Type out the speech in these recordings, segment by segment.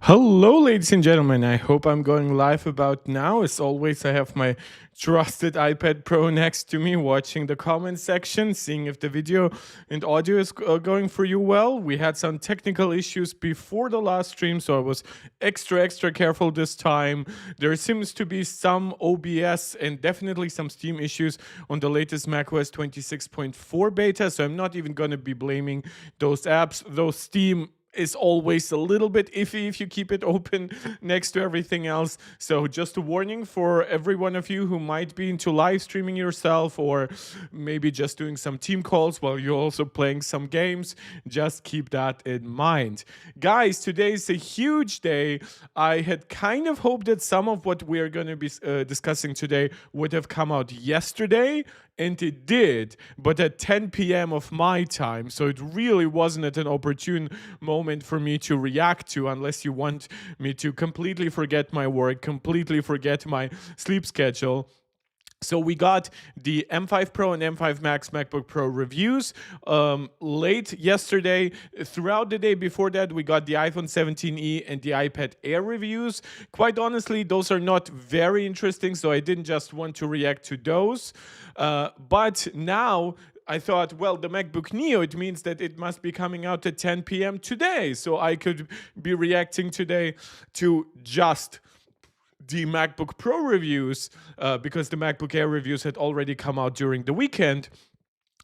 Hello, ladies and gentlemen. I hope I'm going live about now. As always, I have my trusted iPad Pro next to me, watching the comment section, seeing if the video and audio is going for you well. We had some technical issues before the last stream, so I was extra careful this time. There seems to be some OBS and definitely some Steam issues on the latest macOS 26.4 beta, so I'm not even going to be blaming those apps. Those Steam is always a little bit iffy if you keep it open next to everything else. So just a warning for every one of you who might be into live streaming yourself or maybe just doing some team calls while you're also playing some games. Just keep that in mind. Guys, today is a huge day. I had kind of hoped that some of what we're going to be discussing today would have come out yesterday, and it did, but at 10 p.m. of my time. So it really wasn't at an opportune moment for me to react to, unless you want me to completely forget my work, completely forget my sleep schedule. So we got the M5 Pro and M5 Max MacBook Pro reviews late yesterday. Throughout the day before that, we got the iPhone 17e and the iPad Air reviews. Quite honestly, those are not very interesting, so I didn't just want to react to those. But now I thought, well, the MacBook Neo, it means that it must be coming out at 10 p.m. today. So I could be reacting today to just the MacBook Pro reviews because the MacBook Air reviews had already come out during the weekend.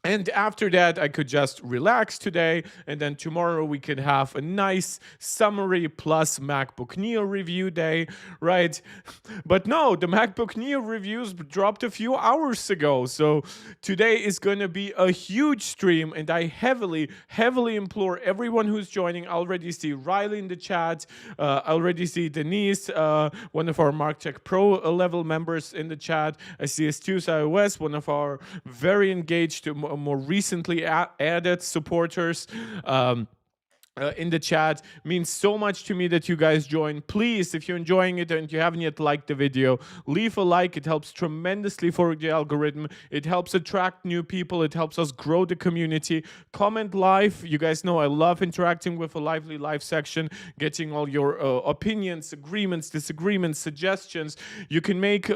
And after that, I could just relax today, and then tomorrow we could have a nice summary plus MacBook Neo review day, right? But no, the MacBook Neo reviews dropped a few hours ago, so today is going to be a huge stream, and I heavily implore everyone who's joining. I already see Riley in the chat, I already see Denise, one of our MarkTech Pro level members in the chat. I see Astuse iOS, one of our very engaged, more recently added supporters. In the chat. Means so much to me that you guys join. Please, if you're enjoying it and you haven't yet liked the video, leave a like. It helps tremendously for the algorithm. It helps attract new people. It helps us grow the community. Comment live. You guys know I love interacting with a lively live section, getting all your opinions, agreements, disagreements, suggestions. You can make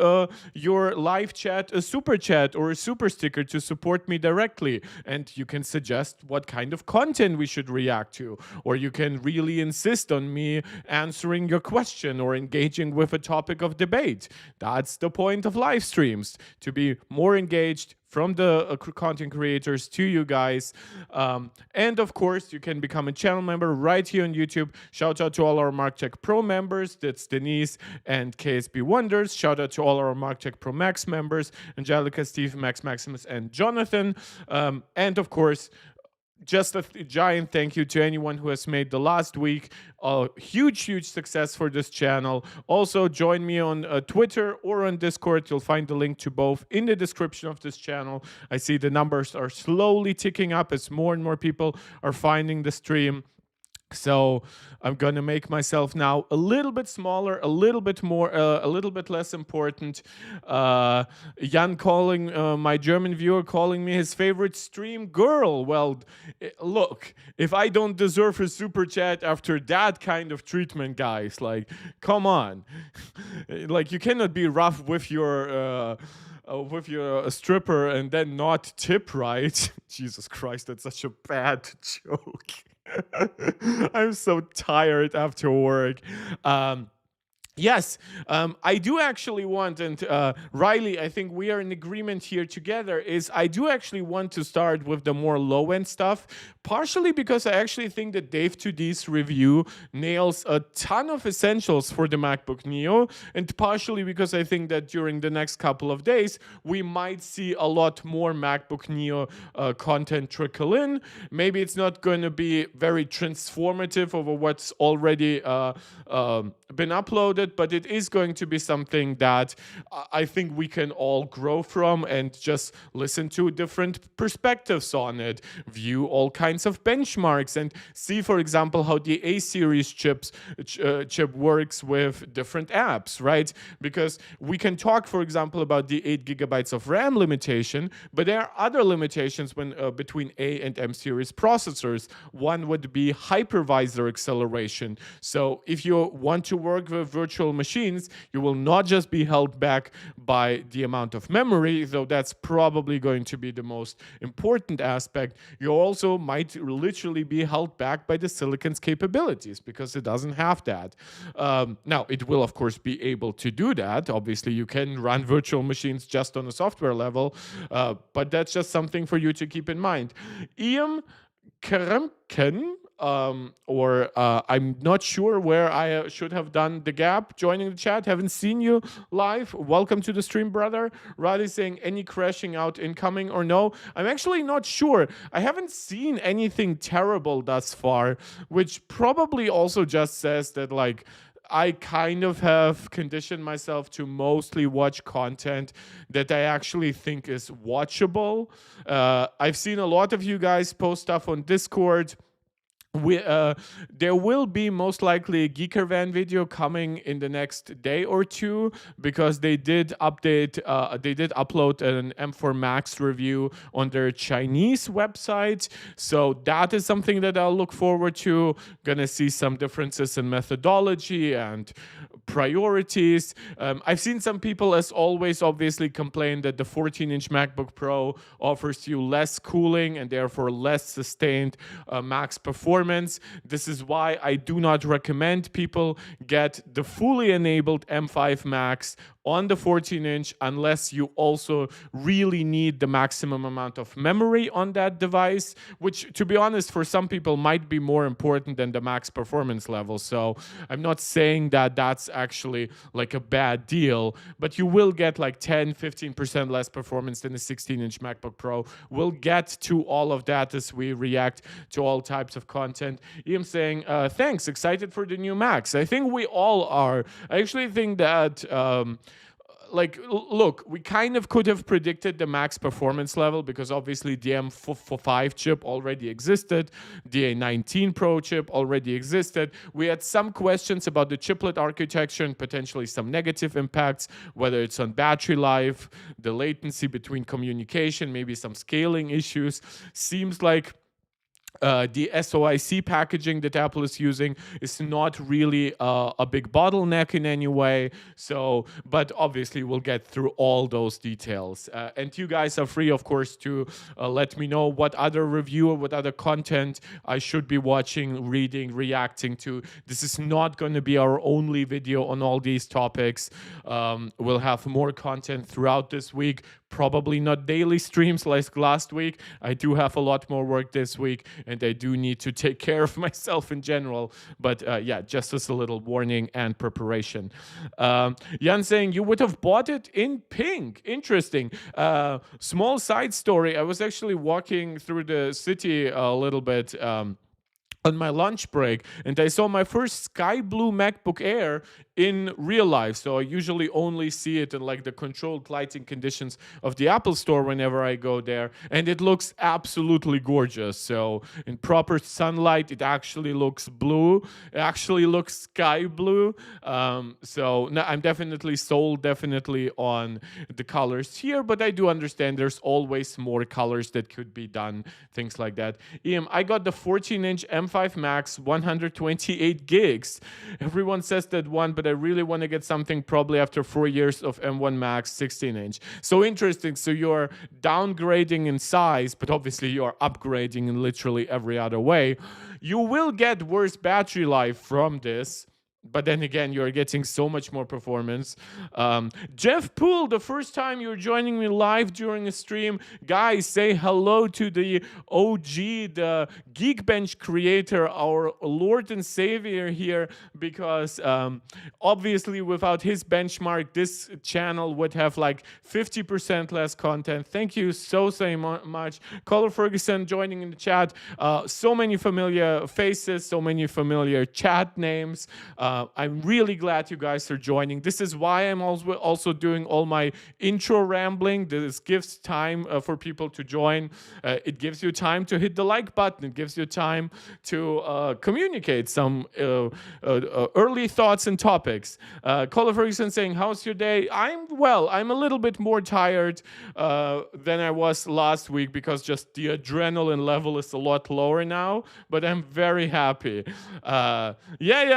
your live chat a super chat or a super sticker to support me directly, and you can suggest what kind of content we should react to. Or you can really insist on me answering your question or engaging with a topic of debate. That's the point of live streams, to be more engaged from the content creators to you guys. And of course, you can become a channel member right here on YouTube. Shout out to all our MarkTech Pro members. That's Denise and KSB Wonders. Shout out to all our MarkTech Pro Max members, Angelica, Steve, Max Maximus, and Jonathan. And of course, just a giant thank you to anyone who has made the last week a huge success for this channel. Also, join me on Twitter or on Discord. You'll find the link to both in the description of this channel. I see the numbers are slowly ticking up as more and more people are finding the stream. So I'm going to make myself now a little bit smaller, a little bit more, a little bit less important. Jan calling, my German viewer calling me his favorite stream girl. Well, look, if I don't deserve a super chat after that kind of treatment, guys, like, come on. Like, you cannot be rough with your stripper and then not tip right. Jesus Christ, that's such a bad joke. I'm so tired after work. Yes, I do actually want, and Riley, I think we are in agreement here together, is I do actually want to start with the more low-end stuff, partially because I actually think that Dave 2D's review nails a ton of essentials for the MacBook Neo, and partially because I think that during the next couple of days, we might see a lot more MacBook Neo content trickle in. Maybe it's not going to be very transformative over what's already been uploaded, it, but it is going to be something that I think we can all grow from and just listen to different perspectives on it, view all kinds of benchmarks, and see, for example, how the A series chip works with different apps, right? Because we can talk, for example, about the 8 gigabytes of RAM limitation, but there are other limitations when between A and M series processors. One would be hypervisor acceleration. So if you want to work with virtual machines, you will not just be held back by the amount of memory, though that's probably going to be the most important aspect. You also might literally be held back by the silicon's capabilities because it doesn't have that. Now, it will, of course, be able to do that. Obviously, you can run virtual machines just on a software level, but that's just something for you to keep in mind. Ian Kremken, I'm not sure where I should have done the gap, joining the chat. Haven't seen you live. Welcome to the stream, brother. Riley saying any crashing out incoming or no. I'm actually not sure. I haven't seen anything terrible thus far, which probably also just says that, like, I kind of have conditioned myself to mostly watch content that I actually think is watchable. I've seen a lot of you guys post stuff on Discord. There will be most likely a Geekervan video coming in the next day or two, because they did upload an M4 Max review on their Chinese website. So that is something that I'll look forward to. Gonna see some differences in methodology and priorities. I've seen some people, as always, obviously complain that the 14-inch MacBook Pro offers you less cooling and therefore less sustained max performance. This is why I do not recommend people get the fully enabled M5 Max on the 14-inch unless you also really need the maximum amount of memory on that device, which, to be honest, for some people might be more important than the max performance level. So I'm not saying that that's actually like a bad deal, but you will get like 10-15% less performance than a 16-inch MacBook Pro. We'll get to all of that as we react to all types of content. Ian saying, thanks, excited for the new Macs. I think we all are. I actually think that look, we kind of could have predicted the max performance level, because obviously the M5 chip already existed, the A19 Pro chip already existed. We had some questions about the chiplet architecture and potentially some negative impacts, whether it's on battery life, the latency between communication, maybe some scaling issues. Seems like the SOIC packaging that Apple is using is not really a big bottleneck in any way. So, but obviously we'll get through all those details. And you guys are free, of course, to let me know what other review or what other content I should be watching, reading, reacting to. This is not going to be our only video on all these topics. We'll have more content throughout this week. Probably not daily streams like last week. I do have a lot more work this week, and I do need to take care of myself in general. But yeah, just as a little warning and preparation. Jan saying, you would have bought it in pink. Interesting. Small side story. I was actually walking through the city a little bit on my lunch break, and I saw my first sky blue MacBook Air in real life. So I usually only see it in like the controlled lighting conditions of the Apple Store whenever I go there, and it looks absolutely gorgeous. So in proper sunlight, it actually looks blue. It actually looks sky blue. So no, I'm definitely sold on the colors here, but I do understand there's always more colors that could be done, things like that. I got the 14-inch M5 Max, 128 gigs. Everyone says that one, but I really want to get something probably after 4 years of M1 Max 16-inch. So interesting. So you're downgrading in size, but obviously you're upgrading in literally every other way. You will get worse battery life from this, but then again, you're getting so much more performance. Jeff Poole, the first time you're joining me live during a stream. Guys, say hello to the OG, the Geekbench creator, our Lord and Savior here, because obviously without his benchmark, this channel would have like 50% less content. Thank you so much. Color Ferguson joining in the chat. So many familiar faces, so many familiar chat names. I'm really glad you guys are joining. This is why I'm also doing all my intro rambling. This gives time for people to join. It gives you time to hit the like button. It gives you time to communicate some early thoughts and topics. Caller Ferguson saying, how's your day? I'm well. I'm a little bit more tired than I was last week because just the adrenaline level is a lot lower now, but I'm very happy. Yeah,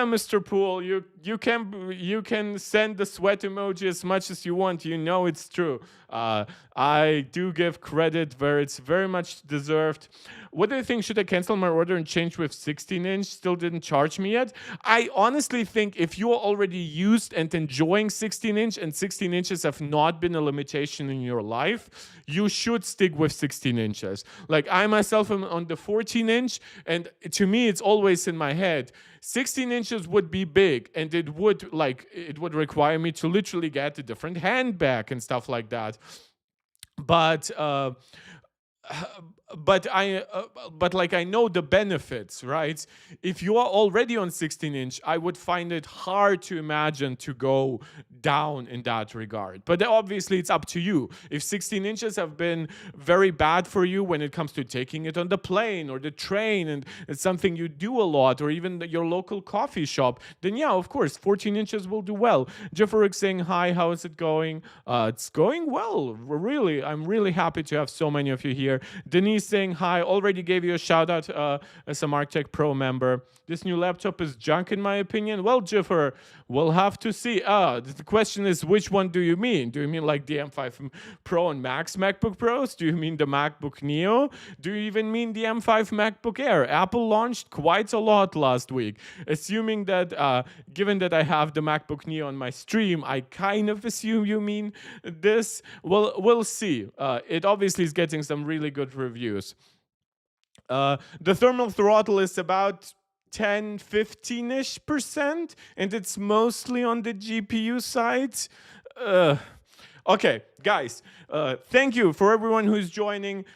Mr. Poole, you can send the sweat emoji as much as you want. You know it's true. I do give credit where it's very much deserved. What do you think? Should I cancel my order and change with 16-inch? Still didn't charge me yet. I honestly think if you're already used and enjoying 16-inch and 16 inches have not been a limitation in your life, you should stick with 16 inches. Like I myself am on the 14-inch, and to me it's always in my head, 16 inches would be big, and it would require me to literally get a different handbag and stuff like that. But I know the benefits, right? If you are already on 16-inch, I would find it hard to imagine to go down in that regard. But obviously, it's up to you. If 16 inches have been very bad for you when it comes to taking it on the plane or the train, and it's something you do a lot, or even your local coffee shop, then yeah, of course, 14 inches will do well. Jefferick saying, hi, how is it going? It's going well, really. I'm really happy to have so many of you here. Denise saying, hi, already gave you a shout out as a MarkTech Pro member. This new laptop is junk in my opinion. Well, Jiffer, we'll have to see. The question is, which one do you mean? Do you mean like the M5 Pro and Max MacBook Pros? Do you mean the MacBook Neo? Do you even mean the M5 MacBook Air? Apple launched quite a lot last week. Assuming that, given that I have the MacBook Neo on my stream, I kind of assume you mean this. Well, we'll see. It obviously is getting some really good reviews. The thermal throttle is about 10-15-ish%, and it's mostly on the GPU side. Okay, guys, thank you for everyone who's joining.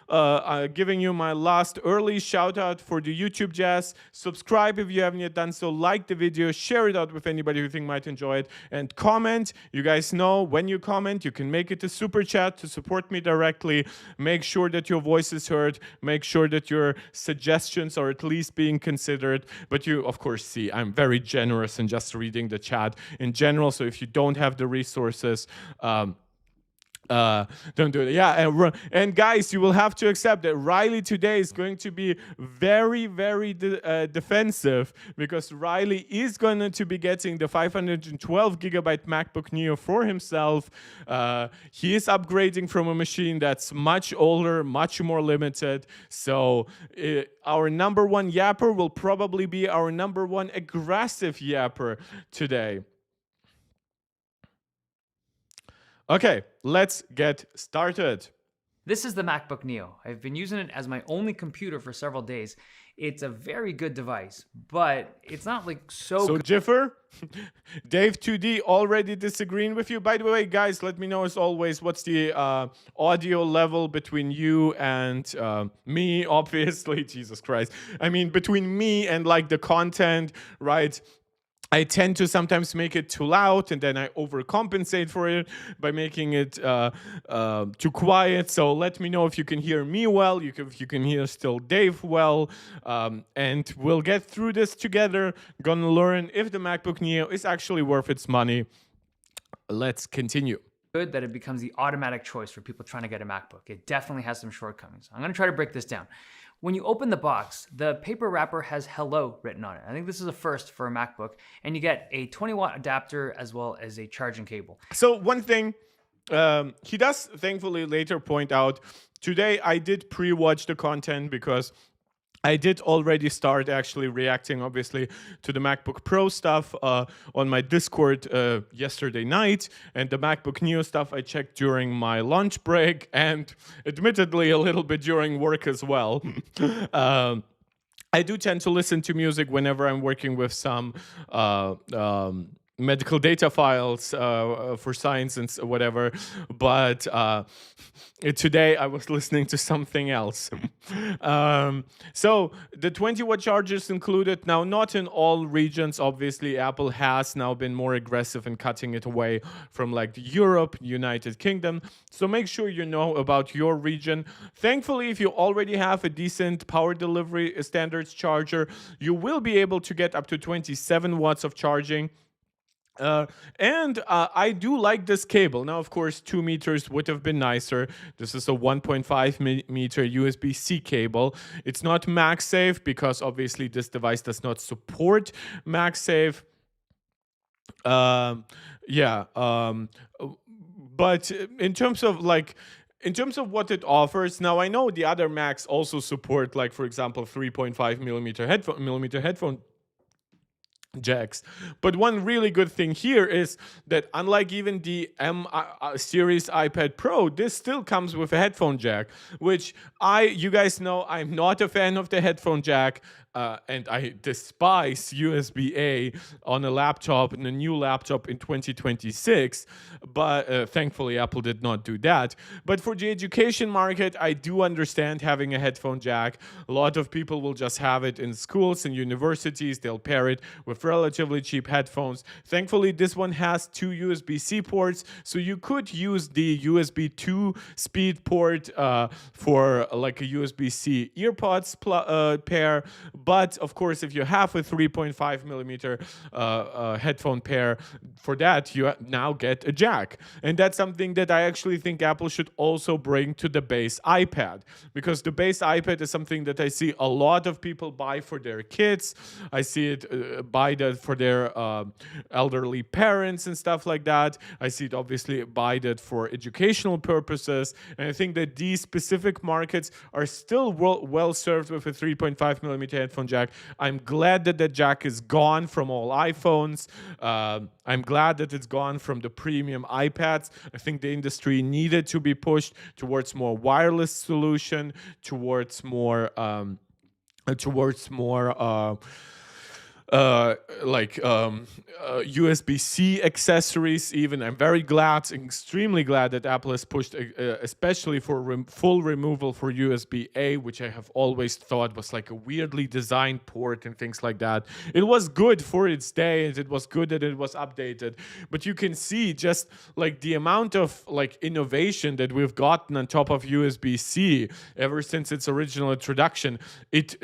Giving you my last early shout out for the YouTube jazz. Subscribe if you haven't yet done so. Like the video, share it out with anybody who think might enjoy it, and comment. You guys know when you comment, you can make it a super chat to support me directly. Make sure that your voice is heard. Make sure that your suggestions are at least being considered. But you, of course, see I'm very generous in just reading the chat in general. So if you don't have the resources, don't do it. Yeah, and guys, you will have to accept that Riley today is going to be very, very defensive, because Riley is going to be getting the 512 gigabyte MacBook Neo for himself. He is upgrading from a machine that's much older, much more limited. So our number one yapper will probably be our number one aggressive yapper today. Okay, let's get started. This is the MacBook Neo. I've been using it as my only computer for several days. It's a very good device, but it's not like so Jiffer, Dave 2D already disagreeing with you. By the way, guys, let me know as always, what's the audio level between you and me, obviously. Jesus Christ. I mean, between me and like the content, right? I tend to sometimes make it too loud, and then I overcompensate for it by making it too quiet. So let me know if you can hear me well, if you can hear still Dave well, and we'll get through this together. Gonna learn if the MacBook Neo is actually worth its money. Let's continue. Good that it becomes the automatic choice for people trying to get a MacBook. It definitely has some shortcomings. I'm going to try to break this down. When you open the box, the paper wrapper has hello written on it. I think this is a first for a MacBook, and you get a 20-watt adapter as well as a charging cable. So one thing, he does thankfully later point out, today I did pre-watch the content because I did already start actually reacting, obviously, to the MacBook Pro stuff on my Discord yesterday night, and the MacBook Neo stuff I checked during my lunch break, and admittedly a little bit during work as well. I do tend to listen to music whenever I'm working with some medical data files for science and whatever. But today I was listening to something else. So the 20-watt chargers included. Now, not in all regions, obviously. Apple has now been more aggressive in cutting it away from like Europe, United Kingdom. So make sure you know about your region. Thankfully, if you already have a decent power delivery standards charger, you will be able to get up to 27 watts of charging. And I do like this cable. Now, of course, 2 meters would have been nicer. This is a 1.5 meter USB-C cable. It's not MagSafe because obviously this device does not support MagSafe. Yeah. But in terms of what it offers, now I know the other Macs also support, like, for example, 3.5 millimeter headphone jacks. But one really good thing here is that unlike even the M series iPad Pro, this still comes with a headphone jack, which you guys know I'm not a fan of the headphone jack. And I despise USB-A on a laptop, in a new laptop in 2026. But thankfully, Apple did not do that. But for the education market, I do understand having a headphone jack. A lot of people will just have it in schools and universities. They'll pair it with relatively cheap headphones. Thankfully, this one has 2 USB-C ports, so you could use the USB 2 speed port for like a USB-C earpods pair. But of course, if you have a 3.5 millimeter headphone pair, for that you now get a jack. And that's something that I actually think Apple should also bring to the base iPad, because the base iPad is something that I see a lot of people buy for their kids. I see it buy that for their elderly parents and stuff like that. I see it obviously buy that for educational purposes. And I think that these specific markets are still well served with a 3.5 millimeter headphone jack. I'm glad that the jack is gone from all iPhones. I'm glad that it's gone from the premium iPads. I think the industry needed to be pushed towards more wireless solution, towards more USB-C accessories even. I'm very glad, extremely glad that Apple has pushed, especially for full removal for USB-A, which I have always thought was like a weirdly designed port and things like that. It was good for its day, and it was good that it was updated. But you can see just like the amount of like innovation that we've gotten on top of USB-C ever since its original introduction. It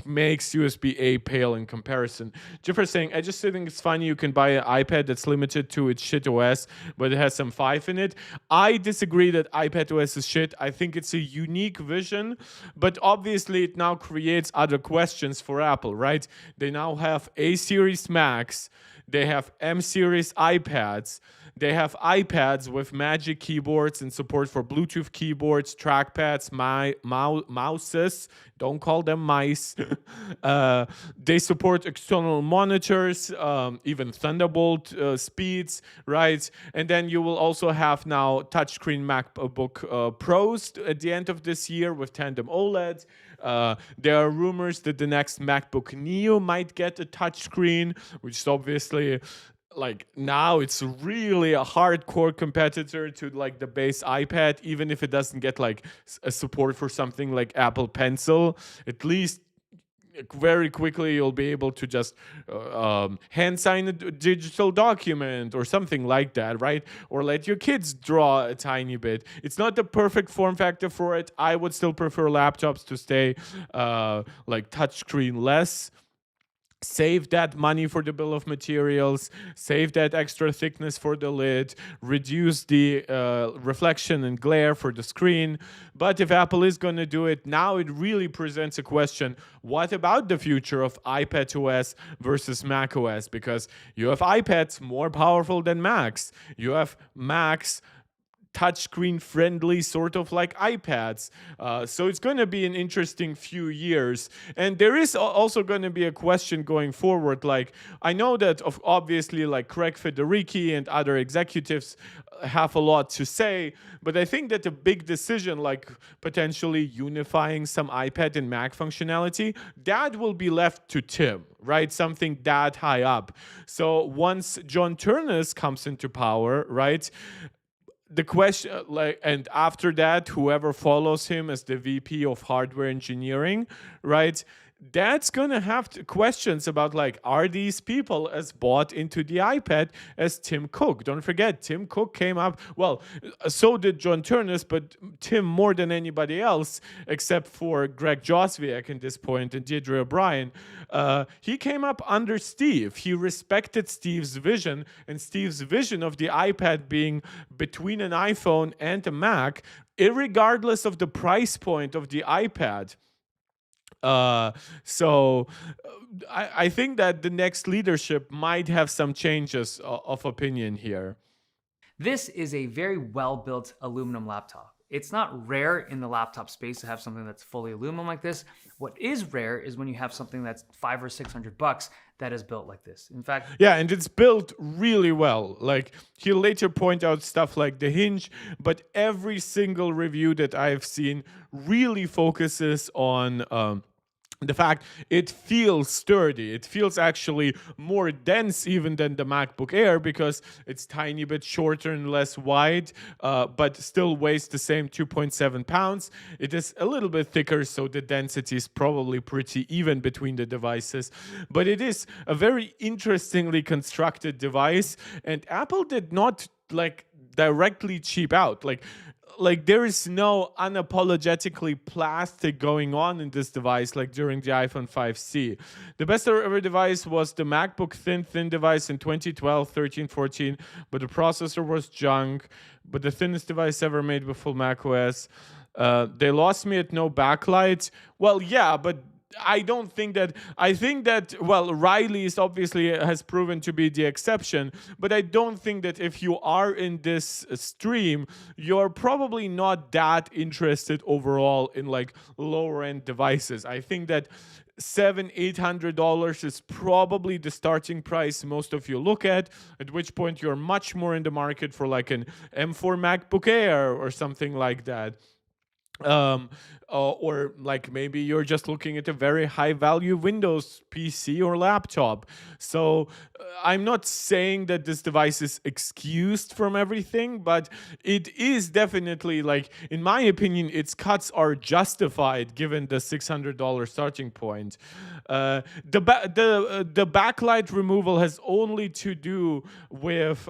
makes USB-A pale in comparison. Jeffrey saying, I just think it's funny you can buy an iPad that's limited to its shit OS, but it has some 5 in it. I disagree that iPad OS is shit. I think it's a unique vision, but obviously it now creates other questions for Apple, right? They now have A series Macs, they have M series iPads, they have iPads with Magic keyboards and support for Bluetooth keyboards, trackpads, mouses. Don't call them mice. They support external monitors, even Thunderbolt speeds, right? And then you will also have now touchscreen MacBook Pros at the end of this year with tandem OLED. There are rumors that the next MacBook Neo might get a touchscreen, which is obviously like now it's really a hardcore competitor to like the base iPad, even if it doesn't get like a support for something like Apple Pencil. At least very quickly you'll be able to just hand sign a digital document or something like that, right? Or let your kids draw a tiny bit. It's not the perfect form factor for it. I would still prefer laptops to stay like touchscreen less. Save that money for the bill of materials, save that extra thickness for the lid, reduce the reflection and glare for the screen. But if Apple is going to do it, now it really presents a question. What about the future of iPadOS versus macOS? Because you have iPads more powerful than Macs. You have Macs touchscreen friendly, sort of like iPads. So it's going to be an interesting few years. And there is also going to be a question going forward. Like, I know that obviously like Craig Federighi and other executives have a lot to say, but I think that a big decision like potentially unifying some iPad and Mac functionality, that will be left to Tim. right? Something that high up. So once John Turnus comes into power, right? The question, and after that, whoever follows him as the VP of hardware engineering, right? That's gonna have questions about like, are these people as bought into the iPad as Tim Cook? Don't forget, Tim Cook came up. Well, so did John Turnus, but Tim more than anybody else, except for Greg Joswiak at this point and Deirdre O'Brien. He came up under Steve. He respected Steve's vision, and Steve's vision of the iPad being between an iPhone and a Mac, irregardless of the price point of the iPad. So I think that the next leadership might have some changes of opinion here. This is a very well-built aluminum laptop. It's not rare in the laptop space to have something that's fully aluminum like this. What is rare is when you have something that's $500 or $600 that is built like this. In fact, yeah, and it's built really well. Like, he'll later point out stuff like the hinge, but every single review that I've seen really focuses on the fact it feels sturdy. It feels actually more dense even than the MacBook Air because it's tiny bit shorter and less wide, but still weighs the same 2.7 pounds. It is a little bit thicker, so the density is probably pretty even between the devices. But it is a very interestingly constructed device, and Apple did not like directly cheap out. Like there is no unapologetically plastic going on in this device like during the iPhone 5C. The best ever device was the MacBook thin device in 2012, 13, 14, but the processor was junk. But the thinnest device ever made with full macOS. They lost me at no backlight. Well, yeah, but I don't think that. I think that, well, Riley is obviously has proven to be the exception, but I don't think that if you are in this stream, you're probably not that interested overall in like lower end devices. I think that $700-800 is probably the starting price most of you look at which point you're much more in the market for like an M4 MacBook Air or something like that. Or like maybe you're just looking at a very high value Windows PC or laptop. So I'm not saying that this device is excused from everything, but it is definitely, like, in my opinion, its cuts are justified given the $600 starting point. The backlight removal has only to do with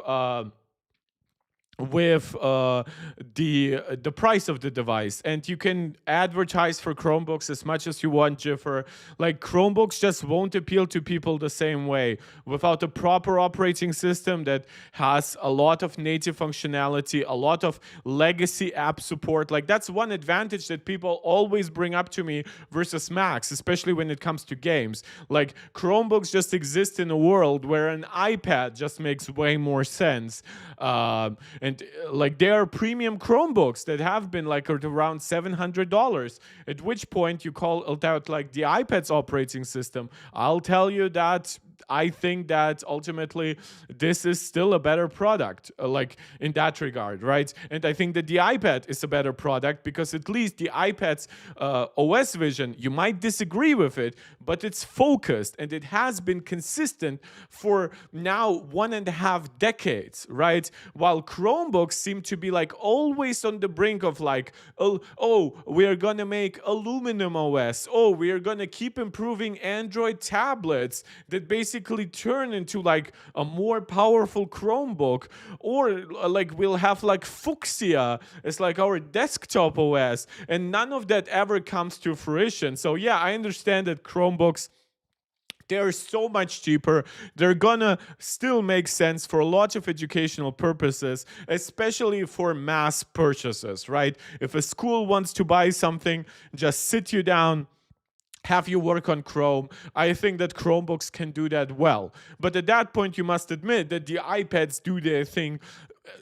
the price of the device, and you can advertise for Chromebooks as much as you want, Jiffer. Like, Chromebooks just won't appeal to people the same way without a proper operating system that has a lot of native functionality, a lot of legacy app support. Like, that's one advantage that people always bring up to me versus Macs, especially when it comes to games. Like, Chromebooks just exist in a world where an iPad just makes way more sense. And like, there are premium Chromebooks that have been like at around $700, at which point you call out like the iPad's operating system. I'll tell you that I think that ultimately this is still a better product, like in that regard, right? And I think that the iPad is a better product because at least the iPad's OS vision, you might disagree with it, but it's focused and it has been consistent for now 1.5 decades, right? While Chromebooks seem to be like always on the brink of like, oh, we are gonna make aluminum OS. Oh, we are gonna keep improving Android tablets that basically turn into like a more powerful Chromebook, or like we'll have like Fuchsia as like our desktop OS, and none of that ever comes to fruition. So yeah, I understand that Chromebooks, they're so much cheaper. They're gonna still make sense for a lot of educational purposes, especially for mass purchases, right? If a school wants to buy something, just sit you down, have you work on Chrome. I think that Chromebooks can do that well. But at that point, you must admit that the iPads do their thing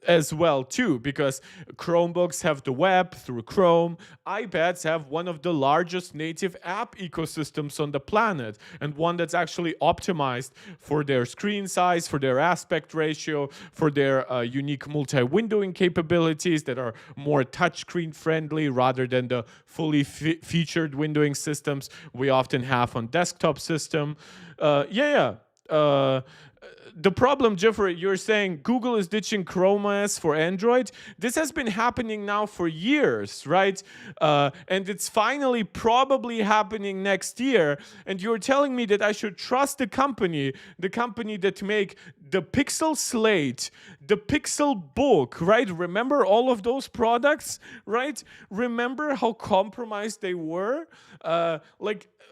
as well too, because Chromebooks have the web through Chrome. iPads have one of the largest native app ecosystems on the planet, and one that's actually optimized for their screen size, for their aspect ratio, for their unique multi-windowing capabilities that are more touchscreen friendly rather than the fully featured windowing systems we often have on desktop system. The problem, Jeffrey, you're saying Google is ditching Chrome OS for Android. This has been happening now for years, right? And it's finally probably happening next year. And you're telling me that I should trust the company that make the Pixel Slate, the Pixel Book, right? Remember all of those products, right? Remember how compromised they were?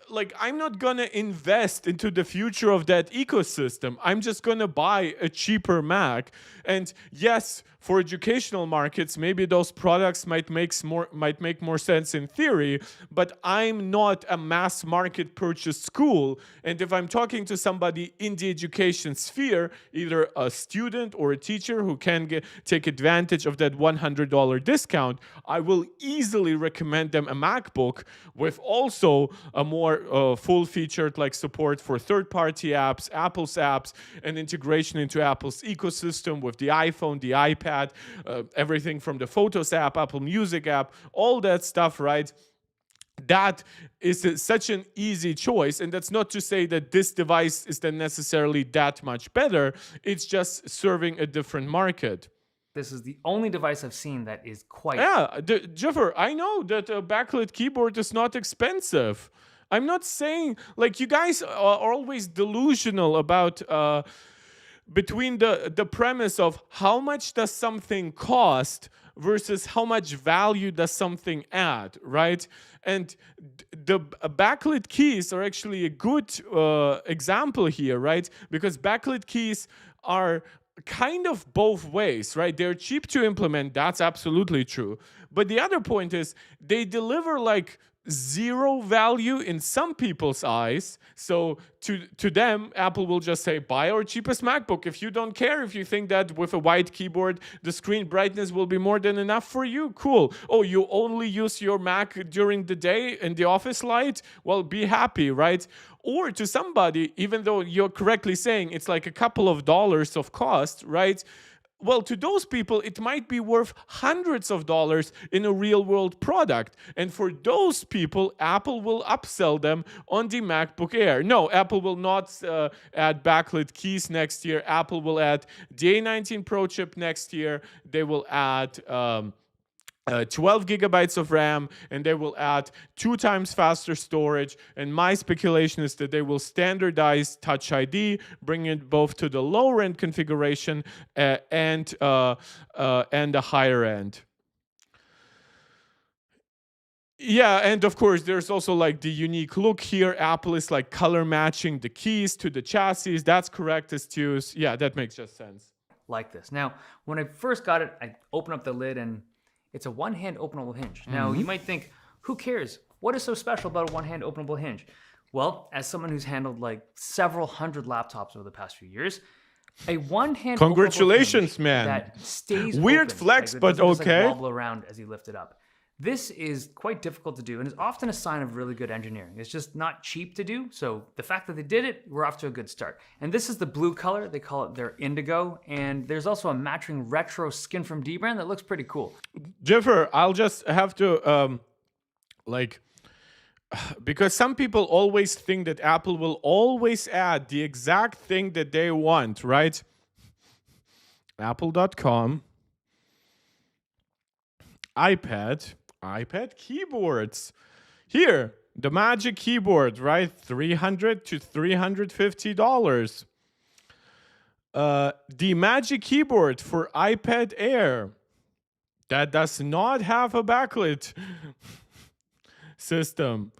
Like I'm not gonna invest into the future of that ecosystem. I'm just gonna buy a cheaper Mac. And yes, for educational markets, maybe those products might make more sense in theory, but I'm not a mass market purchase school. And if I'm talking to somebody in the education sphere, either a student or a teacher who can take advantage of that $100 discount, I will easily recommend them a MacBook with also a more full-featured like support for third-party apps, Apple's apps, and integration into Apple's ecosystem with the iPhone, the iPad, everything from the Photos app, Apple Music app, all that stuff, right? That is such an easy choice. And that's not to say that this device is then necessarily that much better. It's just serving a different market. This is the only device I've seen that is quite... Yeah, Jeffer, I know that a backlit keyboard is not expensive. I'm not saying, like, you guys are always delusional about... between the premise of how much does something cost versus how much value does something add, right? And the backlit keys are actually a good example here, right? Because backlit keys are kind of both ways, right? They're cheap to implement, that's absolutely true. But the other point is they deliver like zero value in some people's eyes. So to them, Apple will just say, buy our cheapest MacBook. If you don't care, if you think that with a white keyboard, the screen brightness will be more than enough for you, cool. Oh, you only use your Mac during the day in the office light? Well, be happy, right? Or to somebody, even though you're correctly saying it's like a couple of dollars of cost, right? Well, to those people, it might be worth hundreds of dollars in a real-world product. And for those people, Apple will upsell them on the MacBook Air. No, Apple will not add backlit keys next year. Apple will add the A19 Pro chip next year. They will add... 12 gigabytes of RAM, and they will add 2 times faster storage. And my speculation is that they will standardize Touch ID, bring it both to the lower end configuration and the higher end. Yeah, and of course, there's also like the unique look here. Apple is like color matching the keys to the chassis. That's correct, Astute. Yeah, that makes just sense. Like this. Now, when I first got it, I opened up the lid and it's a one-hand openable hinge. Now, you might think, who cares? What is so special about a one-hand openable hinge? Well, as someone who's handled like several hundred laptops over the past few years, a one-hand congratulations, openable hinge man. that stays weird open, flex, like, but just, okay. Like, wobble around as you lift it up. This is quite difficult to do and is often a sign of really good engineering. It's just not cheap to do. So the fact that they did it, we're off to a good start. And this is the blue color. They call it their indigo. And there's also a matching retro skin from Dbrand that looks pretty cool. Jeffer, I'll just have to, because some people always think that Apple will always add the exact thing that they want, right? Apple.com, iPad keyboards. Here, the Magic Keyboard, right? $300 to $350. The Magic Keyboard for iPad Air that does not have a backlit system.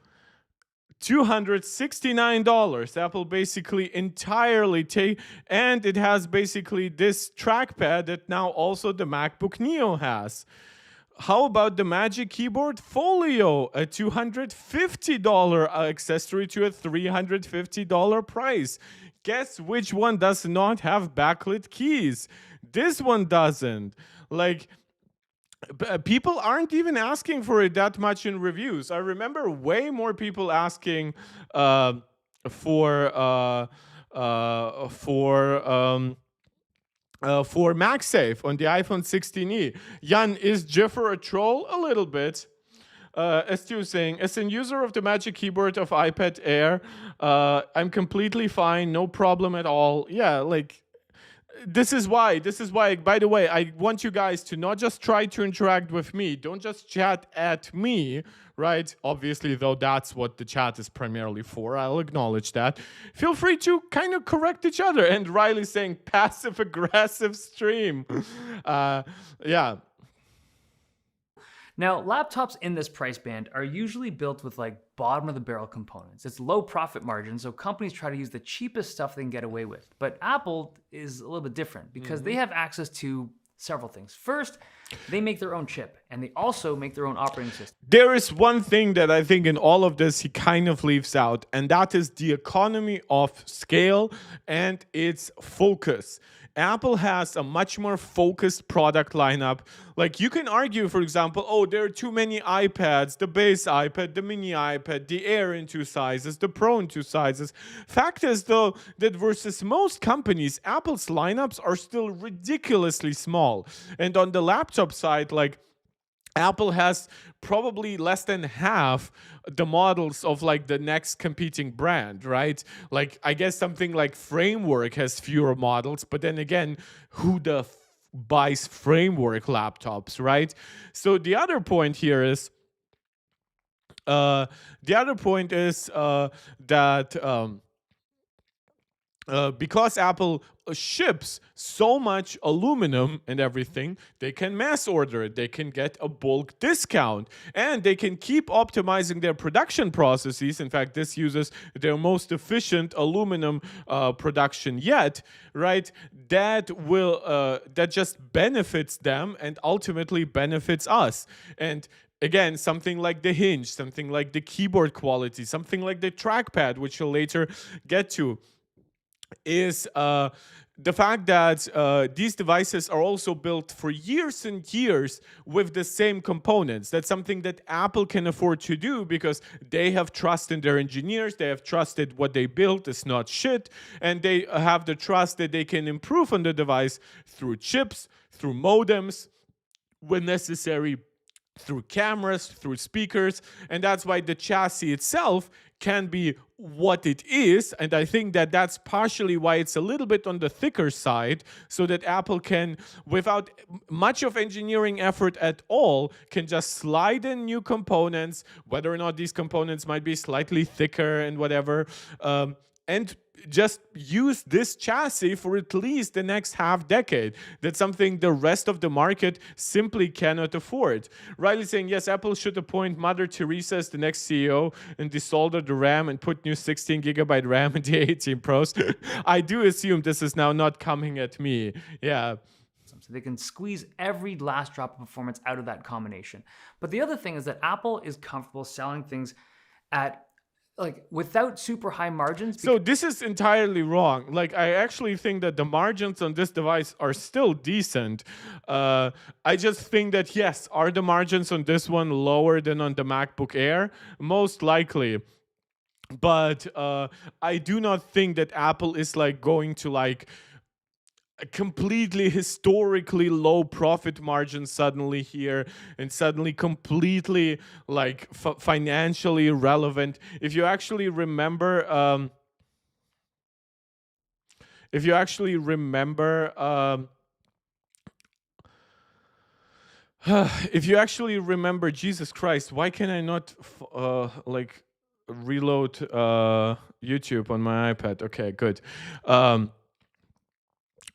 $269. Apple basically entirely and it has basically this trackpad that now also the MacBook Neo has. How about the Magic Keyboard Folio, a $250 accessory to a $350 price? Guess which one does not have backlit keys? this one doesn't. Like, people aren't even asking for it that much in reviews. I remember way more people asking for MagSafe on the iPhone 16e. Jan, is Jiffer a troll? A little bit. Stu saying, as a user of the Magic Keyboard of iPad Air, I'm completely fine, no problem at all. Yeah, like, this is why, by the way, I want you guys to not just try to interact with me. Don't just chat at me, right? Obviously, though, that's what the chat is primarily for. I'll acknowledge that. Feel free to kind of correct each other. And Riley saying, passive-aggressive stream. Yeah. Now, laptops in this price band are usually built with like bottom of the barrel components. It's low profit margin, so companies try to use the cheapest stuff they can get away with. But Apple is a little bit different because they have access to several things. First, they make their own chip, and they also make their own operating system. There is one thing that I think in all of this he kind of leaves out, and that is the economy of scale and its focus. Apple has a much more focused product lineup. Like, you can argue, for example, oh, there are too many iPads, the base iPad, the mini iPad, the Air in 2 sizes, the Pro in 2 sizes. Fact is, though, that versus most companies, Apple's lineups are still ridiculously small. And on the laptop side, like, Apple has probably less than half the models of like the next competing brand, right? Like, I guess something like Framework has fewer models, but then again, who buys Framework laptops, right? So the other point here is, that because Apple ships so much aluminum and everything, they can mass order it. They can get a bulk discount, and they can keep optimizing their production processes. In fact, this uses their most efficient aluminum production yet, right? That just benefits them and ultimately benefits us. And again, something like the hinge, something like the keyboard quality, something like the trackpad, which you'll later get to, is the fact that these devices are also built for years and years with the same components. That's something that Apple can afford to do because they have trust in their engineers. They have trusted what they built is not shit. And they have the trust that they can improve on the device through chips, through modems, when necessary, through cameras, through speakers. And that's why the chassis itself can be what it is, and I think that that's partially why it's a little bit on the thicker side, so that Apple can, without much of engineering effort at all, can just slide in new components, whether or not these components might be slightly thicker and whatever, and just use this chassis for at least the next half decade. That's something the rest of the market simply cannot afford. Riley saying, yes, Apple should appoint Mother Teresa as the next CEO and desolder the RAM and put new 16 gigabyte RAM in the 18 Pros. I do assume this is now not coming at me. Yeah. So they can squeeze every last drop of performance out of that combination. But the other thing is that Apple is comfortable selling things at without super high margins. So this is entirely wrong. Like, I actually think that the margins on this device are still decent. I just think that, yes, are the margins on this one lower than on the MacBook Air? Most likely. But I do not think that Apple is like going to like a completely historically low profit margin suddenly here, and suddenly completely like financially relevant. If you actually remember, Jesus Christ, why can I not like reload YouTube on my iPad? Okay, good.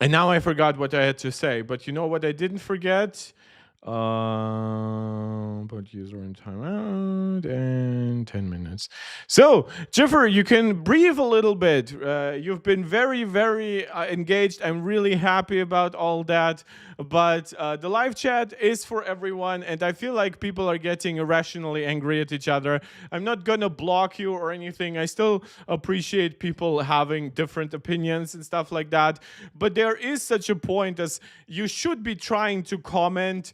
And now I forgot what I had to say, but you know what I didn't forget? Put user in timeout and 10 minutes. So, Jiffer, you can breathe a little bit. You've been very, very engaged. I'm really happy about all that. But the live chat is for everyone, and I feel like people are getting irrationally angry at each other. I'm not gonna block you or anything. I still appreciate people having different opinions and stuff like that. But there is such a point as you should be trying to comment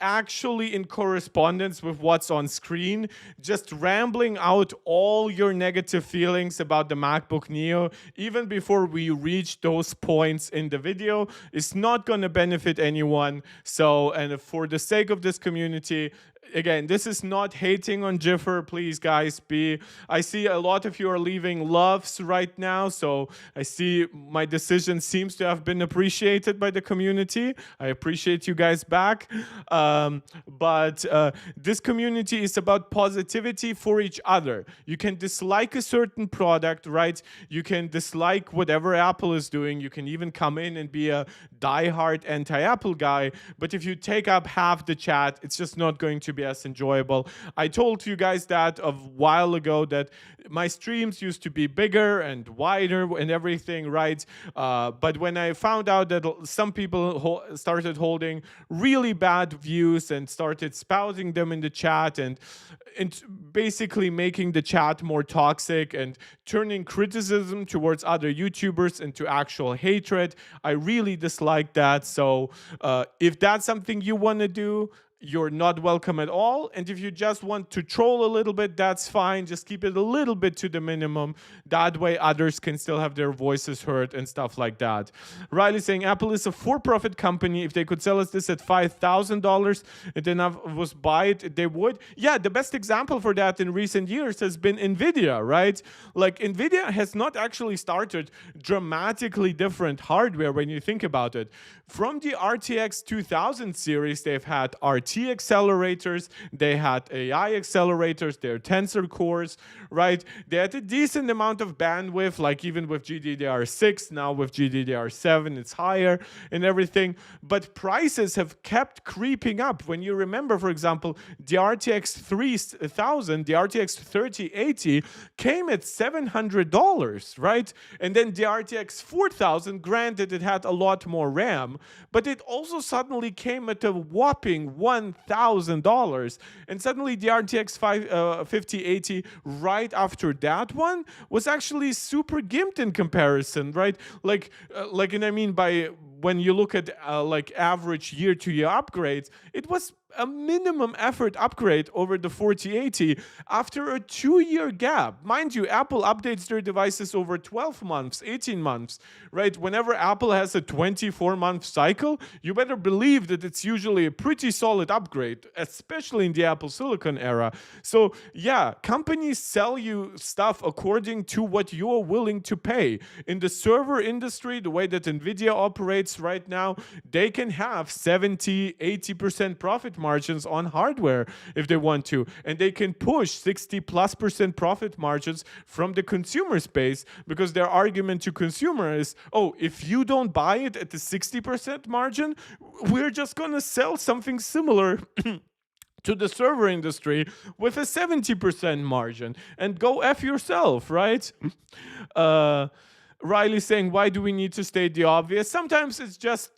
actually in correspondence with what's on screen. Just rambling out all your negative feelings about the MacBook Neo even before we reach those points in the video is not going to benefit anyone. So, and for the sake of this community, again, this is not hating on Jiffer. Please, guys, I see a lot of you are leaving loves right now, so I see my decision seems to have been appreciated by the community. I appreciate you guys back. But this community is about positivity for each other. You can dislike a certain product, right? You can dislike whatever Apple is doing. You can even come in and be a diehard anti-Apple guy. But if you take up half the chat, it's just not going to be as enjoyable. I told you guys that a while ago that my streams used to be bigger and wider and everything, right? But when I found out that some people started holding really bad views and started spouting them in the chat and basically making the chat more toxic and turning criticism towards other YouTubers into actual hatred, I really dislike that. So if that's something you want to do, you're not welcome at all. And if you just want to troll a little bit, that's fine. Just keep it a little bit to the minimum. That way others can still have their voices heard and stuff like that. Riley saying, Apple is a for-profit company. If they could sell us this at $5,000 and enough of us buy it, they would. Yeah, the best example for that in recent years has been NVIDIA, right? Like NVIDIA has not actually started dramatically different hardware when you think about it. From the RTX 2000 series, they've had RT accelerators, they had AI accelerators, their tensor cores, right? They had a decent amount of bandwidth, like even with GDDR6, now with GDDR7, it's higher and everything. But prices have kept creeping up. When you remember, for example, the RTX 3000, the RTX 3080 came at $700, right? And then the RTX 4000, granted, it had a lot more RAM, but it also suddenly came at a whopping $1,000. And suddenly the RTX 5080 right after that one was actually super gimped in comparison, right? And I mean by when you look at like average year-to-year upgrades, it was a minimum effort upgrade over the 4080 after a 2-year gap. Mind you, Apple updates their devices over 12 months, 18 months, right? Whenever Apple has a 24-month cycle, you better believe that it's usually a pretty solid upgrade, especially in the Apple Silicon era. So yeah, companies sell you stuff according to what you're willing to pay. In the server industry, the way that NVIDIA operates right now, they can have 70, 80% profit margins on hardware if they want to, and they can push 60+% profit margins from the consumer space, because their argument to consumer is, oh, if you don't buy it at the 60% margin, we're just gonna sell something similar to the server industry with a 70% margin, and go F yourself, right? Riley saying, why do we need to state the obvious? Sometimes it's just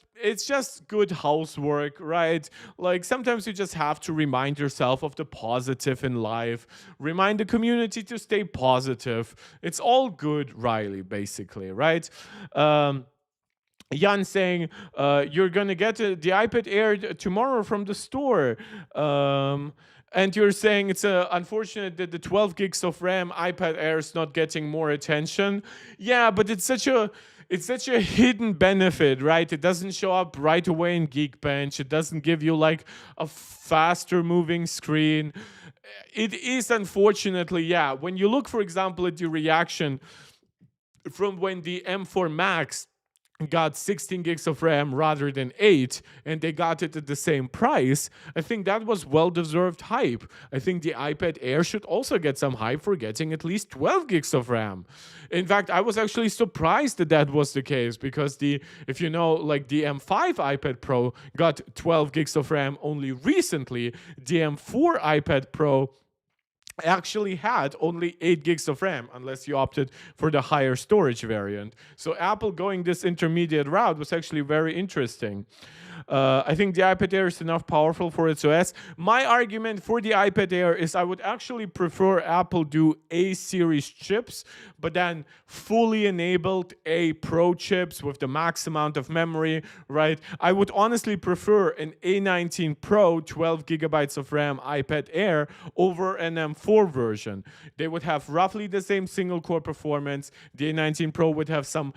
good housework, right? Like sometimes you just have to remind yourself of the positive in life. Remind the community to stay positive. It's all good, Riley, basically, right? Jan saying, you're going to get the iPad Air tomorrow from the store. And you're saying it's unfortunate that the 12 gigs of RAM iPad Air is not getting more attention. Yeah, but it's such a hidden benefit, right? It doesn't show up right away in Geekbench. It doesn't give you like a faster moving screen. It is unfortunately, yeah. When you look, for example, at the reaction from when the M4 Max got 16 gigs of RAM rather than 8, and they got it at the same price, I think that was well-deserved hype. I think the iPad Air should also get some hype for getting at least 12 gigs of RAM. In fact, I was actually surprised that that was the case, because if you know, like the M5 iPad Pro got 12 gigs of RAM only recently. The M4 iPad Pro actually had only 8 gigs of RAM, unless you opted for the higher storage variant. So Apple going this intermediate route was actually very interesting. I think the iPad Air is enough powerful for its OS. My argument for the iPad Air is I would actually prefer Apple do A-series chips, but then fully enabled A Pro chips with the max amount of memory, right? I would honestly prefer an A19 Pro 12 gigabytes of RAM iPad Air over an M4 version. They would have roughly the same single core performance. The A19 Pro would have some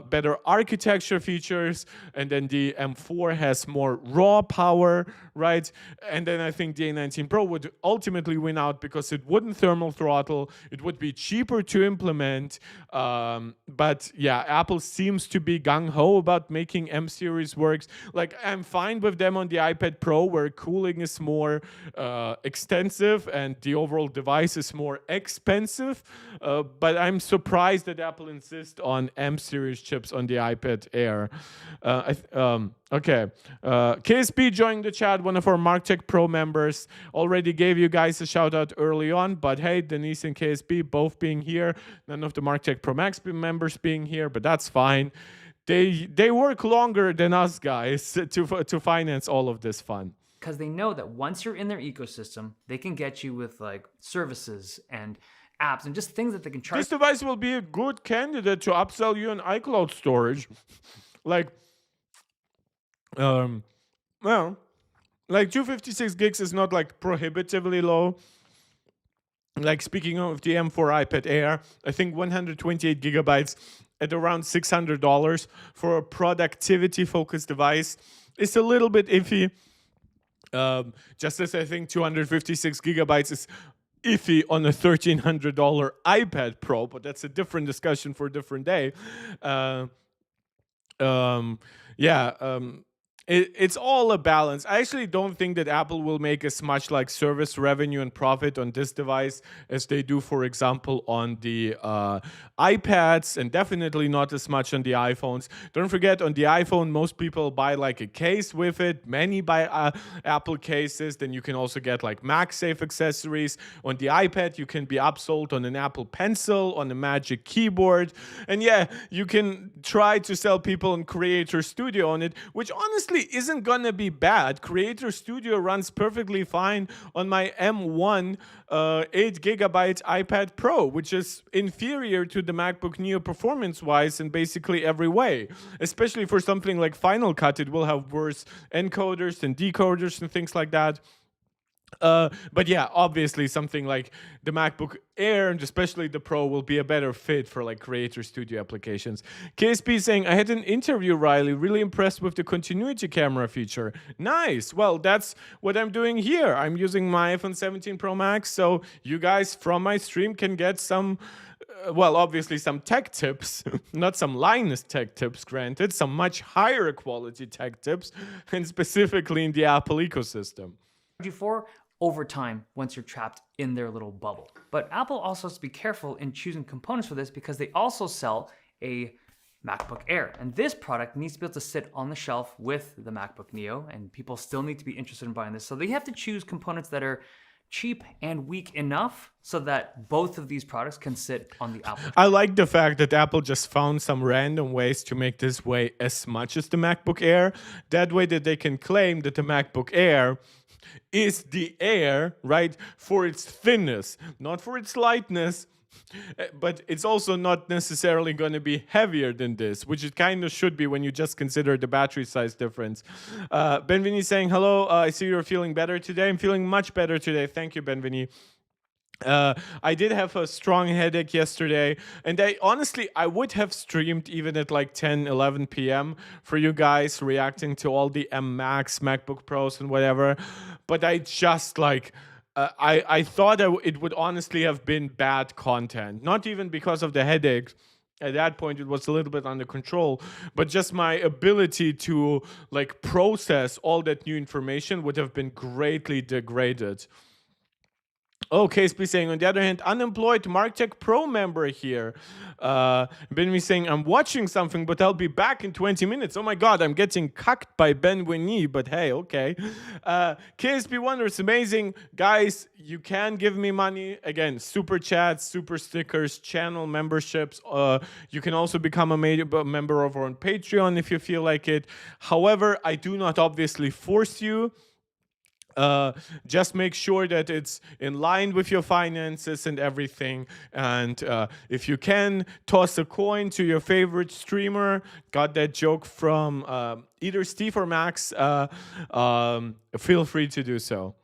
better architecture features, and then the M4 has more raw power, right? And then I think the A19 Pro would ultimately win out because it wouldn't thermal throttle. It would be cheaper to implement. But yeah, Apple seems to be gung-ho about making M series works. Like, I'm fine with them on the iPad Pro, where cooling is more extensive and the overall device is more expensive. But I'm surprised that Apple insists on M series chips on the iPad Air. Okay. KSP joined the chat, one of our MarkTech Pro members. Already gave you guys a shout out early on, but hey, Denise and KSP both being here, none of the MarkTech Pro Max members being here, but that's fine. They work longer than us guys to finance all of this fun. Because they know that once you're in their ecosystem, they can get you with like services and apps and just things that they can charge. This device will be a good candidate to upsell you an iCloud storage. Well, like 256 gigs is not like prohibitively low. Like, speaking of the M4 iPad Air, I think 128 gigabytes at around $600 for a productivity-focused device is a little bit iffy. Just as I think 256 gigabytes is iffy on a $1,300 iPad Pro, but that's a different discussion for a different day. It's all a balance. I actually don't think that Apple will make as much like service revenue and profit on this device as they do, for example, on the iPads, and definitely not as much on the iPhones. Don't forget, on the iPhone, most people buy like a case with it. Many buy Apple cases. Then you can also get like MagSafe accessories. On the iPad, you can be upsold on an Apple Pencil, on a Magic Keyboard. And yeah, you can try to sell people on Creator Studio on it, which honestly isn't gonna be bad. Creator Studio runs perfectly fine on my M1 8 gigabyte iPad Pro, which is inferior to the MacBook Neo performance-wise in basically every way. Especially for something like Final Cut, it will have worse encoders and decoders and things like that. But yeah, obviously something like the MacBook Air and especially the Pro will be a better fit for like Creator Studio applications. KSP saying, I had an interview, Riley, really impressed with the continuity camera feature. Nice. Well, that's what I'm doing here. I'm using my iPhone 17 Pro Max, so you guys from my stream can get some obviously some tech tips, not some Linus tech tips, granted, some much higher quality tech tips, and specifically in the Apple ecosystem. For over time once you're trapped in their little bubble. But Apple also has to be careful in choosing components for this because they also sell a MacBook Air. And this product needs to be able to sit on the shelf with the MacBook Neo, and people still need to be interested in buying this. So they have to choose components that are cheap and weak enough so that both of these products can sit on the Apple. I like the fact that Apple just found some random ways to make this weigh as much as the MacBook Air. That way that they can claim that the MacBook Air is the Air, right, for its thinness, not for its lightness, but it's also not necessarily going to be heavier than this, which it kind of should be when you just consider the battery size difference. Benvini saying, hello, I see you're feeling better today. I'm feeling much better today. Thank you, Benvini. I did have a strong headache yesterday, and I would have streamed even at like 10, 11 p.m. for you guys, reacting to all the M Max, MacBook Pros and whatever, but I just like... I thought it would honestly have been bad content, not even because of the headache. At that point, it was a little bit under control, but just my ability to like process all that new information would have been greatly degraded. Oh, KSP saying, on the other hand, unemployed MarkTech Pro member here. Benwi saying, I'm watching something, but I'll be back in 20 minutes. Oh my God, I'm getting cucked by Ben Winnie, but hey, okay. KSP Wonders, amazing. Guys, you can give me money. Again, super chats, super stickers, channel memberships. You can also become a member over on Patreon if you feel like it. However, I do not obviously force you. Just make sure that it's in line with your finances and everything. And if you can, toss a coin to your favorite streamer. Got that joke from either Steve or Max. Feel free to do so.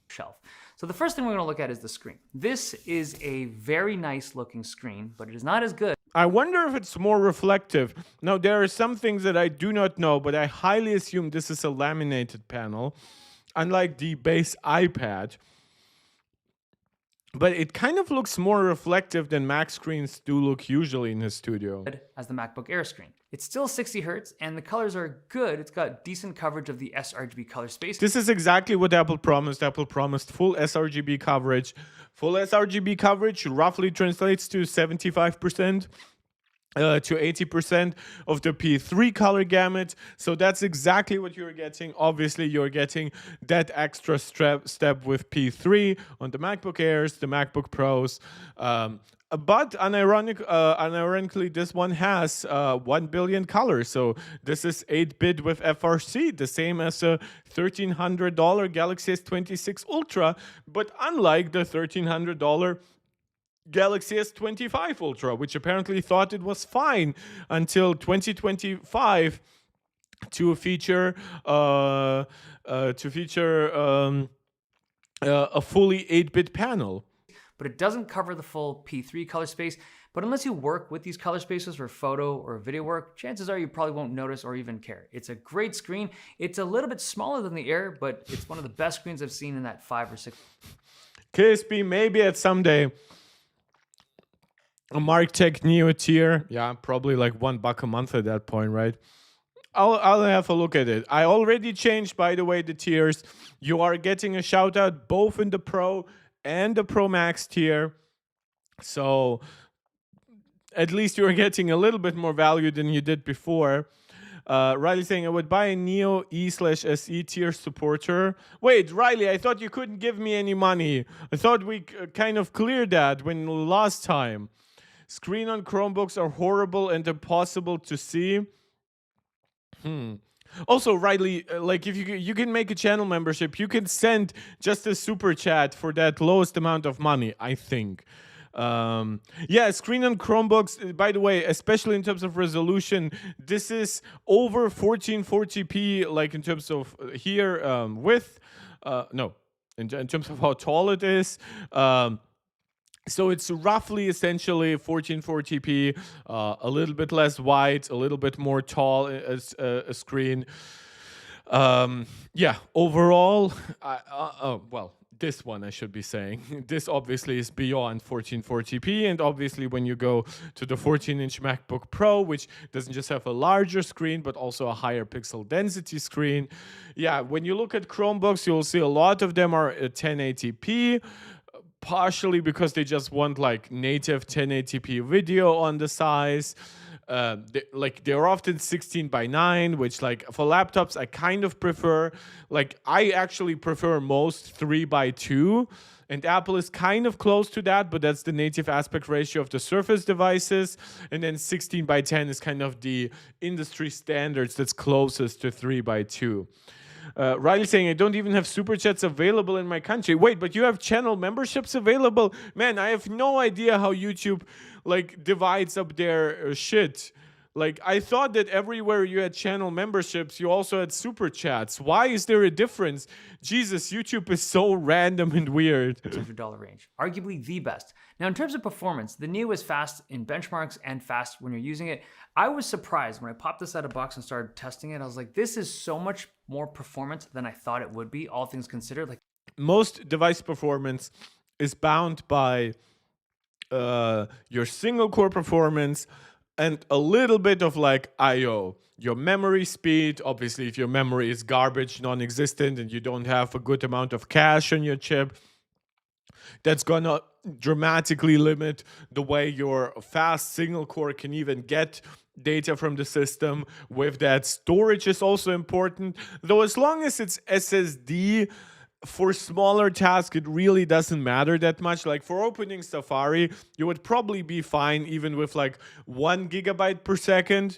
Shelf. So the first thing we're going to look at is the screen. This is a very nice looking screen, but it is not as good. I wonder if it's more reflective. Now, there are some things that I do not know, but I highly assume this is a laminated panel, unlike the base iPad. But it kind of looks more reflective than Mac screens do look usually in his studio. As the MacBook Air screen. It's still 60 Hz and the colors are good. It's got decent coverage of the sRGB color space. This is exactly what Apple promised. Apple promised full sRGB coverage. Full sRGB coverage roughly translates to 75%. To 80% of the P3 color gamut. So that's exactly what you're getting. Obviously, you're getting that extra step with P3 on the MacBook Airs, the MacBook Pros. But unironically, this one has 1 billion colors. So this is 8-bit with FRC, the same as a $1,300 Galaxy S26 Ultra. But unlike the $1,300 Galaxy S25 Ultra, which apparently thought it was fine until 2025 to feature a fully 8-bit panel. But it doesn't cover the full P3 color space. But unless you work with these color spaces for photo or video work, chances are you probably won't notice or even care. It's a great screen. It's a little bit smaller than the Air, but it's one of the best screens I've seen in that 5 or 6. KSP, maybe at someday. A MarkTech Neo tier, yeah, probably like $1 a month at that point, right? I'll have a look at it. I already changed, by the way, the tiers. You are getting a shout out both in the Pro and the Pro Max tier. So at least you're getting a little bit more value than you did before. Riley saying, I would buy a Neo E/SE tier supporter. Wait, Riley, I thought you couldn't give me any money. I thought we kind of cleared that when last time. Screen on Chromebooks are horrible and impossible to see. Also, Riley, like if you can make a channel membership, you can send just a super chat for that lowest amount of money, I think. Yeah, screen on Chromebooks, by the way, especially in terms of resolution, this is over 1440p, like in terms of here width. No, in terms of how tall it is. So it's roughly essentially 1440p, a little bit less wide, a little bit more tall as a screen. Yeah, overall, well, this one I should be saying. This obviously is beyond 1440p, and obviously when you go to the 14-inch MacBook Pro, which doesn't just have a larger screen, but also a higher pixel density screen. Yeah, when you look at Chromebooks, you'll see a lot of them are at 1080p, partially because they just want like native 1080p video on the size. They're often 16:9, which like for laptops I kind of prefer. Like I actually prefer most 3:2, and Apple is kind of close to that, but that's the native aspect ratio of the Surface devices. And then 16:10 is kind of the industry standards that's closest to 3:2. Riley saying, I don't even have super chats available in my country. Wait, but you have channel memberships available? Man, I have no idea how YouTube like divides up their shit. Like, I thought that everywhere you had channel memberships, you also had super chats. Why is there a difference? Jesus, YouTube is so random and weird. $100 range. Arguably the best. Now, in terms of performance, the Neo is fast in benchmarks and fast when you're using it. I was surprised when I popped this out of box and started testing it. I was like, this is so much more performant than I thought it would be, all things considered. Like, most device performance is bound by your single core performance, and a little bit of like IO. Your memory speed, obviously, if your memory is garbage, non-existent, and you don't have a good amount of cache on your chip, that's gonna dramatically limit the way your fast single core can even get data from the system. With that, storage is also important, though as long as it's SSD, for smaller tasks it really doesn't matter that much. Like for opening Safari, you would probably be fine even with like 1 GB per second.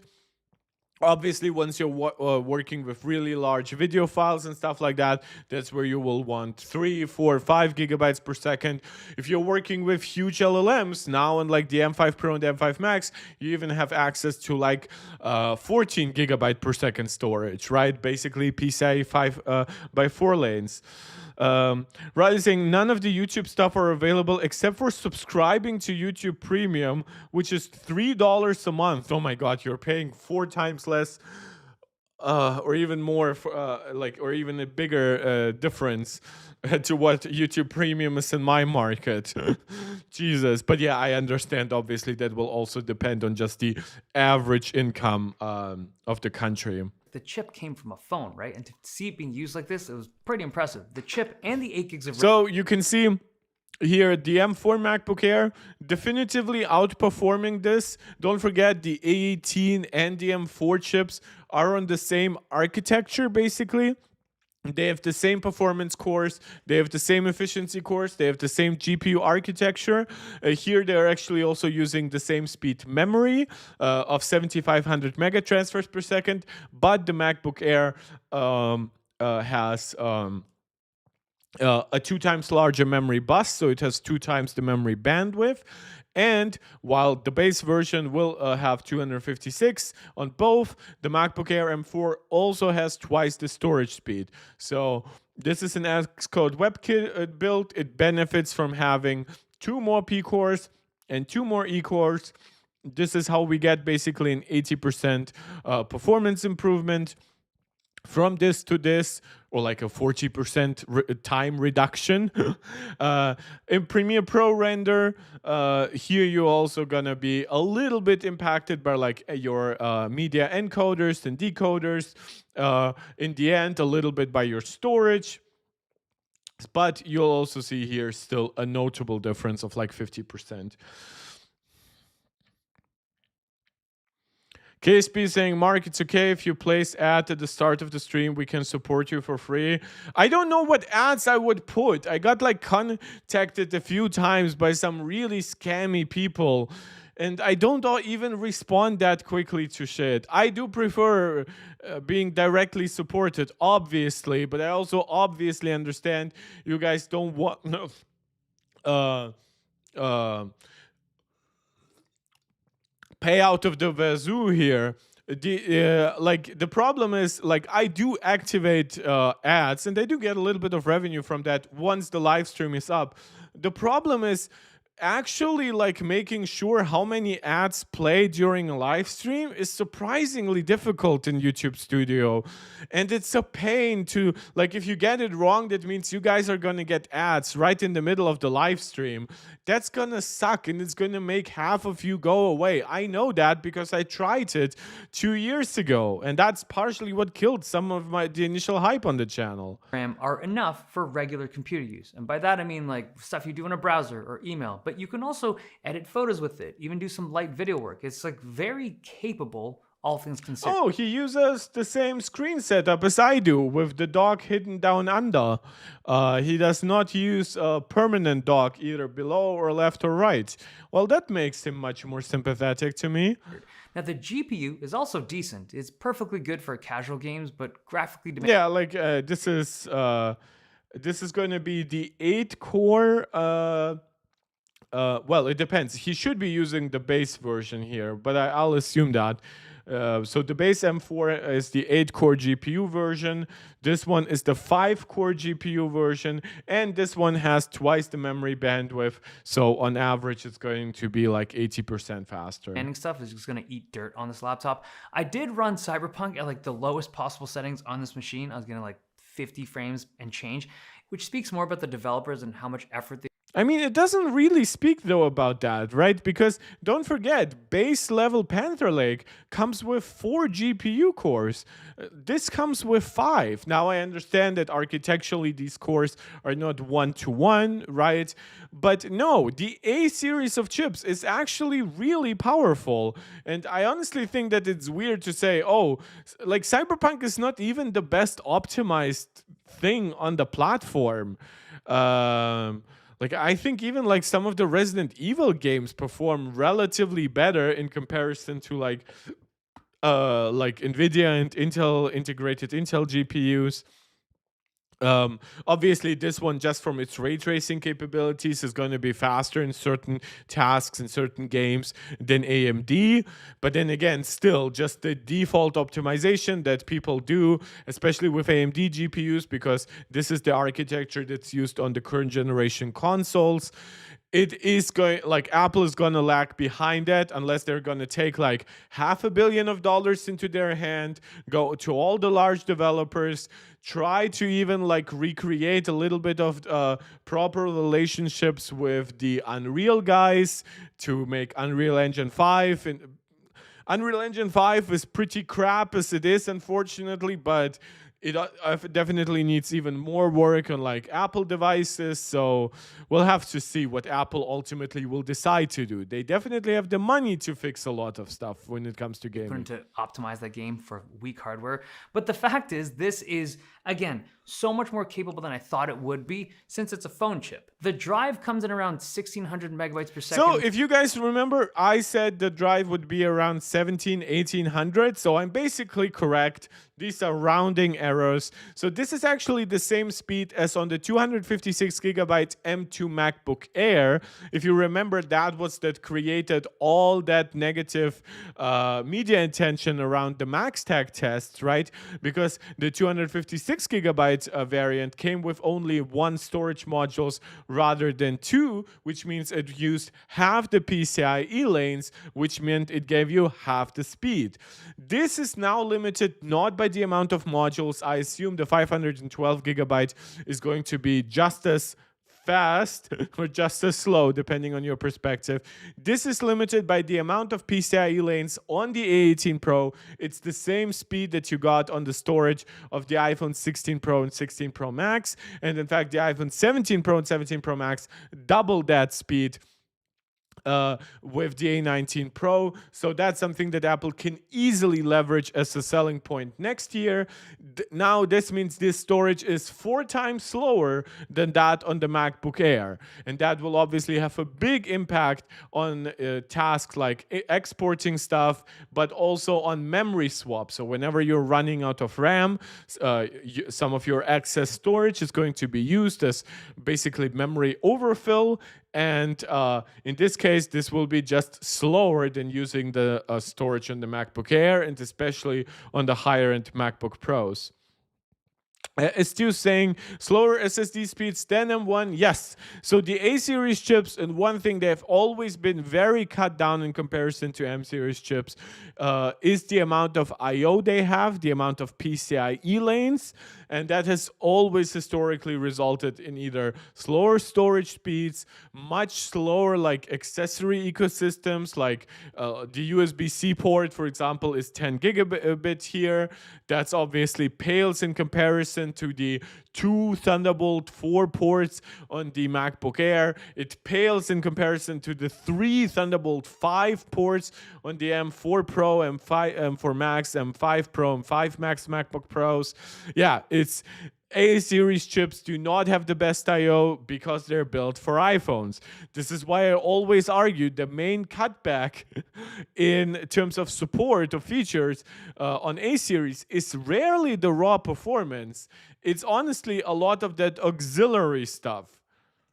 Obviously, once you're working with really large video files and stuff like that, that's where you will want 3, 4, 5 GB per second. If you're working with huge LLMs now, and like the M5 Pro and the M5 Max, you even have access to like 14 GB per second storage, right? Basically PCIe 5 by 4 lanes. Riley saying none of the YouTube stuff are available except for subscribing to YouTube Premium, which is $3 a month. Oh my God, you're paying 4 times less, or even more, for, or even a bigger difference to what YouTube Premium is in my market. Jesus, but yeah, I understand. Obviously, that will also depend on just the average income of the country. The chip came from a phone, right? And to see it being used like this, it was pretty impressive. The chip and the 8 gigs of RAM. So you can see here the M4 MacBook Air definitively outperforming this. Don't forget the A18 and the M4 chips are on the same architecture basically. They have the same performance cores, they have the same efficiency cores, they have the same GPU architecture. Here they're actually also using the same speed memory of 7500 mega transfers per second, but the MacBook Air has a 2 times larger memory bus, so it has 2 times the memory bandwidth. And while the base version will have 256 on both, the MacBook Air M4 also has twice the storage speed. So this is an Xcode WebKit build. It benefits from having 2 more P cores and 2 more E cores. This is how we get basically an 80% performance improvement from this to this, or like a 40% time reduction. In Premiere Pro render, here you're also gonna be a little bit impacted by like your media encoders and decoders. In the end, a little bit by your storage. But you'll also see here still a notable difference of like 50%. KSP saying, Mark, it's okay if you place ad at the start of the stream. We can support you for free. I don't know what ads I would put. I got like contacted a few times by some really scammy people, and I don't even respond that quickly to shit. I do prefer being directly supported, obviously, but I also obviously understand you guys don't want pay out of the wazoo here. The problem is, like, I do activate ads, and I do get a little bit of revenue from that once the live stream is up. The problem is actually like making sure how many ads play during a live stream is surprisingly difficult in YouTube Studio, and it's a pain to, like, if you get it wrong, that means you guys are gonna get ads right in the middle of the live stream. That's gonna suck, and it's gonna make half of you go away. I know that because I tried it 2 years ago, and that's partially what killed some of the initial hype on the channel. Are enough for regular computer use, and by that I mean like stuff you do in a browser or email. But you can also edit photos with it, even do some light video work. It's like very capable, all things considered. Oh, he uses the same screen setup as I do, with the dock hidden down under. He does not use a permanent dock either below or left or right. Well, that makes him much more sympathetic to me. Now, the GPU is also decent. It's perfectly good for casual games, but graphically demanding. Yeah, like this is going to be the 8-core. Well, it depends. He should be using the base version here, but I'll assume that. So the base M4 is the 8-core GPU version. This one is the 5-core GPU version, and this one has twice the memory bandwidth. So on average, it's going to be like 80% faster. And stuff is just going to eat dirt on this laptop. I did run Cyberpunk at like the lowest possible settings on this machine. I was getting like 50 frames and change, which speaks more about the developers and how much effort they. I mean, it doesn't really speak though about that, right? Because don't forget, base level Panther Lake comes with 4 GPU cores. This comes with 5. Now I understand that architecturally these cores are not one-to-one, right? But no, the A series of chips is actually really powerful. And I honestly think that it's weird to say, oh, like Cyberpunk is not even the best optimized thing on the platform. Like I think even like some of the Resident Evil games perform relatively better in comparison to like Nvidia and Intel integrated Intel GPUs. Obviously, this one, just from its ray tracing capabilities, is going to be faster in certain tasks in certain games than AMD. But then again, still just the default optimization that people do, especially with AMD GPUs, because this is the architecture that's used on the current generation consoles. It is going, like, Apple is going to lag behind that unless they're going to take like $500 million into their hand, go to all the large developers, try to even like recreate a little bit of proper relationships with the Unreal guys to make Unreal Engine 5. And Unreal Engine 5 is pretty crap as it is, unfortunately, but it definitely needs even more work on like Apple devices. So we'll have to see what Apple ultimately will decide to do. They definitely have the money to fix a lot of stuff when it comes to gaming. To optimize that game for weak hardware. But the fact is, this is, again, so much more capable than I thought it would be since it's a phone chip. The drive comes in around 1600 megabytes per second. So if you guys remember, I said the drive would be around 1800. So I'm basically correct. These are rounding errors. So this is actually the same speed as on the 256 gigabyte M2 MacBook Air. If you remember, that was that created all that negative media attention around the MaxTag tests, right? Because the 256 gigabyte variant came with only 1 storage modules rather than 2, which means it used half the PCIe lanes, which meant it gave you half the speed. This is now limited not by the amount of modules. I assume the 512 gigabyte is going to be just as fast or just as slow, depending on your perspective. This is limited by the amount of PCIe lanes on the A18 Pro. It's the same speed that you got on the storage of the iPhone 16 Pro and 16 Pro Max. And in fact, the iPhone 17 Pro and 17 Pro Max doubled that speed with the A19 Pro. So that's something that Apple can easily leverage as a selling point next year. Now this means this storage is 4 times slower than that on the MacBook Air. And that will obviously have a big impact on tasks like exporting stuff, but also on memory swap. So whenever you're running out of RAM, some of your excess storage is going to be used as basically memory overfill. And in this case, this will be just slower than using the storage on the MacBook Air, and especially on the higher-end MacBook Pros. It's still saying slower SSD speeds than M1. Yes. So the A series chips, and one thing they have always been very cut down in comparison to M series chips, is the amount of I/O they have, the amount of PCIe lanes, and that has always historically resulted in either slower storage speeds, much slower like accessory ecosystems, like the USB-C port, for example, is 10 gigabit here. That's obviously pales in comparison to the 2 Thunderbolt 4 ports on the MacBook Air. It pales in comparison to the 3 Thunderbolt 5 ports on the M4 Pro, M4 Max, M5 Pro, M5 Max MacBook Pros. Yeah, it's A series chips do not have the best I/O because they're built for iPhones. This is why I always argue the main cutback in terms of support of features on A series is rarely the raw performance. It's honestly a lot of that auxiliary stuff.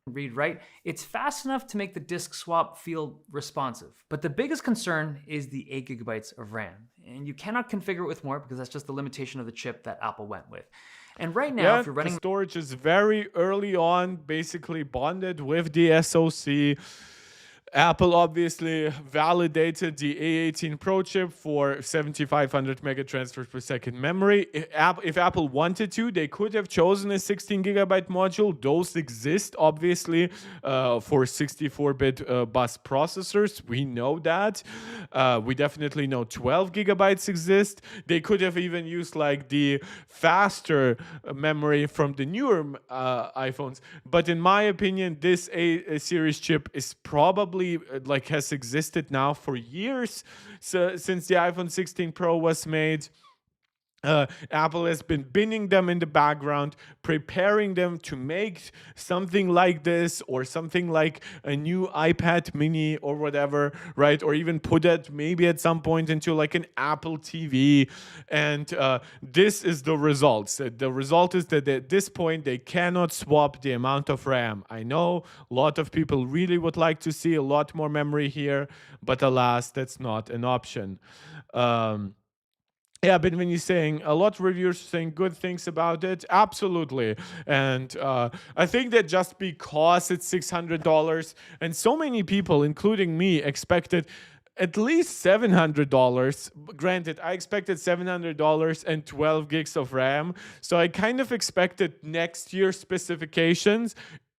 Read write, it's fast enough to make the disk swap feel responsive. But the biggest concern is the 8 gigabytes of RAM. And you cannot configure it with more because that's just the limitation of the chip that Apple went with. And right now, if you're running, the storage is very early on, basically bonded with the SoC. Apple obviously validated the A18 Pro chip for 7,500 megatransfers per second memory. If Apple wanted to, they could have chosen a 16 gigabyte module. Those exist, obviously, for 64-bit bus processors. We know that. We definitely know 12 gigabytes exist. They could have even used like the faster memory from the newer iPhones. But in my opinion, this A series chip is probably like has existed now for years, so since the iPhone 16 Pro was made. Apple has been binning them in the background, preparing them to make something like this or something like a new iPad mini or whatever, right? Or even put it maybe at some point into like an Apple TV. And this is the result. So the result is that at this point, they cannot swap the amount of RAM. I know a lot of people really would like to see a lot more memory here, but alas, that's not an option. Yeah, but when you're saying a lot of reviewers are saying good things about it, absolutely. And I think that just because it's $600 and so many people, including me, expected at least $700. Granted, I expected $700 and 12 gigs of RAM. So I kind of expected next year's specifications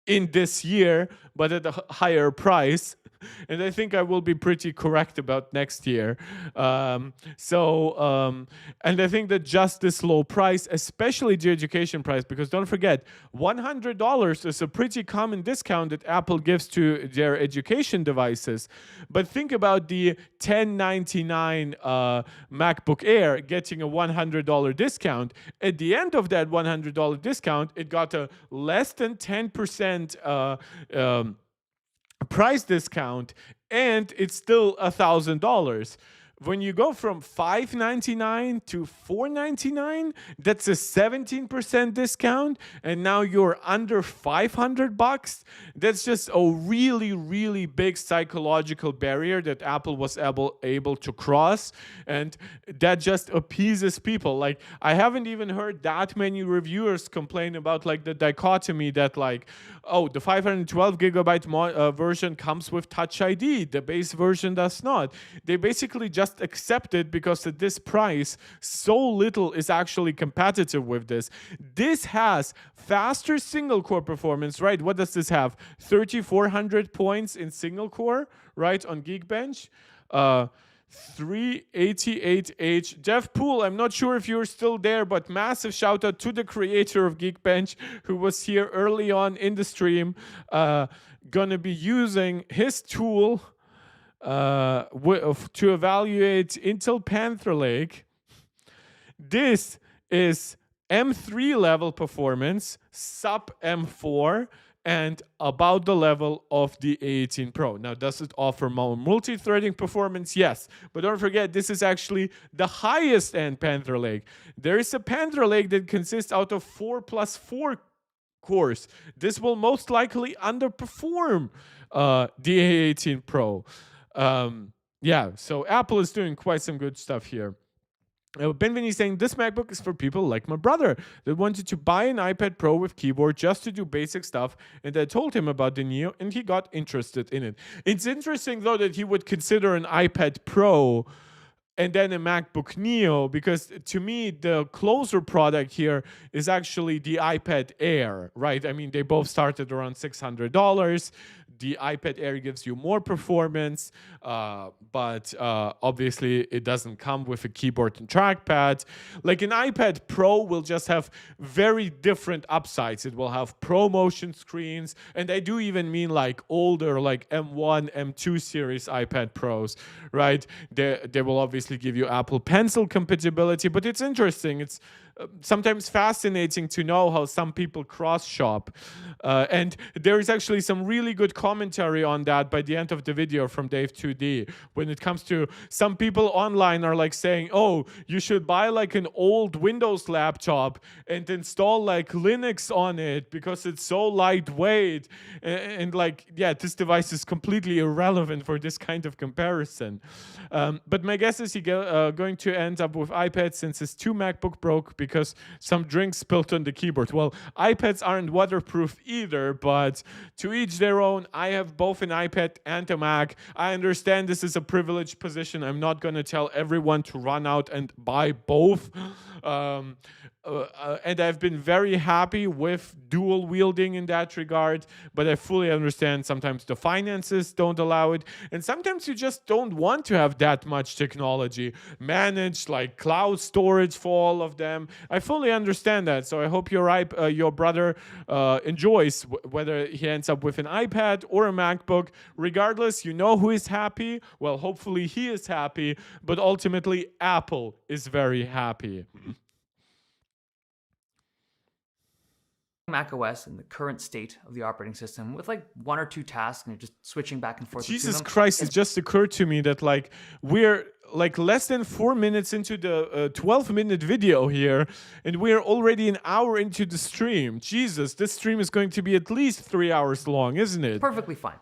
in this year, but at a higher price. And I think I will be pretty correct about next year. And I think that just this low price, especially the education price, because don't forget, $100 is a pretty common discount that Apple gives to their education devices. But think about the $1099 MacBook Air getting a $100 discount. At the end of that $100 discount, it got a less than 10% price discount, and it's still $1,000. When you go from $599 to $499, that's a 17% discount, and now you're under $500. That's just a really, really big psychological barrier that Apple was able to cross, and that just appeases people. Like, I haven't even heard that many reviewers complain about like the dichotomy that like, oh, the 512 gigabyte version comes with Touch ID, the base version does not. They basically just accept it because at this price, so little is actually competitive with this. This has faster single core performance, right? What does this have? 3,400 points in single core, right, on Geekbench. 388H. Jeff Poole, I'm not sure if you're still there, but massive shout out to the creator of Geekbench who was here early on in the stream. Gonna be using his tool to evaluate Intel Panther Lake. This is M3 level performance, sub M4, and about the level of the A18 Pro. Now, does it offer more multi-threading performance? Yes. But don't forget, this is actually the highest end Panther Lake. There is a Panther Lake that consists out of 4+4 cores. This will most likely underperform the A18 Pro. Yeah, so Apple is doing quite some good stuff here. Benvin is saying, this MacBook is for people like my brother that wanted to buy an iPad Pro with keyboard just to do basic stuff, and I told him about the Neo, and he got interested in it. It's interesting, though, that he would consider an iPad Pro and then a MacBook Neo, because to me, the closer product here is actually the iPad Air, right? I mean, they both started around $600. The iPad Air gives you more performance, but obviously it doesn't come with a keyboard and trackpad. Like an iPad Pro will just have very different upsides. It will have Pro Motion screens, and I do even mean like older, like M1, M2 series iPad Pros, right? They will obviously give you Apple Pencil compatibility, but it's interesting. It's sometimes fascinating to know how some people cross-shop. And there is actually some really good commentary on that by the end of the video from Dave 2 2D. When it comes to some people online are like saying, oh, you should buy like an old Windows laptop and install like Linux on it because it's so lightweight. And like, yeah, this device is completely irrelevant for this kind of comparison. But my guess is you're going to end up with iPad since his 2 MacBook broke because some drinks spilled on the keyboard. Well, iPads aren't waterproof either, but to each their own. I have both an iPad and a Mac. I understand this is a privileged position. I'm not going to tell everyone to run out and buy both. And I've been very happy with dual wielding in that regard, but I fully understand sometimes the finances don't allow it, and sometimes you just don't want to have that much technology managed, like cloud storage for all of them. I fully understand that, so I hope your brother enjoys whether he ends up with an iPad or a MacBook. Regardless, you know who is happy? Well, hopefully he is happy, but ultimately Apple is very happy. Mac OS in the current state of the operating system with like 1 or 2 tasks and you're just switching back and forth. Jesus Christ, it just occurred to me that like we're like less than 4 minutes into the 12-minute video here, and we're already an hour into the stream. Jesus, this stream is going to be at least 3 hours long, isn't it? Perfectly fine.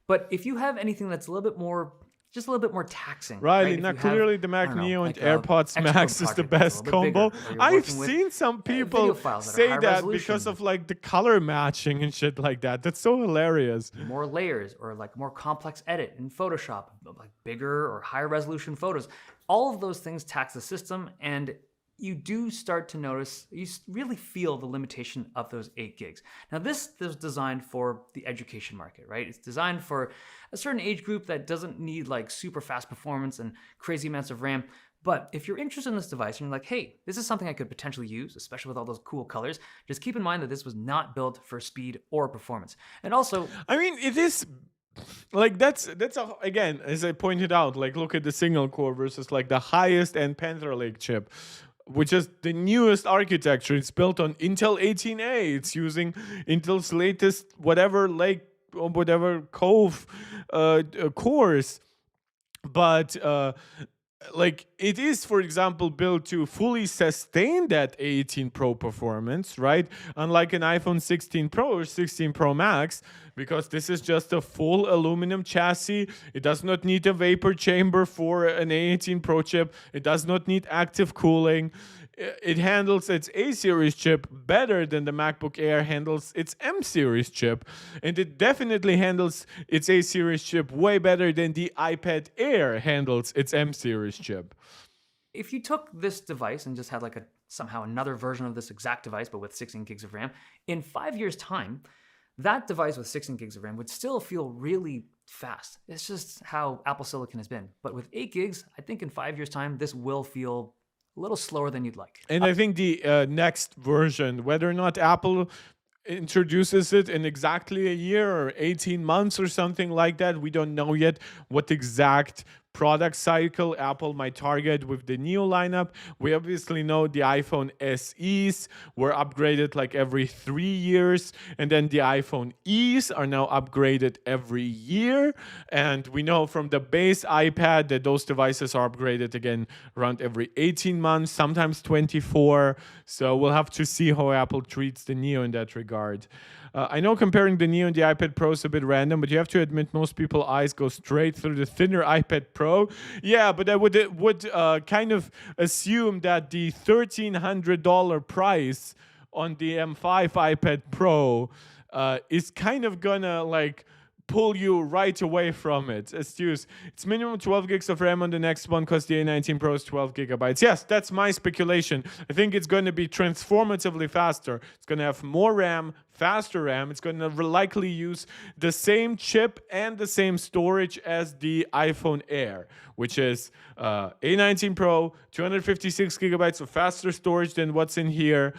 But if you have anything that's just a little bit more taxing. Right, now clearly the Mac Neo and AirPods Max is the best combo. I've seen some people say that because of like the color matching and shit like that. That's so hilarious. More layers or like more complex edit in Photoshop, like bigger or higher resolution photos. All of those things tax the system, and you do start to notice, you really feel the limitation of those 8 gigs. Now this is designed for the education market, right? It's designed for a certain age group that doesn't need like super fast performance and crazy amounts of RAM. But if you're interested in this device and you're like, hey, this is something I could potentially use, especially with all those cool colors, just keep in mind that this was not built for speed or performance. And also, I mean, it is like that's again, as I pointed out, like look at the single core versus like the highest end Panther Lake chip, which is the newest architecture. It's built on Intel 18A. It's using Intel's latest whatever Cove cores. But like it is, for example, built to fully sustain that A18 Pro performance, right? Unlike an iPhone 16 Pro or 16 Pro Max, because this is just a full aluminum chassis. It does not need a vapor chamber for an A18 Pro chip. It does not need active cooling. It handles its A-series chip better than the MacBook Air handles its M-series chip. And it definitely handles its A-series chip way better than the iPad Air handles its M-series chip. If you took this device and just had like somehow another version of this exact device, but with 16 gigs of RAM, in 5 years' time, that device with 16 gigs of RAM would still feel really fast. It's just how Apple Silicon has been. But with 8 gigs, I think in 5 years' time, this will feel a little slower than you'd like. And I think the next version, whether or not Apple introduces it in exactly a year or 18 months or something like that, we don't know yet what exact product cycle Apple might target with the Neo lineup. We obviously know the iPhone SEs were upgraded like every 3 years, and then the iPhone E's are now upgraded every year. And we know from the base iPad that those devices are upgraded again around every 18 months, sometimes 24. So we'll have to see how Apple treats the Neo in that regard. I know comparing the Neo and the iPad Pro is a bit random, but you have to admit most people's eyes go straight through the thinner iPad Pro. Yeah, but I would kind of assume that the $1,300 price on the M5 iPad Pro is kind of gonna like pull you right away from it. It's minimum 12 gigs of RAM on the next one because the A19 Pro is 12 gigabytes. Yes, that's my speculation. I think it's going to be transformatively faster. It's going to have more RAM, faster RAM. It's going to likely use the same chip and the same storage as the iPhone Air, which is A19 Pro, 256 gigabytes of faster storage than what's in here.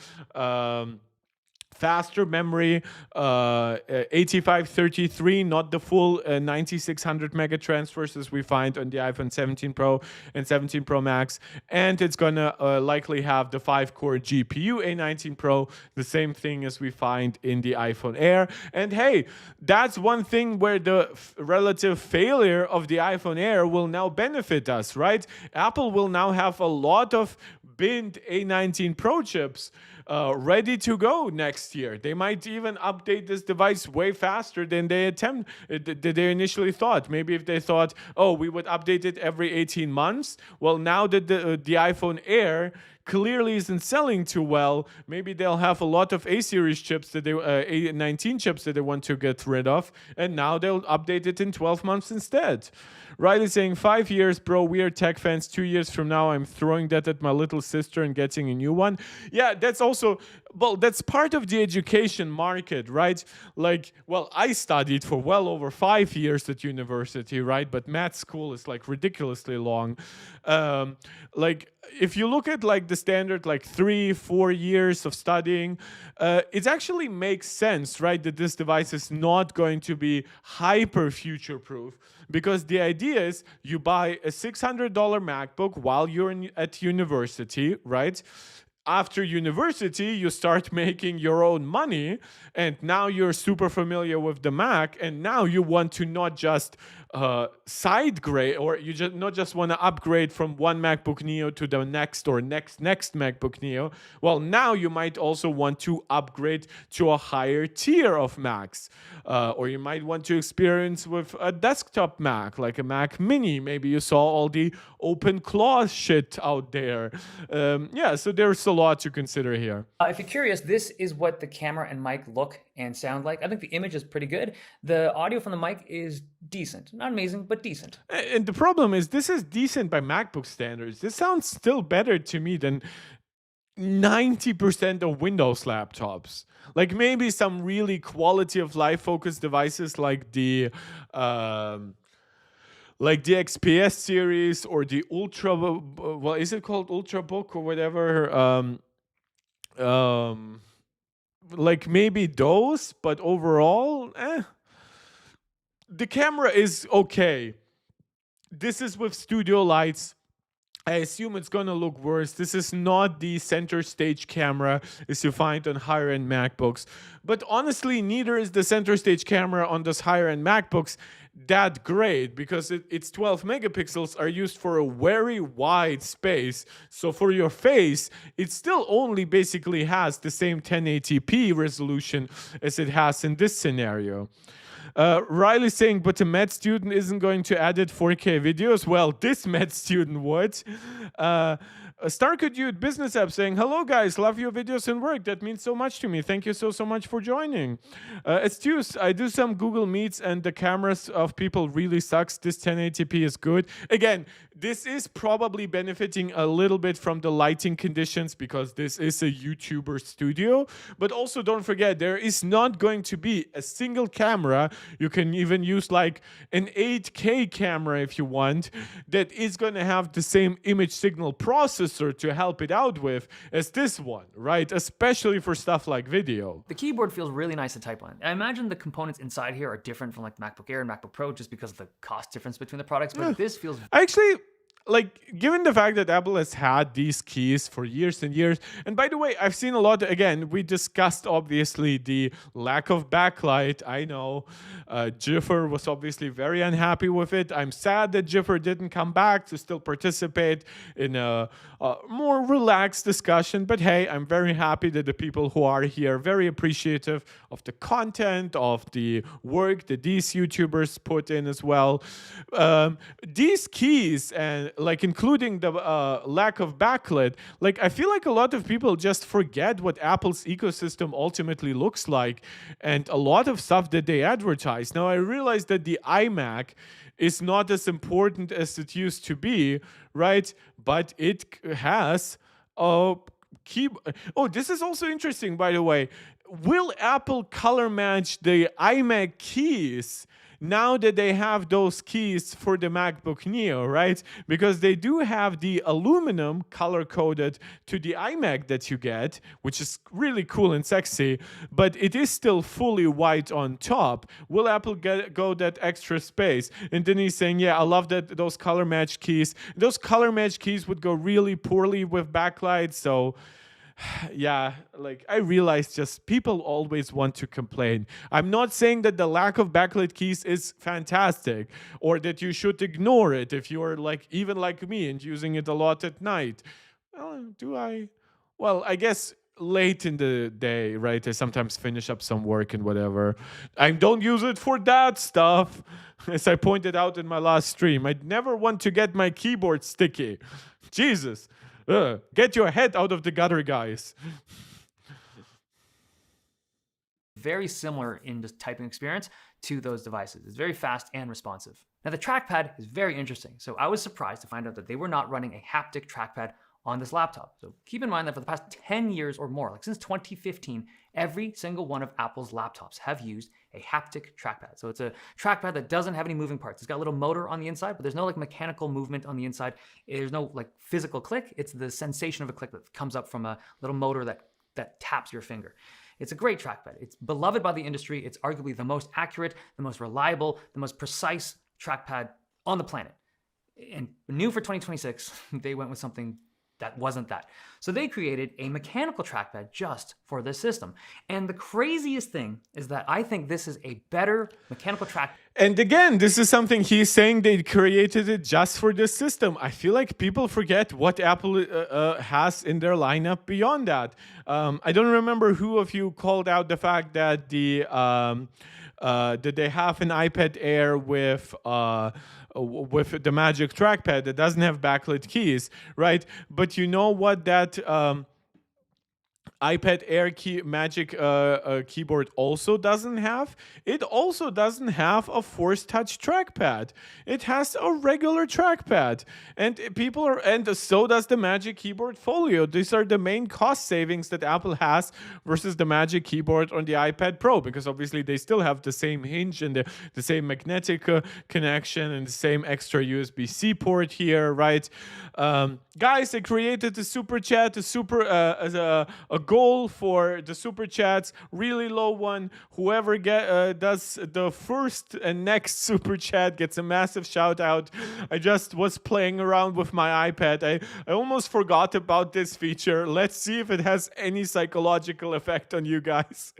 faster memory, 8533, not the full 9600 mega transfers as we find on the iPhone 17 Pro and 17 Pro Max. And it's gonna likely have the 5-core GPU A19 Pro, the same thing as we find in the iPhone Air. And hey, that's one thing where the relative failure of the iPhone Air will now benefit us, right? Apple will now have a lot of binned A19 Pro chips ready to go next year. They might even update this device way faster than they initially thought. Maybe if they thought, oh, we would update it every 18 months. Well, now that the iPhone Air clearly isn't selling too well, maybe they'll have a lot of A-series chips that they A19 chips that they want to get rid of, and now they'll update it in 12 months instead. Riley saying, 5 years, bro, we are tech fans. 2 years from now, I'm throwing that at my little sister and getting a new one. Yeah, that's also, well, that's part of the education market, right? Like, well, I studied for well over 5 years at university, right? But math school is like ridiculously long. Like, if you look at like the standard, like 3-4 years of studying, it actually makes sense, right? That this device is not going to be hyper future proof. Because the idea is you buy a $600 MacBook while you're at university, right? After university, you start making your own money, and now you're super familiar with the Mac, and now you want to not just side grade, or you just not just want to upgrade from one MacBook Neo to the next or next MacBook Neo. Well, now you might also want to upgrade to a higher tier of Macs, or you might want to experience with a desktop Mac, like a Mac Mini. Maybe you saw all the OpenClaw shit out there. Yeah, so there's a lot to consider here. If you're curious, this is what the camera and mic look and sound like. I think the image is pretty good. The audio from the mic is decent. Not amazing, but decent. And the problem is, this is decent by MacBook standards. This sounds still better to me than 90% of Windows laptops. Like maybe some really quality of life focused devices like the XPS series or the Ultra, well, is it called Ultrabook or whatever? Like maybe those, but overall, the camera is okay. This is with studio lights. I assume it's gonna look worse. This is not the center stage camera as you find on higher end MacBooks. But honestly, neither is the center stage camera on those higher end MacBooks that great, because its 12 megapixels are used for a very wide space. So for your face, it still only basically has the same 1080p resolution as it has in this scenario. Riley saying, but a med student isn't going to edit 4K videos. Well, this med student would. Starker Dude Business App saying, hello guys, love your videos and work. That means so much to me. Thank you so much for joining. Astuse, I do some Google Meets and the cameras of people really sucks. This 1080p is good. Again, this is probably benefiting a little bit from the lighting conditions because this is a YouTuber studio. But also don't forget, there is not going to be a single camera. You can even use like an 8K camera if you want, that is going to have the same image signal processor to help it out with as this one, right? Especially for stuff like video. The keyboard feels really nice to type on. I imagine the components inside here are different from like MacBook Air and MacBook Pro just because of the cost difference between the products, but this feels... Actually, like, given the fact that Apple has had these keys for years and years, and by the way, I've seen a lot, again, we discussed, obviously, the lack of backlight. I know Jiffer was obviously very unhappy with it. I'm sad that Jiffer didn't come back to still participate in a more relaxed discussion, but hey, I'm very happy that the people who are here, very appreciative of the content, of the work that these YouTubers put in as well. These keys, and like including the lack of backlit, like I feel like a lot of people just forget what Apple's ecosystem ultimately looks like and a lot of stuff that they advertise. Now I realize that the iMac is not as important as it used to be, right? But it has a keyboard. Oh, this is also interesting, by the way. Will Apple color match the iMac keys now that they have those keys for the MacBook Neo, right? Because they do have the aluminum color-coded to the iMac that you get, which is really cool and sexy, but it is still fully white on top. Will Apple go that extra space? And then he's saying, yeah, I love that those color match keys. Those color match keys would go really poorly with backlight, so yeah, like I realize just people always want to complain. I'm not saying that the lack of backlit keys is fantastic or that you should ignore it if you're like even like me and using it a lot at night. Well, do I? Well, I guess late in the day, right? I sometimes finish up some work and whatever. I don't use it for that stuff. As I pointed out in my last stream, I'd never want to get my keyboard sticky. Jesus. Get your head out of the gutter, guys. Very similar in the typing experience to those devices. It's very fast and responsive. Now the trackpad is very interesting. So I was surprised to find out that they were not running a haptic trackpad on this laptop. So keep in mind that for the past 10 years or more, like since 2015, every single one of Apple's laptops have used a haptic trackpad. So it's a trackpad that doesn't have any moving parts. It's got a little motor on the inside, but there's no like mechanical movement on the inside. There's no like physical click. It's the sensation of a click that comes up from a little motor that taps your finger. It's a great trackpad. It's beloved by the industry. It's arguably the most accurate, the most reliable, the most precise trackpad on the planet. And new for 2026, they went with something that wasn't that. So they created a mechanical trackpad just for this system. And the craziest thing is that I think this is a better mechanical track. And again, this is something he's saying they created it just for this system. I feel like people forget what Apple has in their lineup beyond that. I don't remember who of you called out the fact that that they have an iPad Air with the Magic Trackpad that doesn't have backlit keys, right? But you know what that iPad Air Magic keyboard also doesn't have? It also doesn't have a Force Touch trackpad. It has a regular trackpad, and so does the Magic Keyboard Folio. These are the main cost savings that Apple has versus the Magic Keyboard on the iPad Pro, because obviously they still have the same hinge and the same magnetic connection and the same extra USB-C port here, right? Guys, they created the super chat, a goal for the super chats, really low one. Whoever does the first and next super chat gets a massive shout out. I just was playing around with my iPad. I almost forgot about this feature. Let's see if it has any psychological effect on you guys.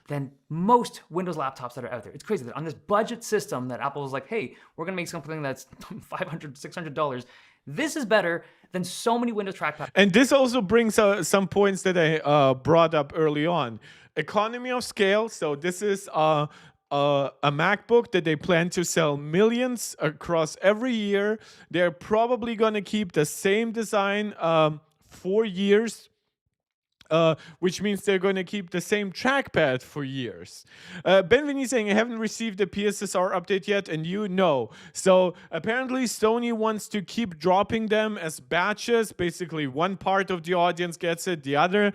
Than most Windows laptops that are out there. It's crazy that on this budget system that Apple was like, hey, we're gonna make something that's $500, $600. This is better than so many Windows trackpads. And this also brings some points that I brought up early on. Economy of scale. So this is a MacBook that they plan to sell millions across every year. They're probably going to keep the same design 4 years. Which means they're going to keep the same trackpad for years. Ben Vinny saying, I haven't received the PSSR update yet, and you know. So apparently Sony wants to keep dropping them as batches. Basically, one part of the audience gets it, the other.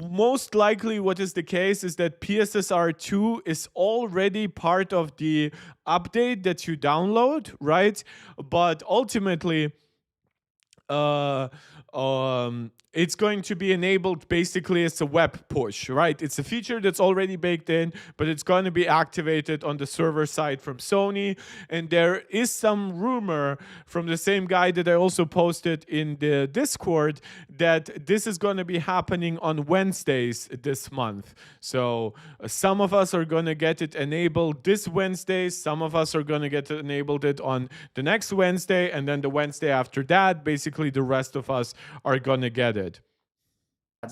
Most likely what is the case is that PSSR 2 is already part of the update that you download, right? But ultimately, it's going to be enabled basically as a web push, right? It's a feature that's already baked in, but it's going to be activated on the server side from Sony. And there is some rumor from the same guy that I also posted in the Discord that this is going to be happening on Wednesdays this month. So some of us are going to get it enabled this Wednesday. Some of us are going to get enabled it on the next Wednesday. And then the Wednesday after that, basically the rest of us are going to get it.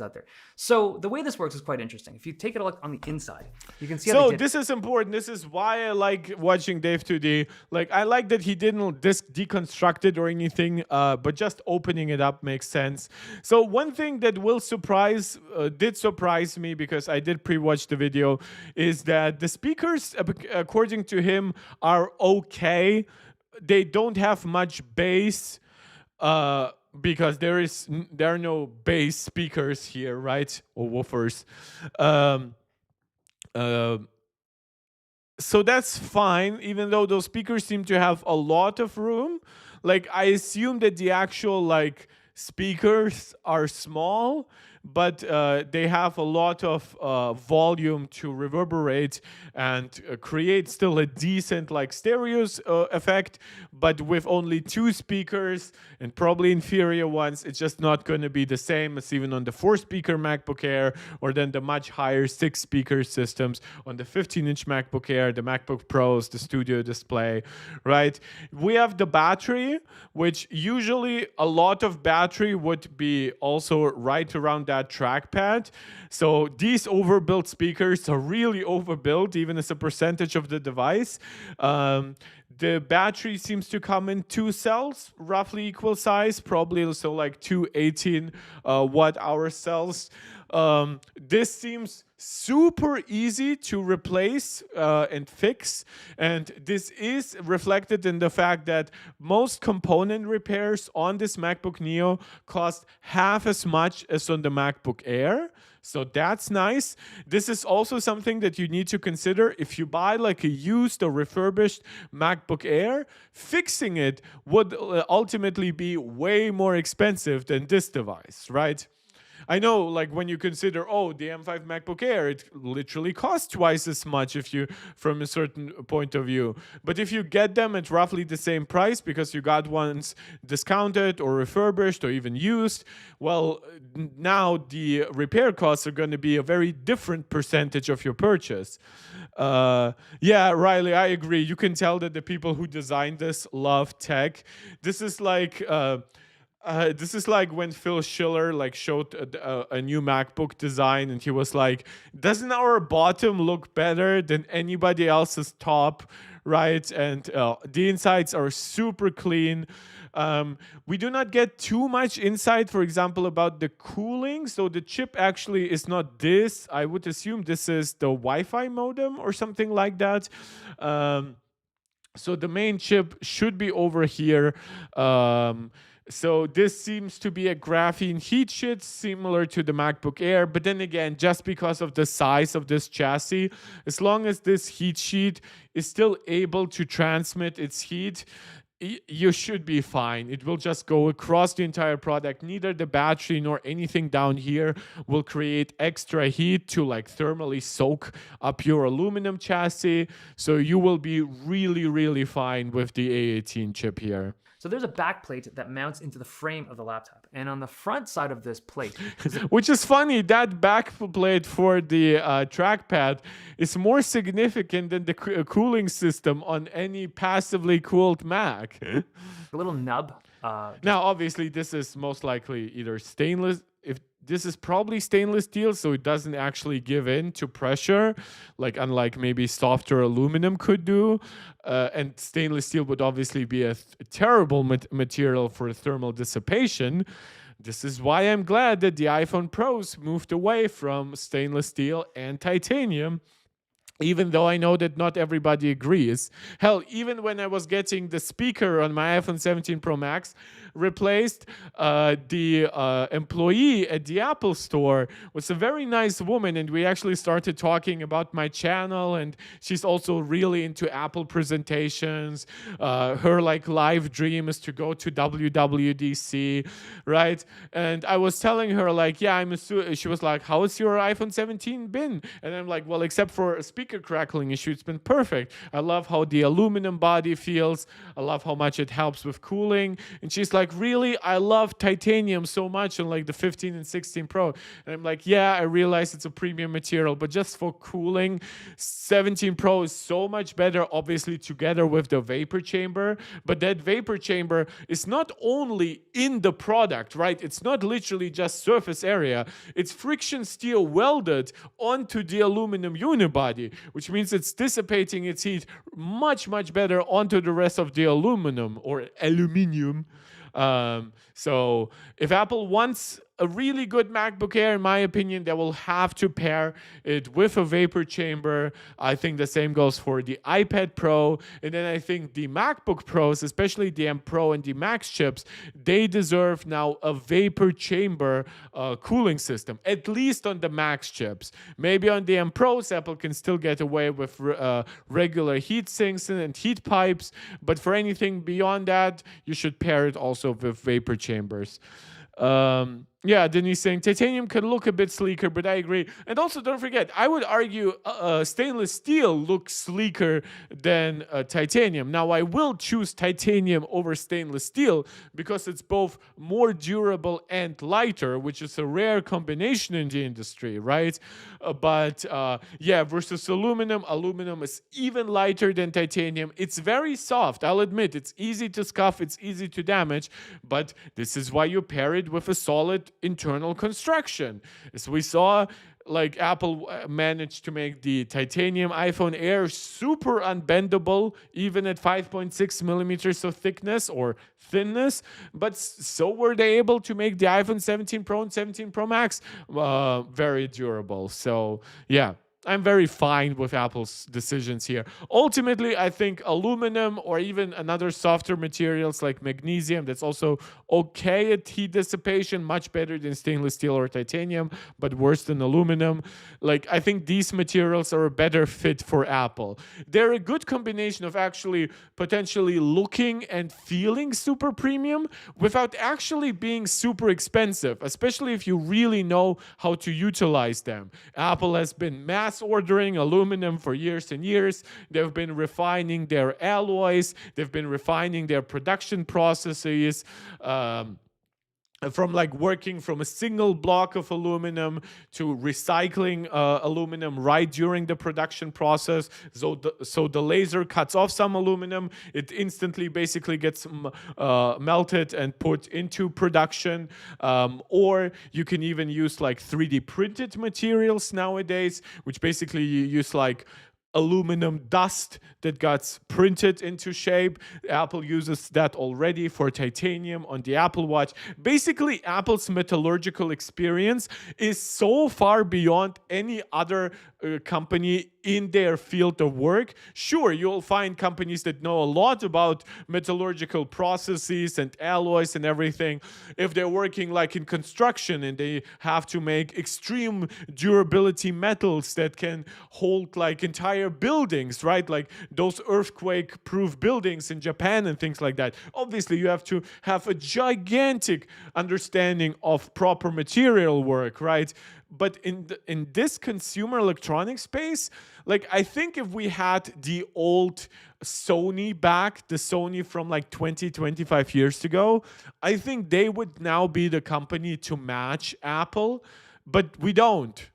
Out there. So the way this works is quite interesting. If you take a look on the inside, you can see how so this is important. This is why I like watching Dave 2D. Like, I like that he didn't deconstruct it or anything, but just opening it up makes sense. So one thing that did surprise me, because I did pre-watch the video, is that the speakers, according to him, are okay. They don't have much bass. Because there are no bass speakers here, right? Or woofers. so that's fine, even though those speakers seem to have a lot of room. Like, I assume that the actual like speakers are small, but they have a lot of volume to reverberate and create still a decent like stereo effect, but with only 2 speakers and probably inferior ones. It's just not going to be the same as even on the 4-speaker MacBook Air, or then the much higher 6-speaker systems on the 15-inch MacBook Air, the MacBook Pros, the Studio Display, right? We have the battery, which usually a lot of battery would be also right around that trackpad. So these overbuilt speakers are really overbuilt, even as a percentage of the device. The battery seems to come in 2 cells, roughly equal size, probably also like 2 18 watt-hour cells. This seems super easy to replace and fix, and this is reflected in the fact that most component repairs on this MacBook Neo cost half as much as on the MacBook Air. So that's nice. This is also something that you need to consider if you buy like a used or refurbished MacBook Air. Fixing it would ultimately be way more expensive than this device, right? I know, like, when you consider, oh, the M5 MacBook Air, it literally costs twice as much if you, from a certain point of view. But if you get them at roughly the same price because you got ones discounted or refurbished or even used, well, now the repair costs are going to be a very different percentage of your purchase. Yeah, Riley, I agree. You can tell that the people who designed this love tech. This is like... this is like when Phil Schiller like showed a new MacBook design, and he was like, "Doesn't our bottom look better than anybody else's top?" Right? And the insides are super clean. We do not get too much insight, for example, about the cooling. So the chip actually is not this. I would assume this is the Wi-Fi modem or something like that. So the main chip should be over here. So this seems to be a graphene heat shed similar to the MacBook Air. But then again, just because of the size of this chassis, as long as this heat sheet is still able to transmit its heat, you should be fine. It will just go across the entire product. Neither the battery nor anything down here will create extra heat to like thermally soak up your aluminum chassis. So you will be really, really fine with the A18 chip here. So there's a back plate that mounts into the frame of the laptop. And on the front side of this plate... Which is funny, that back plate for the trackpad is more significant than the cooling system on any passively cooled Mac. a little nub. Now, obviously, this is most likely either stainless... This is probably stainless steel, so it doesn't actually give in to pressure, like unlike maybe softer aluminum could do. And stainless steel would obviously be a terrible material for thermal dissipation. This is why I'm glad that the iPhone Pros moved away from stainless steel and titanium, even though I know that not everybody agrees. Hell, even when I was getting the speaker on my iPhone 17 Pro Max replaced, the employee at the Apple store was a very nice woman, and we actually started talking about my channel, and she's also really into Apple presentations. Her like live dream is to go to WWDC, right? And I was telling her like, yeah, she was like, how has your iPhone 17 been? And I'm like, well, except for a speaker crackling issue, it's been perfect. I love how the aluminum body feels. I love how much it helps with cooling. And she's like, really? I love titanium so much on like the 15 and 16 Pro. And I'm like, yeah, I realize it's a premium material, but just for cooling, 17 Pro is so much better, obviously together with the vapor chamber. But that vapor chamber is not only in the product, right? It's not literally just surface area. It's friction steel welded onto the aluminum unibody, which means it's dissipating its heat much, much better onto the rest of the aluminum or aluminium. So if Apple wants a really good MacBook Air, in my opinion, they will have to pair it with a vapor chamber. I think the same goes for the iPad Pro. And then I think the MacBook Pros, especially the M Pro and the Max chips, they deserve now a vapor chamber cooling system, at least on the Max chips. Maybe on the M Pros, Apple can still get away with regular heat sinks and heat pipes. But for anything beyond that, you should pair it also with vapor chambers. Yeah, Denise saying titanium can look a bit sleeker, but I agree. And also, don't forget, I would argue stainless steel looks sleeker than titanium. Now, I will choose titanium over stainless steel because it's both more durable and lighter, which is a rare combination in the industry, right? But yeah, versus aluminum, aluminum is even lighter than titanium. It's very soft, I'll admit. It's easy to scuff, it's easy to damage, but this is why you pair it with a solid internal construction. As we saw, like Apple managed to make the titanium iPhone Air super unbendable, even at 5.6 millimeters of thickness or thinness. But so were they able to make the iPhone 17 Pro and 17 Pro Max very durable. So yeah, I'm very fine with Apple's decisions here. Ultimately, I think aluminum or even another softer materials like magnesium, that's also okay at heat dissipation, much better than stainless steel or titanium, but worse than aluminum. Like, I think these materials are a better fit for Apple. They're a good combination of actually potentially looking and feeling super premium without actually being super expensive, especially if you really know how to utilize them. Apple has been mass ordering aluminum for years and years. They've been refining their alloys. They've been refining their production processes. From like working from a single block of aluminum to recycling aluminum right during the production process. So the laser cuts off some aluminum. It instantly basically gets melted and put into production. Or you can even use like 3D printed materials nowadays, which basically you use like aluminum dust that gets printed into shape. Apple uses that already for titanium on the Apple Watch. Basically, Apple's metallurgical experience is so far beyond any other company in their field of work. Sure, you'll find companies that know a lot about metallurgical processes and alloys and everything. If they're working like in construction and they have to make extreme durability metals that can hold like entire buildings, right? Like those earthquake-proof buildings in Japan and things like that. Obviously, you have to have a gigantic understanding of proper material work, right? But in this consumer electronics space, like I think if we had the old Sony back, the Sony from like 20, 25 years ago, I think they would now be the company to match Apple, but we don't.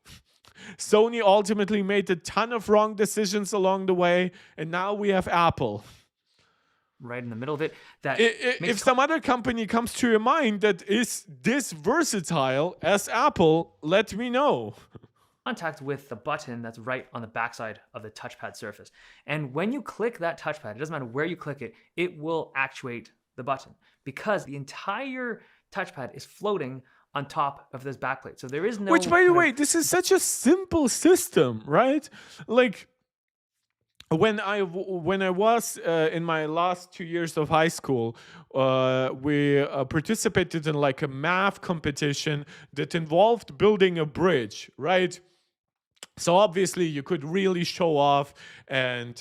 Sony ultimately made a ton of wrong decisions along the way, and now we have Apple. Right in the middle of it. That if some other company comes to your mind that is this versatile as Apple, let me know. Contact with the button that's right on the backside of the touchpad surface. And when you click that touchpad, it doesn't matter where you click it, it will actuate the button because the entire touchpad is floating on top of this backplate. So there is no... Which, by the way, this is such a simple system, right? Like... When I was in my last 2 years of high school, we participated in like a math competition that involved building a bridge, right? So obviously you could really show off and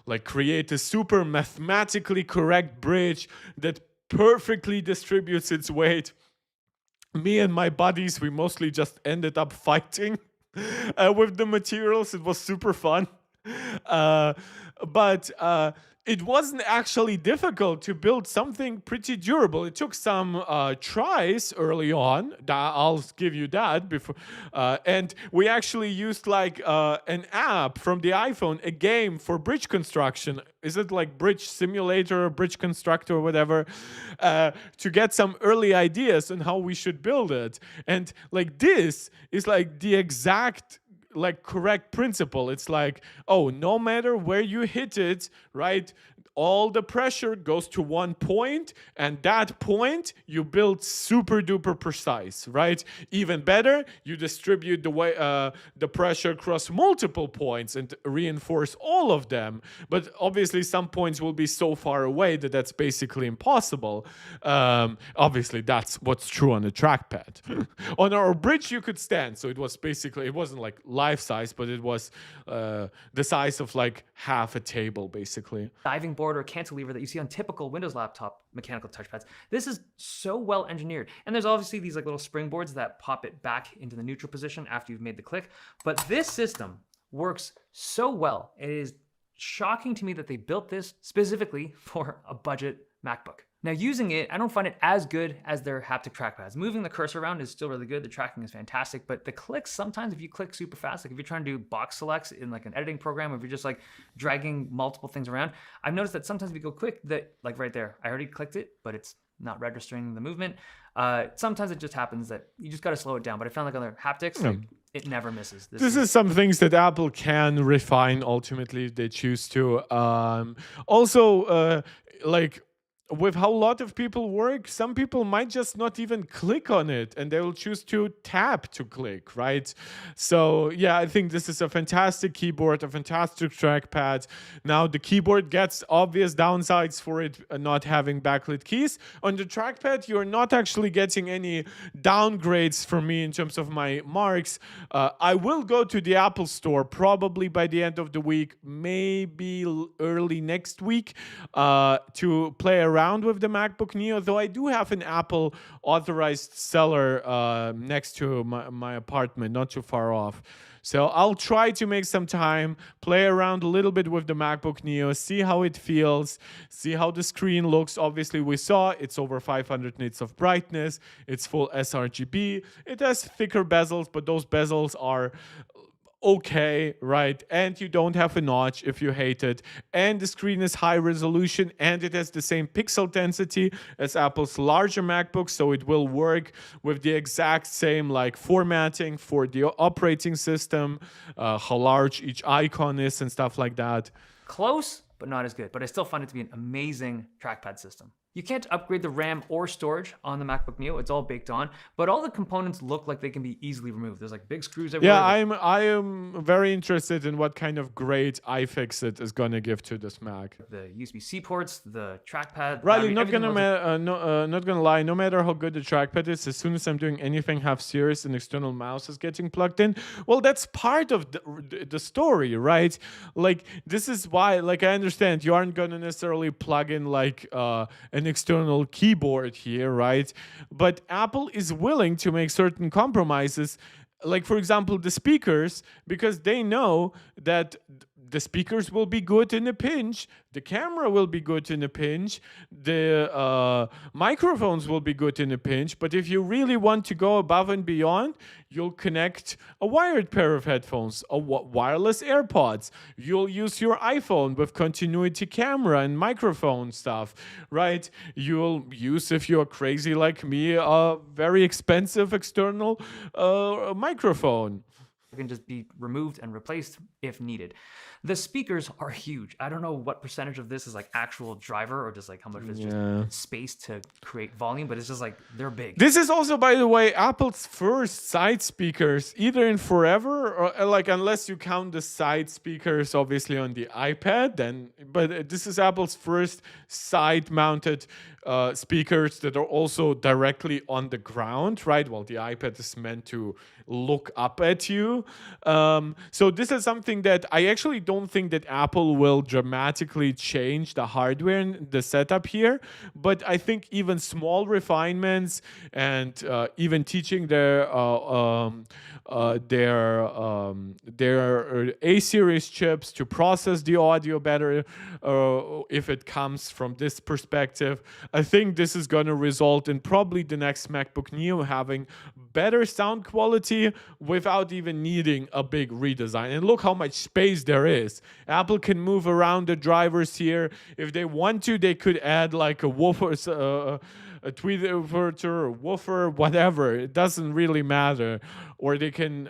like create a super mathematically correct bridge that perfectly distributes its weight. Me and my buddies, we mostly just ended up fighting with the materials. It was super fun. But it wasn't actually difficult to build something pretty durable. It took some tries early on. I'll give you that. Before, and we actually used like an app from the iPhone, a game for bridge construction. Is it like Bridge Simulator or Bridge Constructor or whatever? To get some early ideas on how we should build it. And like this is like the exact like correct principle. It's like, oh, no matter where you hit it, right, all the pressure goes to one point, and that point you build super duper precise, right? Even better, you distribute the pressure across multiple points and reinforce all of them. But obviously some points will be so far away that that's basically impossible. Obviously that's what's true on the trackpad. On our bridge you could stand, so it wasn't like life size, but it was the size of like half a table basically. Diving board or cantilever that you see on typical Windows laptop mechanical touchpads. This is so well engineered. And there's obviously these like little springboards that pop it back into the neutral position after you've made the click. But this system works so well. It is shocking to me that they built this specifically for a budget MacBook. Now using it, I don't find it as good as their haptic trackpads. Moving the cursor around is still really good. The tracking is fantastic, but the clicks, sometimes if you click super fast, like if you're trying to do box selects in like an editing program, or if you're just like dragging multiple things around, I've noticed that sometimes if you go quick, that like right there, I already clicked it, but it's not registering the movement. Sometimes it just happens that you just got to slow it down. But I found like on their haptics, like, it never misses. This is some things that Apple can refine ultimately if they choose to. Also, like with how a lot of people work, some people might just not even click on it and they will choose to tap to click, right? So yeah, I think this is a fantastic keyboard, a fantastic trackpad. Now the keyboard gets obvious downsides for it not having backlit keys. On the trackpad, you're not actually getting any downgrades from me in terms of my marks. I will go to the Apple Store probably by the end of the week, maybe early next week, to play around with the MacBook Neo, though I do have an Apple authorized seller next to my apartment, not too far off. So I'll try to make some time, play around a little bit with the MacBook Neo, see how it feels, see how the screen looks. Obviously, we saw it's over 500 nits of brightness. It's full sRGB. It has thicker bezels, but those bezels are okay, right? And you don't have a notch if you hate it. And the screen is high resolution, and it has the same pixel density as Apple's larger MacBook, so it will work with the exact same like formatting for the operating system, how large each icon is and stuff like that. Close, but not as good. But I still find it to be an amazing trackpad system. You can't upgrade the RAM or storage on the MacBook Neo. It's all baked on, but all the components look like they can be easily removed. There's like big screws everywhere. Yeah, I am very interested in what kind of great iFixit is going to give to this Mac. The USB-C ports, the trackpad. Riley, not gonna lie. No matter how good the trackpad is, as soon as I'm doing anything half serious, an external mouse is getting plugged in. Well, that's part of the story, right? Like this is why. Like I understand you aren't gonna necessarily plug in like an external keyboard here, right? But Apple is willing to make certain compromises, like for example the speakers, because they know that the speakers will be good in a pinch, the camera will be good in a pinch, the microphones will be good in a pinch, but if you really want to go above and beyond, you'll connect a wired pair of headphones, wireless AirPods, you'll use your iPhone with continuity camera and microphone stuff, right? You'll use, if you're crazy like me, a very expensive external microphone. It can just be removed and replaced if needed. The speakers are huge. I don't know what percentage of this is like actual driver or just like how much is just space to create volume, but it's just like they're big. This is also, by the way, Apple's first side speakers, either in forever or like unless you count the side speakers obviously on the iPad, then. But this is Apple's first side-mounted speakers that are also directly on the ground, right? Well, the iPad is meant to look up at you. So this is something that I actually don't think that Apple will dramatically change the hardware and the setup here, but I think even small refinements and even teaching their A-series chips to process the audio better, if it comes from this perspective, I think this is going to result in probably the next MacBook Neo having better sound quality without even needing a big redesign. And look how much space there is. Apple can move around the drivers here. If they want to, they could add like a woofer, a tweeter or woofer, whatever. It doesn't really matter. Or they can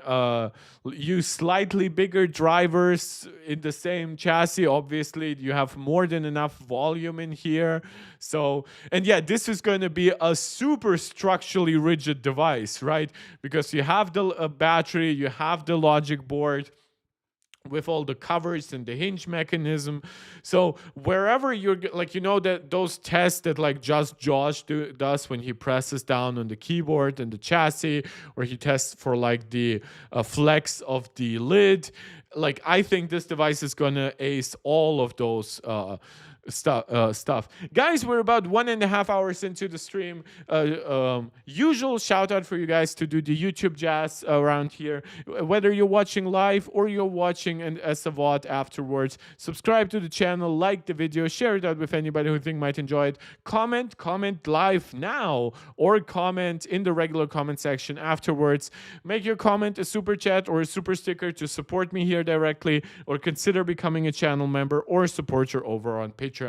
use slightly bigger drivers in the same chassis. Obviously, you have more than enough volume in here. So, and yeah, this is going to be a super structurally rigid device, right? Because you have the battery, you have the logic board with all the covers and the hinge mechanism. So wherever you're like, that those tests that like just Josh does when he presses down on the keyboard and the chassis, or he tests for like the flex of the lid, like I think this device is gonna ace all of those stuff. Guys, we're about 1.5 hours into the stream. Usual shout out for you guys to do the YouTube jazz around here. Whether you're watching live or you're watching as a VOD afterwards, subscribe to the channel, like the video, share it out with anybody who you think might enjoy it. Comment live now, or comment in the regular comment section afterwards. Make your comment a super chat or a super sticker to support me here directly, or consider becoming a channel member or a supporter over on Patreon.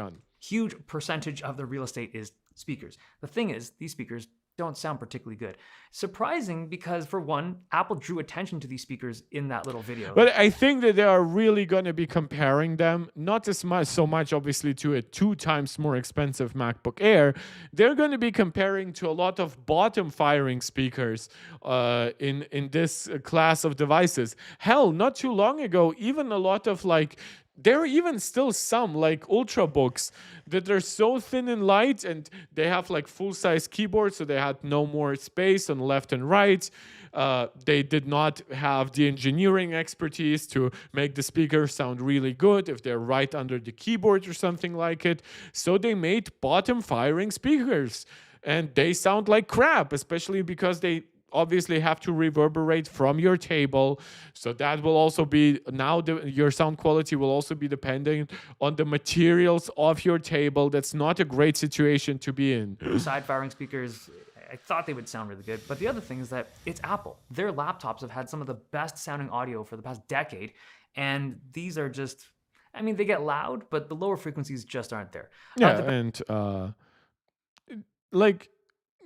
Huge percentage of the real estate is speakers. The thing is, these speakers don't sound particularly good. Surprising because, for one, Apple drew attention to these speakers in that little video. But I think that they are really going to be comparing them, not so much obviously to a 2 times more expensive MacBook Air. They're going to be comparing to a lot of bottom-firing speakers in this class of devices. Hell, not too long ago, even a lot of like, there are even still some like Ultrabooks that are so thin and light, and they have like full-size keyboards, so they had no more space on left and right. They did not have the engineering expertise to make the speaker sound really good if they're right under the keyboard or something like it. So they made bottom-firing speakers, and they sound like crap, especially because they obviously have to reverberate from your table. So that will also be, now your sound quality will also be dependent on the materials of your table. That's not a great situation to be in. Side-firing speakers, I thought they would sound really good. But the other thing is that it's Apple. Their laptops have had some of the best sounding audio for the past decade. And these are just, I mean, they get loud, but the lower frequencies just aren't there. Yeah,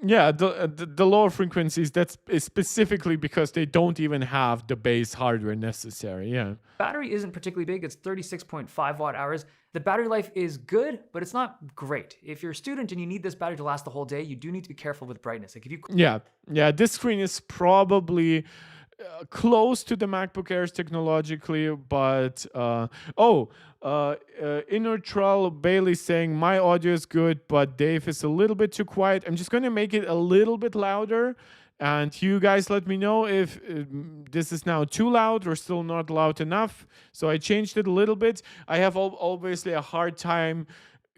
yeah, the lower frequencies, that's specifically because they don't even have the base hardware necessary. Yeah. Battery isn't particularly big. It's 36.5 watt hours. The battery life is good, but it's not great. If you're a student and you need this battery to last the whole day, you do need to be careful with brightness. Like if you Yeah, this screen is probably close to the MacBook Airs technologically, but Inner Troll Bailey saying my audio is good, but Dave is a little bit too quiet. I'm just going to make it a little bit louder, and you guys let me know if this is now too loud or still not loud enough. So I changed it a little bit. I have obviously a hard time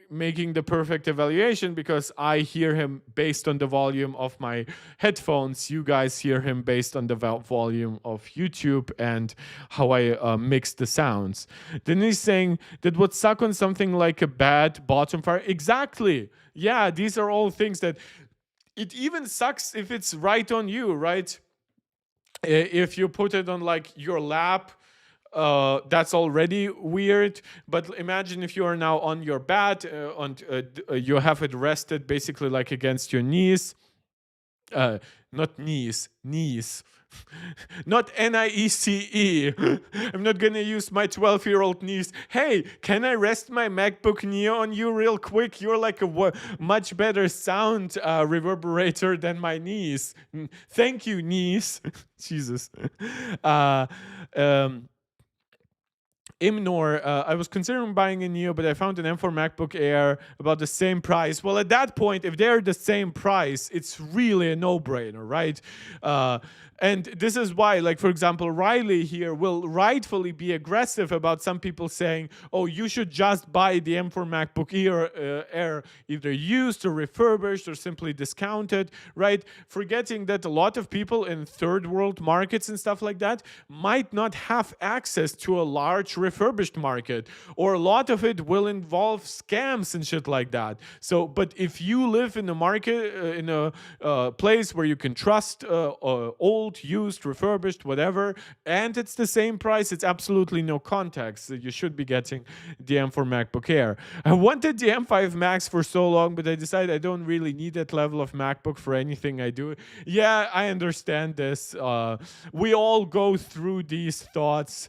making the perfect evaluation because I hear him based on the volume of my headphones. You guys hear him based on the volume of YouTube and how I mix the sounds. Then he's saying that would suck on something like a bad bottom fire. Exactly. Yeah, these are all things that it even sucks if it's right on you, right? If you put it on like your lap, that's already weird. But imagine if you are now on your bed, you have it rested basically like against your knees. Not knees, knees. Not NIECE. I'm not gonna use my 12-year-old niece. Hey, can I rest my MacBook Neo on you real quick? You're like a much better sound reverberator than my niece. Thank you, niece. Jesus. Imnor, I was considering buying a Neo, but I found an M4 MacBook Air about the same price. Well, at that point, if they're the same price, it's really a no-brainer, right? And this is why, like, for example, Riley here will rightfully be aggressive about some people saying, oh, you should just buy the M4 MacBook Air either used or refurbished or simply discounted, right? Forgetting that a lot of people in third world markets and stuff like that might not have access to a large refurbished market, or a lot of it will involve scams and shit like that. So, but if you live in a market, in a place where you can trust old, used, refurbished, whatever, and it's the same price, it's absolutely no context. You should be getting the M4 MacBook Air. I wanted the M5 Max for so long, but I decided I don't really need that level of MacBook for anything I do. Yeah, I understand this. We all go through these thoughts.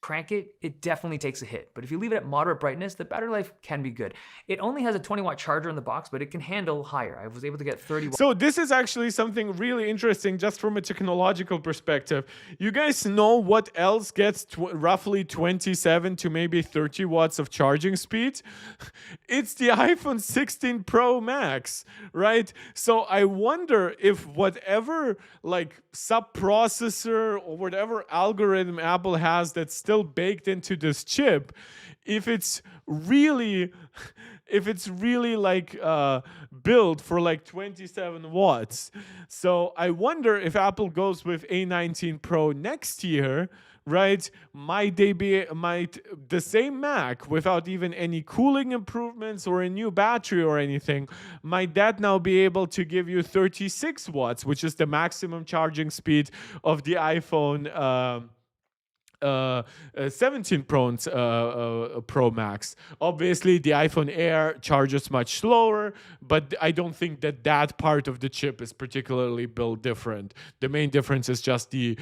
Crank it, it definitely takes a hit. But if you leave it at moderate brightness, the battery life can be good. It only has a 20-watt charger in the box, but it can handle higher. I was able to get 30 watts. So this is actually something really interesting just from a technological perspective. You guys know what else gets roughly 27 to maybe 30 watts of charging speed? It's the iPhone 16 Pro Max, right? So I wonder if whatever like sub-processor or whatever algorithm Apple has that's still baked into this chip, if it's really like built for like 27 watts. So I wonder if Apple goes with A19 Pro next year, right? Might the same Mac without even any cooling improvements or a new battery or anything, might that now be able to give you 36 watts, which is the maximum charging speed of the iPhone 17 Pro Max. Obviously, the iPhone Air charges much slower, but I don't think that part of the chip is particularly built different. The main difference is just the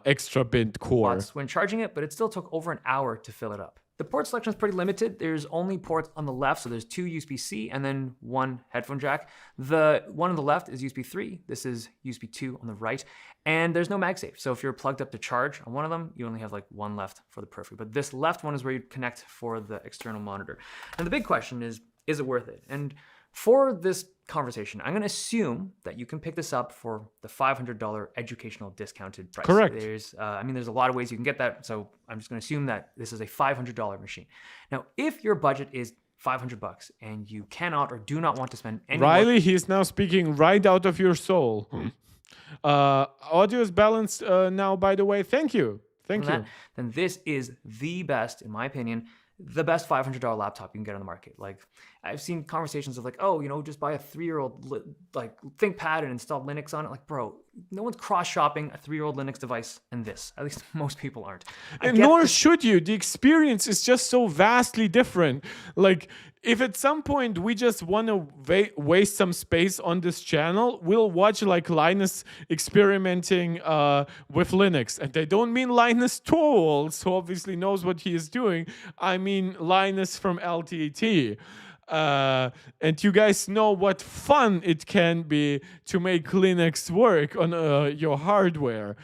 extra bit core. When charging it, but it still took over an hour to fill it up. The port selection is pretty limited. There's only ports on the left, so there's 2 USB-C and then 1 headphone jack. The one on the left is USB 3. This is USB 2 on the right. And there's no MagSafe. So if you're plugged up to charge on one of them, you only have like 1 left for the periphery. But this left one is where you connect for the external monitor. And the big question is it worth it? And for this conversation, I'm going to assume that you can pick this up for the $500 educational discounted price. Correct. There's a lot of ways you can get that. So I'm just going to assume that this is a $500 machine. Now, if your budget is $500 and you cannot or do not want to spend any Riley, he's now speaking right out of your soul. Audio is balanced now, by the way. Thank you. Thank you. Then this is the best, in my opinion, the best $500 laptop you can get on the market. Like, I've seen conversations of like, oh, just buy a 3-year-old like ThinkPad and install Linux on it. Like, bro, no one's cross-shopping a 3-year-old Linux device and this. At least most people aren't. And nor should you. The experience is just so vastly different. Like, if at some point we just want to waste some space on this channel, we'll watch like Linus experimenting with Linux. And I don't mean Linus Torvalds, who obviously knows what he is doing. I mean Linus from LTT. And you guys know what fun it can be to make Linux work on your hardware,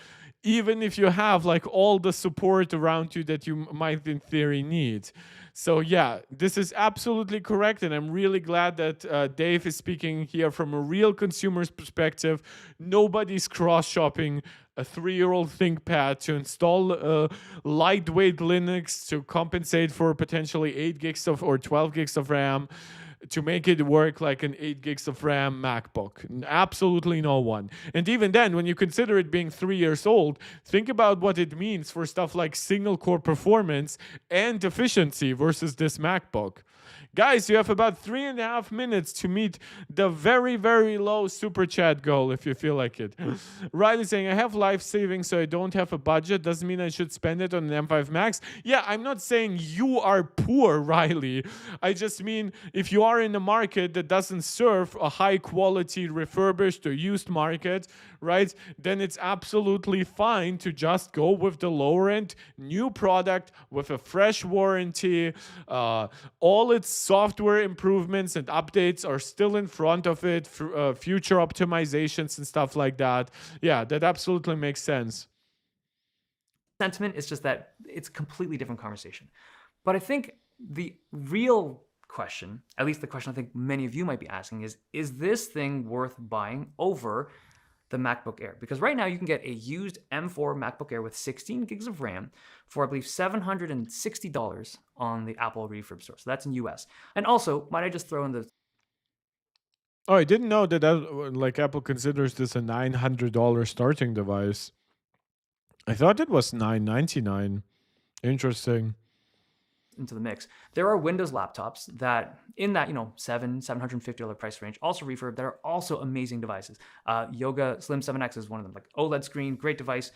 even if you have like all the support around you that you might in theory need. So yeah, this is absolutely correct, and I'm really glad that Dave is speaking here from a real consumer's perspective. Nobody's cross-shopping a 3-year-old ThinkPad to install lightweight Linux to compensate for potentially 8 gigs or 12 gigs of RAM to make it work like an 8 gigs of RAM MacBook. Absolutely no one. And even then, when you consider it being 3 years old, think about what it means for stuff like single core performance and efficiency versus this MacBook. Guys, you have about 3.5 minutes to meet the very, very low super chat goal if you feel like it. Riley saying, I have life savings, so I don't have a budget. Doesn't mean I should spend it on an M5 Max. Yeah, I'm not saying you are poor, Riley. I just mean if you are in a market that doesn't serve a high quality refurbished or used market, right, then it's absolutely fine to just go with the lower end new product with a fresh warranty. All its software improvements and updates are still in front of it, future optimizations and stuff like that. Yeah, that absolutely makes sense. Sentiment is just that it's a completely different conversation. But I think the real question, at least the question I think many of you might be asking, is this thing worth buying over the MacBook Air? Because right now you can get a used M4 MacBook Air with 16 gigs of RAM for, I believe, $760 on the Apple refurb store. So that's in US. And also, might I just throw in the... Oh, I didn't know that like Apple considers this a $900 starting device. I thought it was $999. Interesting. into the mix. There are Windows laptops that in that, $750 price range, also refurb, that are also amazing devices. Yoga Slim 7X is one of them, like OLED screen, great device.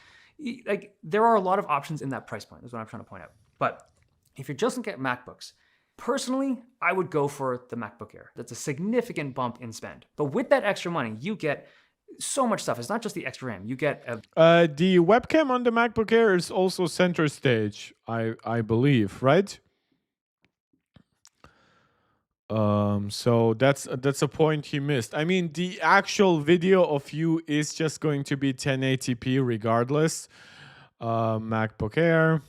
Like there are a lot of options in that price point, is what I'm trying to point out. But if you're just looking at MacBooks, personally, I would go for the MacBook Air. That's a significant bump in spend. But with that extra money, you get so much stuff. It's not just the extra RAM. You get the webcam on the MacBook Air is also center stage, I believe, right? So that's a point he missed. I mean, the actual video of you is just going to be 1080p regardless. MacBook Air.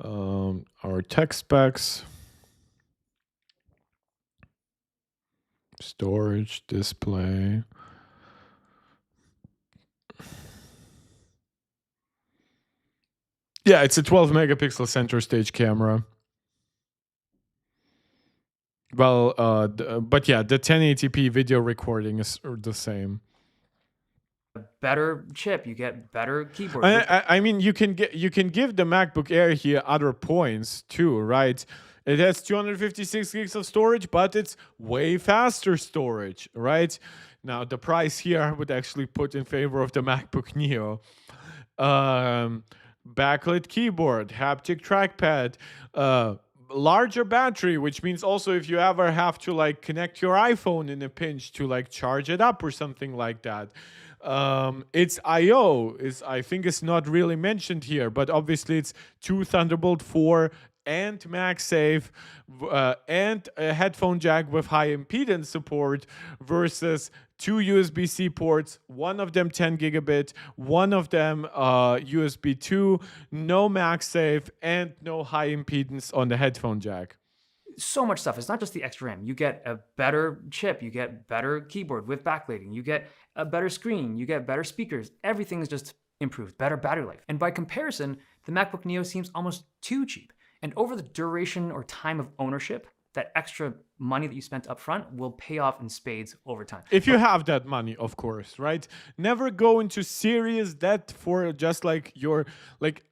Our tech specs. Storage, display. Yeah, it's a 12 megapixel center stage camera. Well, but yeah, the 1080p video recording is the same. better chip, you get better keyboard. I mean, you can give the MacBook Air here other points too, right? It has 256 gigs of storage, but it's way faster storage, right? Now, the price here I would actually put in favor of the MacBook Neo. Backlit keyboard, haptic trackpad, larger battery, which means also if you ever have to like connect your iPhone in a pinch to like charge it up or something like that. It's I/O. I think it's not really mentioned here, but obviously it's 2 Thunderbolt 4 and MagSafe and a headphone jack with high impedance support versus 2 USB-C ports, one of them 10 gigabit, one of them USB 2, no MagSafe, and no high impedance on the headphone jack. So much stuff. It's not just the extra RAM. You get a better chip, you get better keyboard with backlighting, you get a better screen, you get better speakers. Everything is just improved, better battery life. And by comparison, the MacBook Neo seems almost too cheap. And over the duration or time of ownership, that extra money that you spent up front will pay off in spades over time. If you have that money, of course, right? Never go into serious debt for just like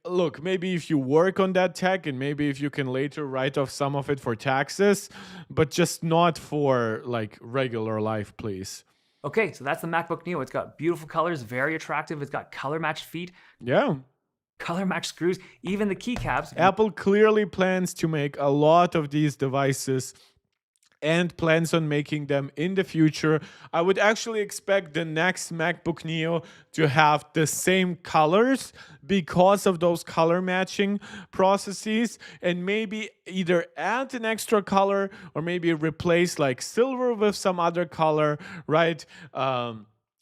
look, maybe if you work on that tech and maybe if you can later write off some of it for taxes, but just not for like regular life, please. Okay, so that's the MacBook Neo. It's got beautiful colors, very attractive. It's got color matched feet. Yeah. Color match screws, even the keycaps. Apple clearly plans to make a lot of these devices and plans on making them in the future. I would actually expect the next MacBook Neo to have the same colors because of those color matching processes, and maybe either add an extra color or maybe replace like silver with some other color, right?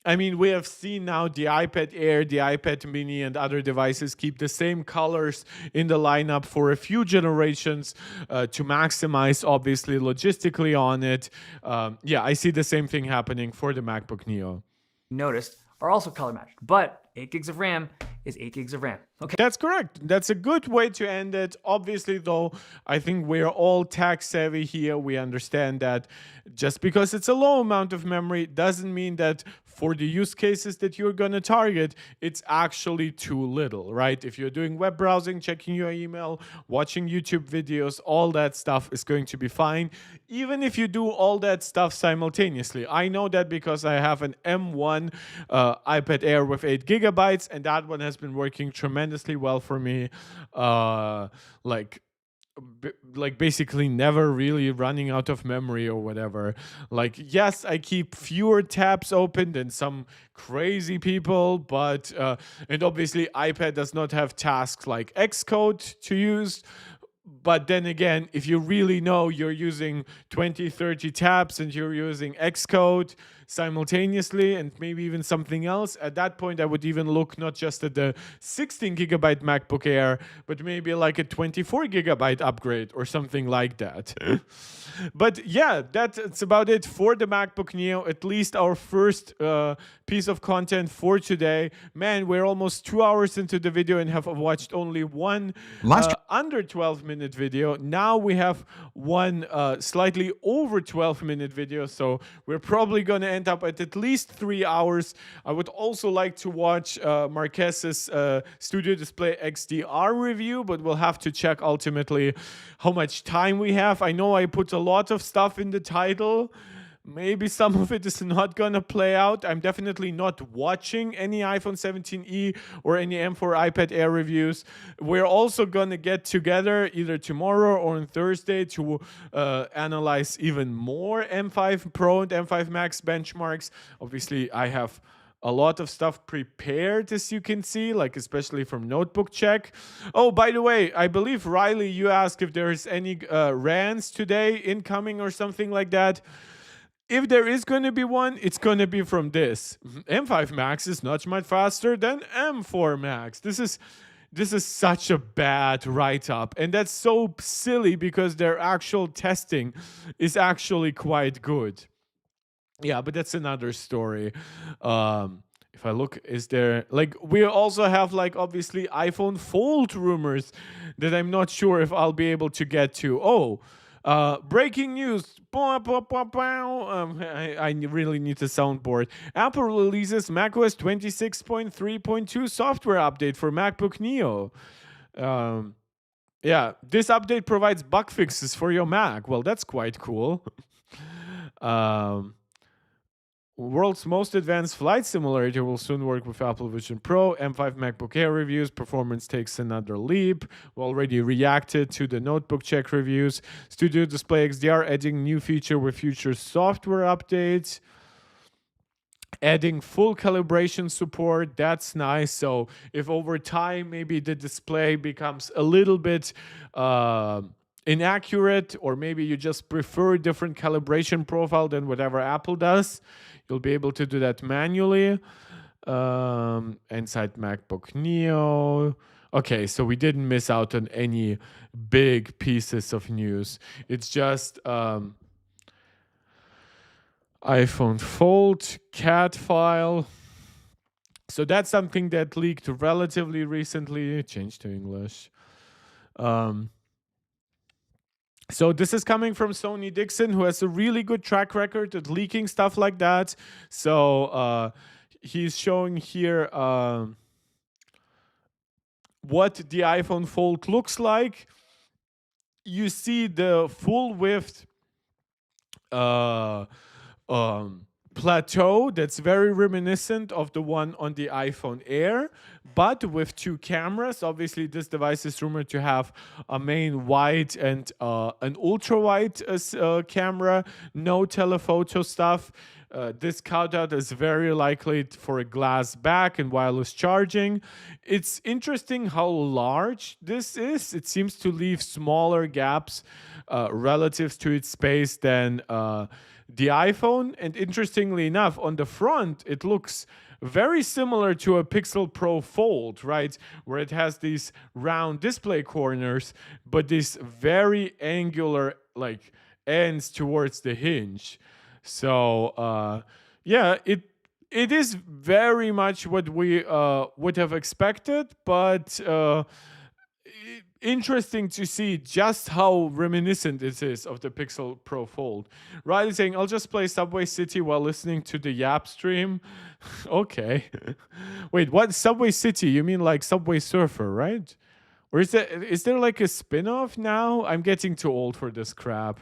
I mean, we have seen now the iPad Air, the iPad Mini, and other devices keep the same colors in the lineup for a few generations to maximize, obviously, logistically on it. Yeah, I see the same thing happening for the MacBook Neo. Noticed are also color matched, but 8 gigs of RAM is 8 gigs of RAM. Okay. That's correct. That's a good way to end it. Obviously, though, I think we're all tech savvy here. We understand that just because it's a low amount of memory doesn't mean that for the use cases that you're going to target, it's actually too little, right? If you're doing web browsing, checking your email, watching YouTube videos, all that stuff is going to be fine, even if you do all that stuff simultaneously. I know that because I have an M1 iPad Air with 8 gigabytes, and that one has been working tremendously well for me. Like basically never really running out of memory or whatever. Like, yes, I keep fewer tabs open than some crazy people, but and obviously iPad does not have tasks like Xcode to use. But then again, if you really know you're using 20, 30 tabs and you're using Xcode simultaneously and maybe even something else, at that point I would even look not just at the 16 gigabyte MacBook Air, but maybe like a 24 gigabyte upgrade or something like that. But yeah, that's about it for the MacBook Neo, at least our first piece of content for today. Man, we're almost 2 hours into the video and have watched only one under 12 minutes 12-minute video. Now we have one slightly over 12-minute video, so we're probably going to end up at least 3 hours. I would also like to watch Marquez's Studio Display XDR review, but we'll have to check ultimately how much time we have. I know I put a lot of stuff in the title. Maybe some of it is not going to play out. I'm definitely not watching any iPhone 17e or any M4 iPad Air reviews. We're also going to get together either tomorrow or on Thursday to analyze even more M5 Pro and M5 Max benchmarks. Obviously, I have a lot of stuff prepared, as you can see, like especially from Notebookcheck. Oh, by the way, I believe, Riley, you asked if there's any rants today incoming or something like that. If there is going to be one, it's going to be from this. M5 Max is not much faster than M4 Max. This is such a bad write-up. And that's so silly because their actual testing is actually quite good. Yeah, but that's another story. If I look, is there, like, we also have, like, obviously iPhone Fold rumors that I'm not sure if I'll be able to get to. Oh, breaking news. I really need a soundboard. Apple releases macOS 26.3.2 software update for MacBook Neo. Yeah, this update provides bug fixes for your Mac. Well, that's quite cool. World's most advanced flight simulator will soon work with Apple Vision Pro. M5 MacBook Air reviews. Performance takes another leap. We already reacted to the Notebookcheck reviews. Studio Display XDR adding new feature with future software updates. Adding full calibration support. That's nice. So if over time maybe the display becomes a little bit inaccurate, or maybe you just prefer a different calibration profile than whatever Apple does, you'll be able to do that manually. Inside MacBook Neo. Okay, so we didn't miss out on any big pieces of news. It's just iPhone Fold CAD file. So that's something that leaked relatively recently. Changed to English. So this is coming from Sony Dixon, who has a really good track record at leaking stuff like that. So he's showing here what the iPhone Fold looks like. You see the full width plateau that's very reminiscent of the one on the iPhone Air, but with two cameras. Obviously, this device is rumored to have a main wide and an ultra wide camera, no telephoto stuff. This cutout is very likely for a glass back and wireless charging. It's interesting how large this is. It seems to leave smaller gaps relative to its space than the iPhone. And interestingly enough, on the front, it looks very similar to a Pixel Pro Fold, right? Where it has these round display corners, but this very angular, like, ends towards the hinge. So, yeah, it is very much what we would have expected, but interesting to see just how reminiscent it is of the Pixel Pro Fold. Riley saying, I'll just play Subway City while listening to the Yap stream. Okay. Wait, what? Subway City? You mean like Subway Surfer, right? Or is there like a spin-off now? I'm getting too old for this crap.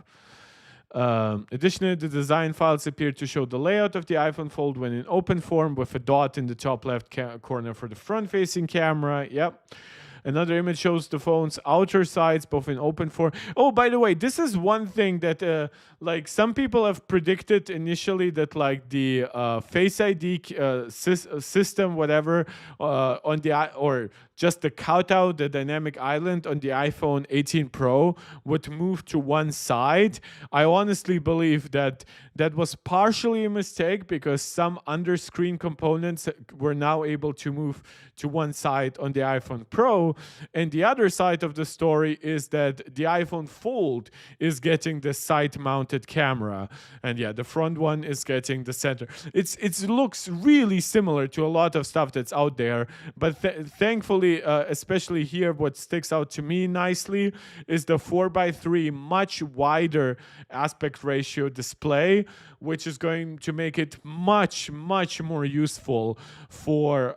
Additionally, the design files appear to show the layout of the iPhone Fold when in open form, with a dot in the top left corner for the front-facing camera. Yep. Another image shows the phone's outer sides, both in open form. Oh, by the way, this is one thing that, like, some people have predicted initially that, like, the Face ID system, whatever, on the or just the cutout, the dynamic island on the iPhone 18 Pro would move to one side. I honestly believe that that was partially a mistake because some under-screen components were now able to move to one side on the iPhone Pro. Pro. And the other side of the story is that the iPhone Fold is getting the side-mounted camera, and yeah, the front one is getting the center. It looks really similar to a lot of stuff that's out there, but thankfully, especially here, what sticks out to me nicely is the 4:3 much wider aspect ratio display, which is going to make it much more useful for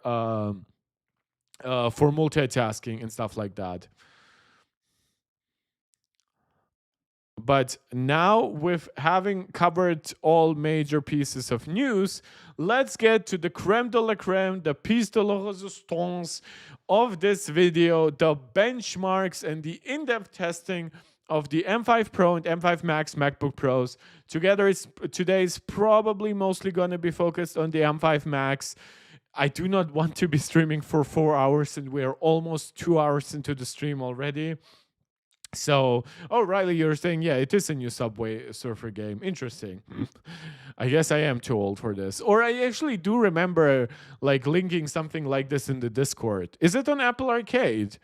multitasking and stuff like that. But now, with having covered all major pieces of news, let's get to the creme de la creme, the piece de la resistance of this video, the benchmarks and the in-depth testing of the M5 Pro and M5 Max MacBook Pros. Today's probably mostly going to be focused on the M5 Max. I do not want to be streaming for 4 hours, and we are almost 2 hours into the stream already. So, oh, Riley, you're saying, yeah, it is a new Subway Surfer game. Interesting. I guess I am too old for this. Or I actually do remember like linking something like this in the Discord. Is it on Apple Arcade?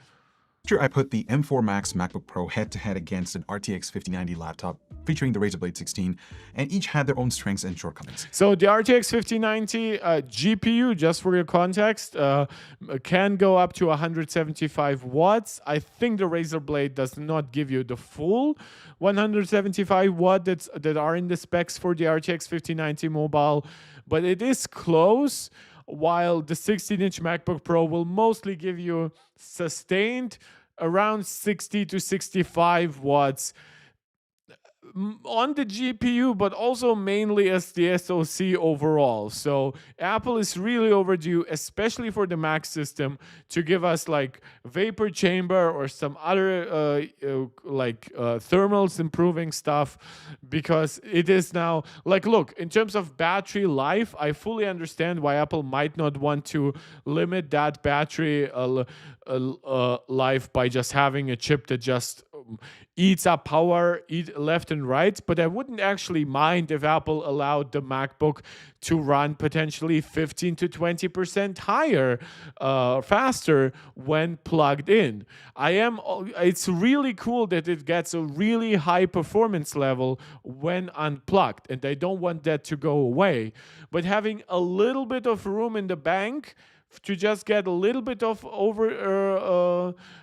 Here I put the M4 Max MacBook Pro head-to-head against an RTX 5090 laptop featuring the Razer Blade 16, and each had their own strengths and shortcomings. So the RTX 5090 GPU, just for your context, can go up to 175 watts. I think the Razer Blade does not give you the full 175 watt that are in the specs for the RTX 5090 mobile, but it is close. While the 16-inch MacBook Pro will mostly give you sustained around 60 to 65 watts on the GPU, but also mainly as the SoC overall. So Apple is really overdue, especially for the Mac system, to give us like vapor chamber or some other thermals improving stuff, because it is now like, look, in terms of battery life, I fully understand why Apple might not want to limit that battery life by just having a chip that just eats up power left and right, but I wouldn't actually mind if Apple allowed the MacBook to run potentially 15 to 20% higher, faster when plugged in. It's really cool that it gets a really high performance level when unplugged, and I don't want that to go away. But having a little bit of room in the bank to just get a little bit of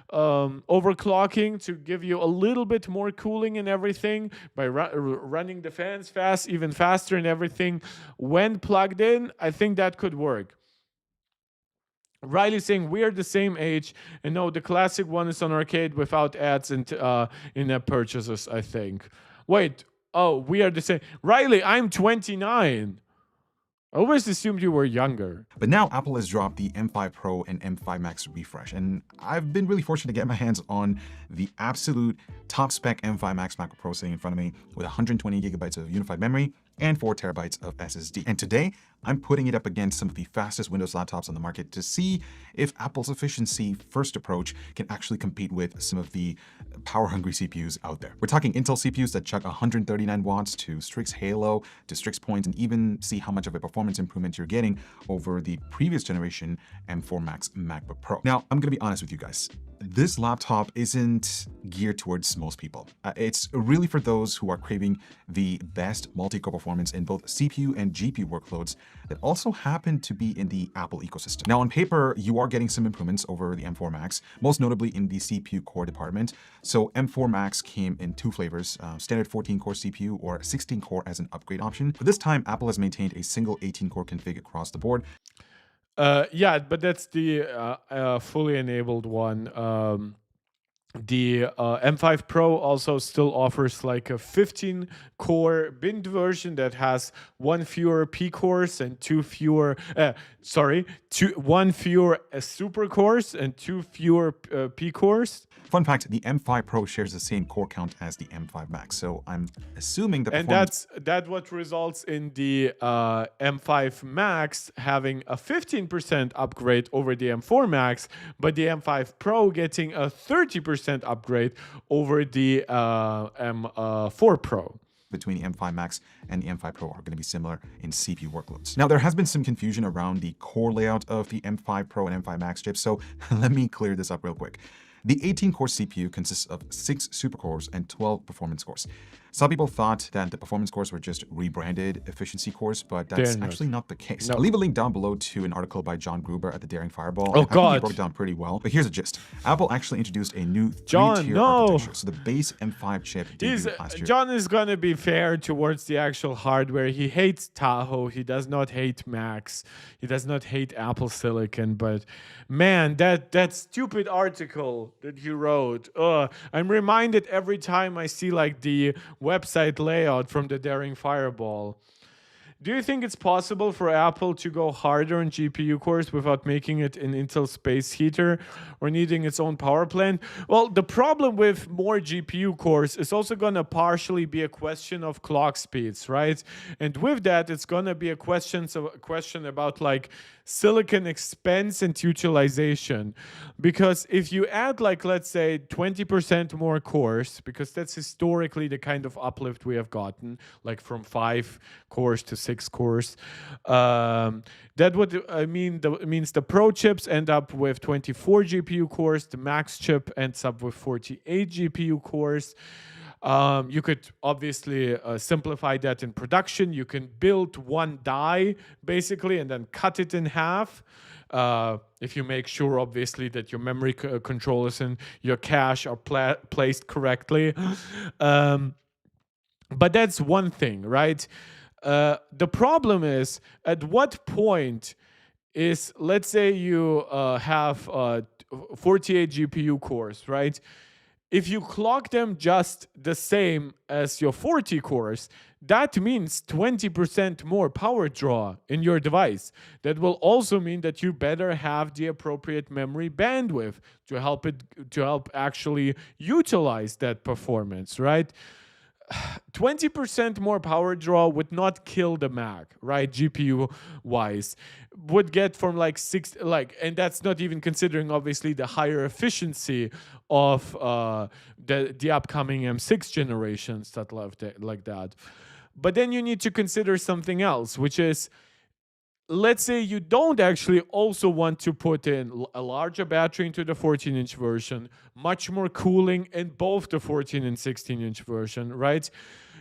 overclocking to give you a little bit more cooling and everything by running the fans even faster and everything when plugged in, I think that could work. Riley saying we are the same age, and no, the classic one is on arcade without ads and in-app purchases, I think. Wait, oh, we are the same. Riley, I'm 29. I always assumed you were younger. But now Apple has dropped the M5 Pro and M5 Max refresh, and I've been really fortunate to get my hands on the absolute top spec M5 Max MacBook Pro sitting in front of me with 120 gigabytes of unified memory and 4 terabytes of SSD. And today, I'm putting it up against some of the fastest Windows laptops on the market to see if Apple's efficiency-first approach can actually compete with some of the power-hungry CPUs out there. We're talking Intel CPUs that chuck 139 watts to Strix Halo, to Strix Point, and even see how much of a performance improvement you're getting over the previous generation M4 Max MacBook Pro. Now, I'm gonna be honest with you guys. This laptop isn't geared towards most people. It's really for those who are craving the best multi-core performance in both CPU and GPU workloads that also happen to be in the Apple ecosystem. Now, on paper, you are getting some improvements over the M4 Max, most notably in the CPU core department. So M4 Max came in 2 flavors, standard 14-core CPU or 16-core as an upgrade option. But this time, Apple has maintained a single 18-core config across the board. Yeah, but that's the fully enabled one. The M5 Pro also still offers like a 15-core binned version that has 1 fewer P cores and 1 fewer super cores and 2 fewer P cores. Fun fact, the M5 Pro shares the same core count as the M5 Max, so I'm assuming that and that's what results in the M5 Max having a 15% upgrade over the M4 Max, but the M5 Pro getting a 30% upgrade over the M4 Pro. between the M5 Max and the M5 Pro are going to be similar in CPU workloads. Now, there has been some confusion around the core layout of the M5 Pro and M5 Max chips, so let me clear this up real quick. The 18-core CPU consists of 6 supercores and 12 performance cores. Some people thought that the performance cores were just rebranded efficiency cores, but that's actually not the case. I'll leave a link down below to an article by John Gruber at the Daring Fireball. Oh, I think he broke it down pretty well, but here's the gist. Apple actually introduced a new 3-tier architecture. So the base M5 chip debuted last year. John is going to be fair towards the actual hardware. He hates Tahoe. He does not hate Macs. He does not hate Apple Silicon. But man, that stupid article that he wrote, I'm reminded every time I see like the website layout from the Daring Fireball. Do you think it's possible for Apple to go harder on GPU cores without making it an Intel space heater or needing its own power plant? Well, the problem with more GPU cores is also going to partially be a question of clock speeds, right? And with that, it's going to be a question about like silicon expense and utilization. Because if you add like, let's say 20% more cores, because that's historically the kind of uplift we have gotten, like from 5 cores to 6 cores, that would means the Pro chips end up with 24 GPU cores, the Max chip ends up with 48 GPU cores. You could obviously simplify that in production. You can build one die basically and then cut it in half. If you make sure, obviously, that your memory controllers and your cache are placed correctly. But that's one thing, right? The problem is, at what point is, let's say you have 48 GPU cores, right? If you clock them just the same as your 40 cores, that means 20% more power draw in your device. That will also mean that you better have the appropriate memory bandwidth to help actually utilize that performance, right? 20% more power draw would not kill the Mac, right? GPU wise, would get from like 6, and that's not even considering obviously the higher efficiency of the upcoming M6 generations that like that. But then you need to consider something else, which is, let's say you don't actually also want to put in a larger battery into the 14-inch version, much more cooling in both the 14 and 16-inch version, right?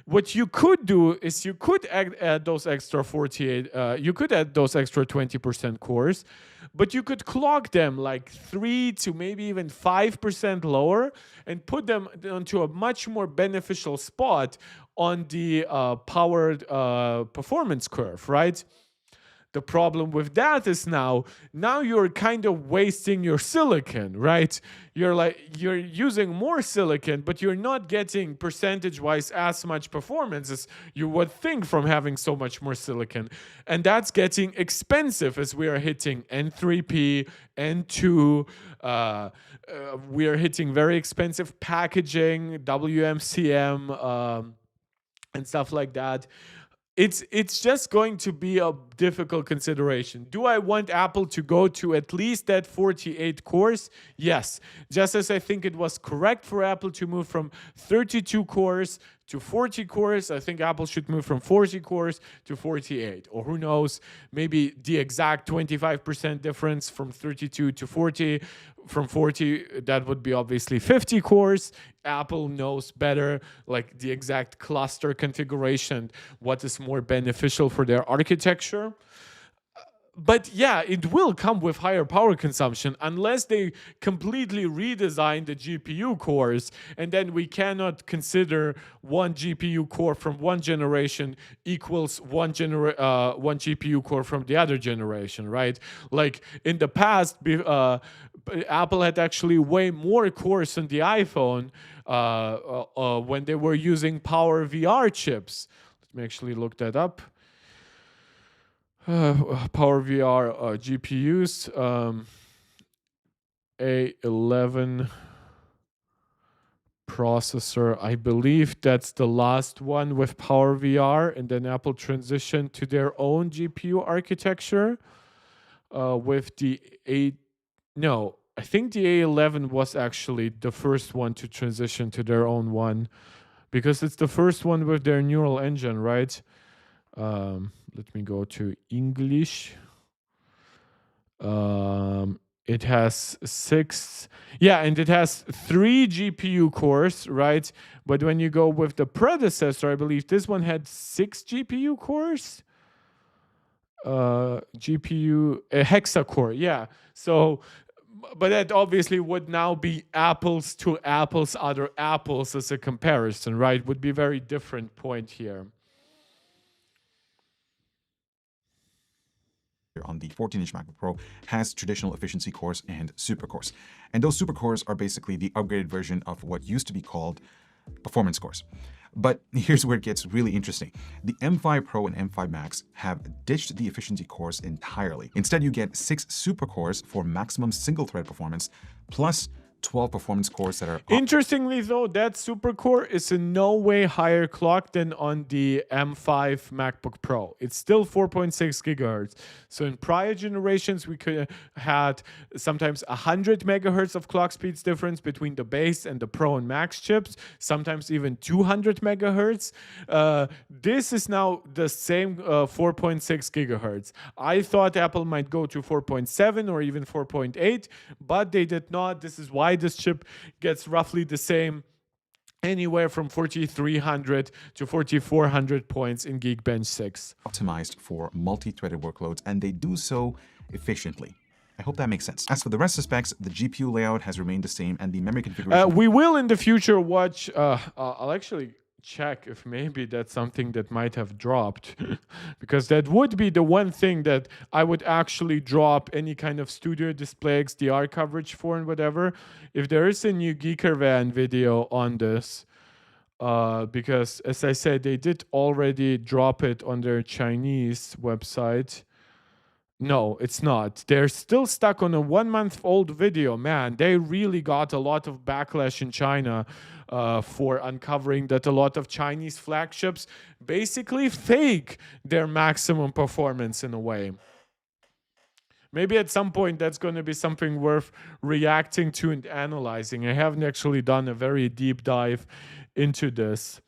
What you could do is you could add those extra 48, you could add those extra 20% cores, but you could clock them like 3 to maybe even 5% lower and put them onto a much more beneficial spot on the powered performance curve, right? The problem with that is now you're kind of wasting your silicon, right? You're using more silicon, but you're not getting percentage-wise as much performance as you would think from having so much more silicon. And that's getting expensive as we are hitting N3P, N2, we are hitting very expensive packaging, WMCM, and stuff like that. It's just going to be a difficult consideration. Do I want Apple to go to at least that 48 cores? Yes. Just as I think it was correct for Apple to move from 32 cores to 40 cores, I think Apple should move from 40 cores to 48. Or who knows, maybe the exact 25% difference from 32 to 40. From 40, that would be obviously 50 cores. Apple knows better, like the exact cluster configuration, what is more beneficial for their architecture. But yeah, it will come with higher power consumption unless they completely redesign the GPU cores, and then we cannot consider one GPU core from one generation equals one GPU core from the other generation, right? Like in the past, Apple had actually way more cores on the iPhone when they were using Power VR chips. Let me actually look that up. Power VR GPUs, A11 processor. I believe that's the last one with Power VR, and then Apple transitioned to their own GPU architecture with the I think the A11 was actually the first one to transition to their own one, because it's the first one with their neural engine, right? Let me go to English. It has 6, yeah, and it has 3 GPU cores, right? But when you go with the predecessor, I believe this one had 6 GPU cores. GPU hexacore, yeah. So, but that obviously would now be apples to apples, other apples as a comparison, right? Would be a very different point here. On the 14-inch MacBook Pro has traditional efficiency cores and super cores. And those super cores are basically the upgraded version of what used to be called performance cores. But here's where it gets really interesting. The M5 Pro and M5 Max have ditched the efficiency cores entirely. Instead, you get 6 super cores for maximum single-thread performance, plus 12 performance cores that are... Interestingly, though, that super core is in no way higher clock than on the M5 MacBook Pro. It's still 4.6 gigahertz. So in prior generations, we could had sometimes 100 megahertz of clock speeds difference between the base and the Pro and Max chips, sometimes even 200 megahertz. This is now the same 4.6 gigahertz. I thought Apple might go to 4.7 or even 4.8, but they did not. This is why this chip gets roughly the same, anywhere from 4,300 to 4,400 points in Geekbench 6. Optimized for multi-threaded workloads, and they do so efficiently. I hope that makes sense. As for the rest of the specs, the GPU layout has remained the same, and the memory configuration... we will in the future watch... I'll actually check if maybe that's something that might have dropped, because that would be the one thing that I would actually drop any kind of studio display XDR coverage for and whatever. If there is a new GeekerVan video on this, because as I said, they did already drop it on their Chinese website. No, it's not. They're still stuck on a 1-month-old video. Man, they really got a lot of backlash in China for uncovering that a lot of Chinese flagships basically fake their maximum performance in a way. Maybe at some point that's going to be something worth reacting to and analyzing. I haven't actually done a very deep dive into this.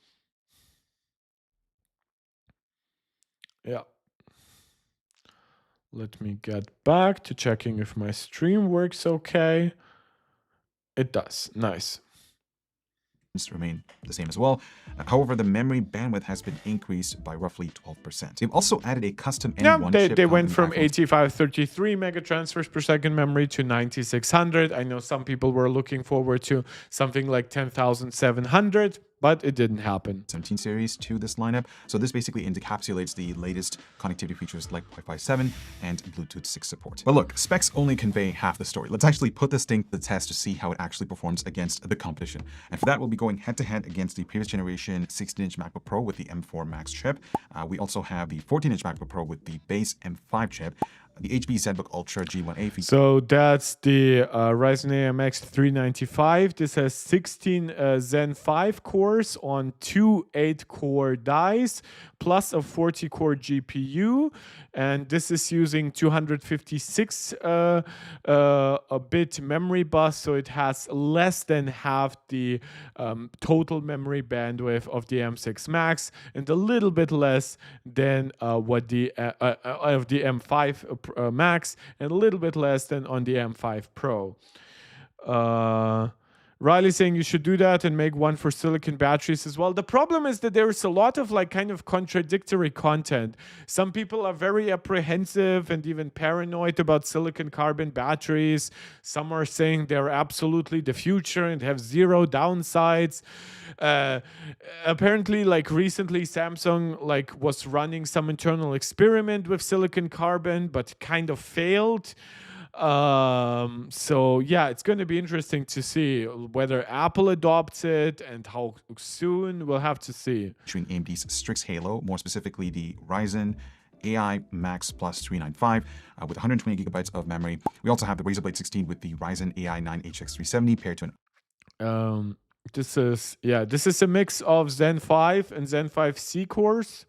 Yeah. Let me get back to checking if my stream works okay. It does. Nice. Remain the same as well. However, the memory bandwidth has been increased by roughly 12%. They've also added a custom M1 chip. They went from 8533 mega transfers per second memory to 9600. I know some people were looking forward to something like 10,700, but it didn't happen. 17 series to this lineup. So this basically encapsulates the latest connectivity features like Wi-Fi 7 and Bluetooth 6 support. But look, specs only convey half the story. Let's actually put this thing to the test to see how it actually performs against the competition. And for that, we'll be going head-to-head against the previous generation 16-inch MacBook Pro with the M4 Max chip. We also have the 14-inch MacBook Pro with the base M5 chip, the HP ZBook Ultra G1A feature. So that's the Ryzen AMX 395. This has 16 Zen 5 cores on 2 8-core dies, plus a 40-core GPU. And this is using 256 bit memory bus, so it has less than half the total memory bandwidth of the M6 Max, and a little bit less than what the of the M5 Max, and a little bit less than on the M5 Pro. Riley saying you should do that and make one for silicon batteries as well. The problem is that there is a lot of like kind of contradictory content. Some people are very apprehensive and even paranoid about silicon carbon batteries. Some are saying they're absolutely the future and have zero downsides. Apparently, like recently, Samsung like was running some internal experiment with silicon carbon, but kind of failed. So yeah, it's going to be interesting to see whether Apple adopts it and how soon. We'll have to see. Featuring AMD's Strix Halo, more specifically the Ryzen AI Max Plus 395 with 120 gigabytes of memory. We also have the Razer Blade 16 with the Ryzen AI 9 HX370 paired to an this is a mix of Zen 5 and Zen 5C cores.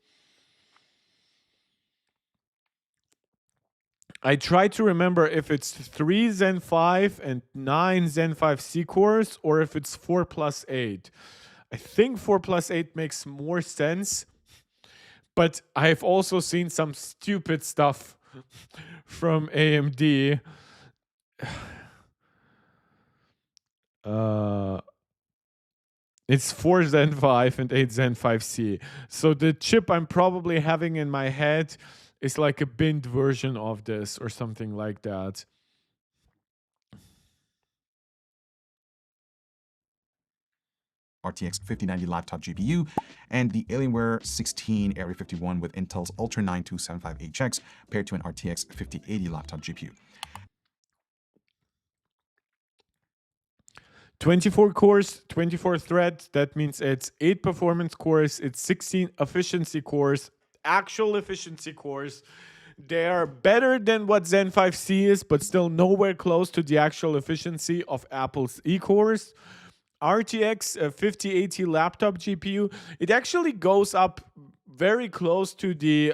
I try to remember if it's 3 Zen 5 and 9 Zen 5C cores, or if it's 4 plus 8. I think 4+8 makes more sense, but I've also seen some stupid stuff from AMD. It's 4 Zen 5 and 8 Zen 5C. So the chip I'm probably having in my head is like a binned version of this or something like that. RTX 5090 laptop GPU, and the Alienware 16 Area 51 with Intel's Ultra 9275HX paired to an RTX 5080 laptop GPU. 24 cores, 24 threads. That means it's 8 performance cores, it's 16 efficiency cores, actual efficiency cores. They are better than what Zen 5C is, but still nowhere close to the actual efficiency of Apple's E-cores. RTX 5080 laptop GPU. It actually goes up very close to the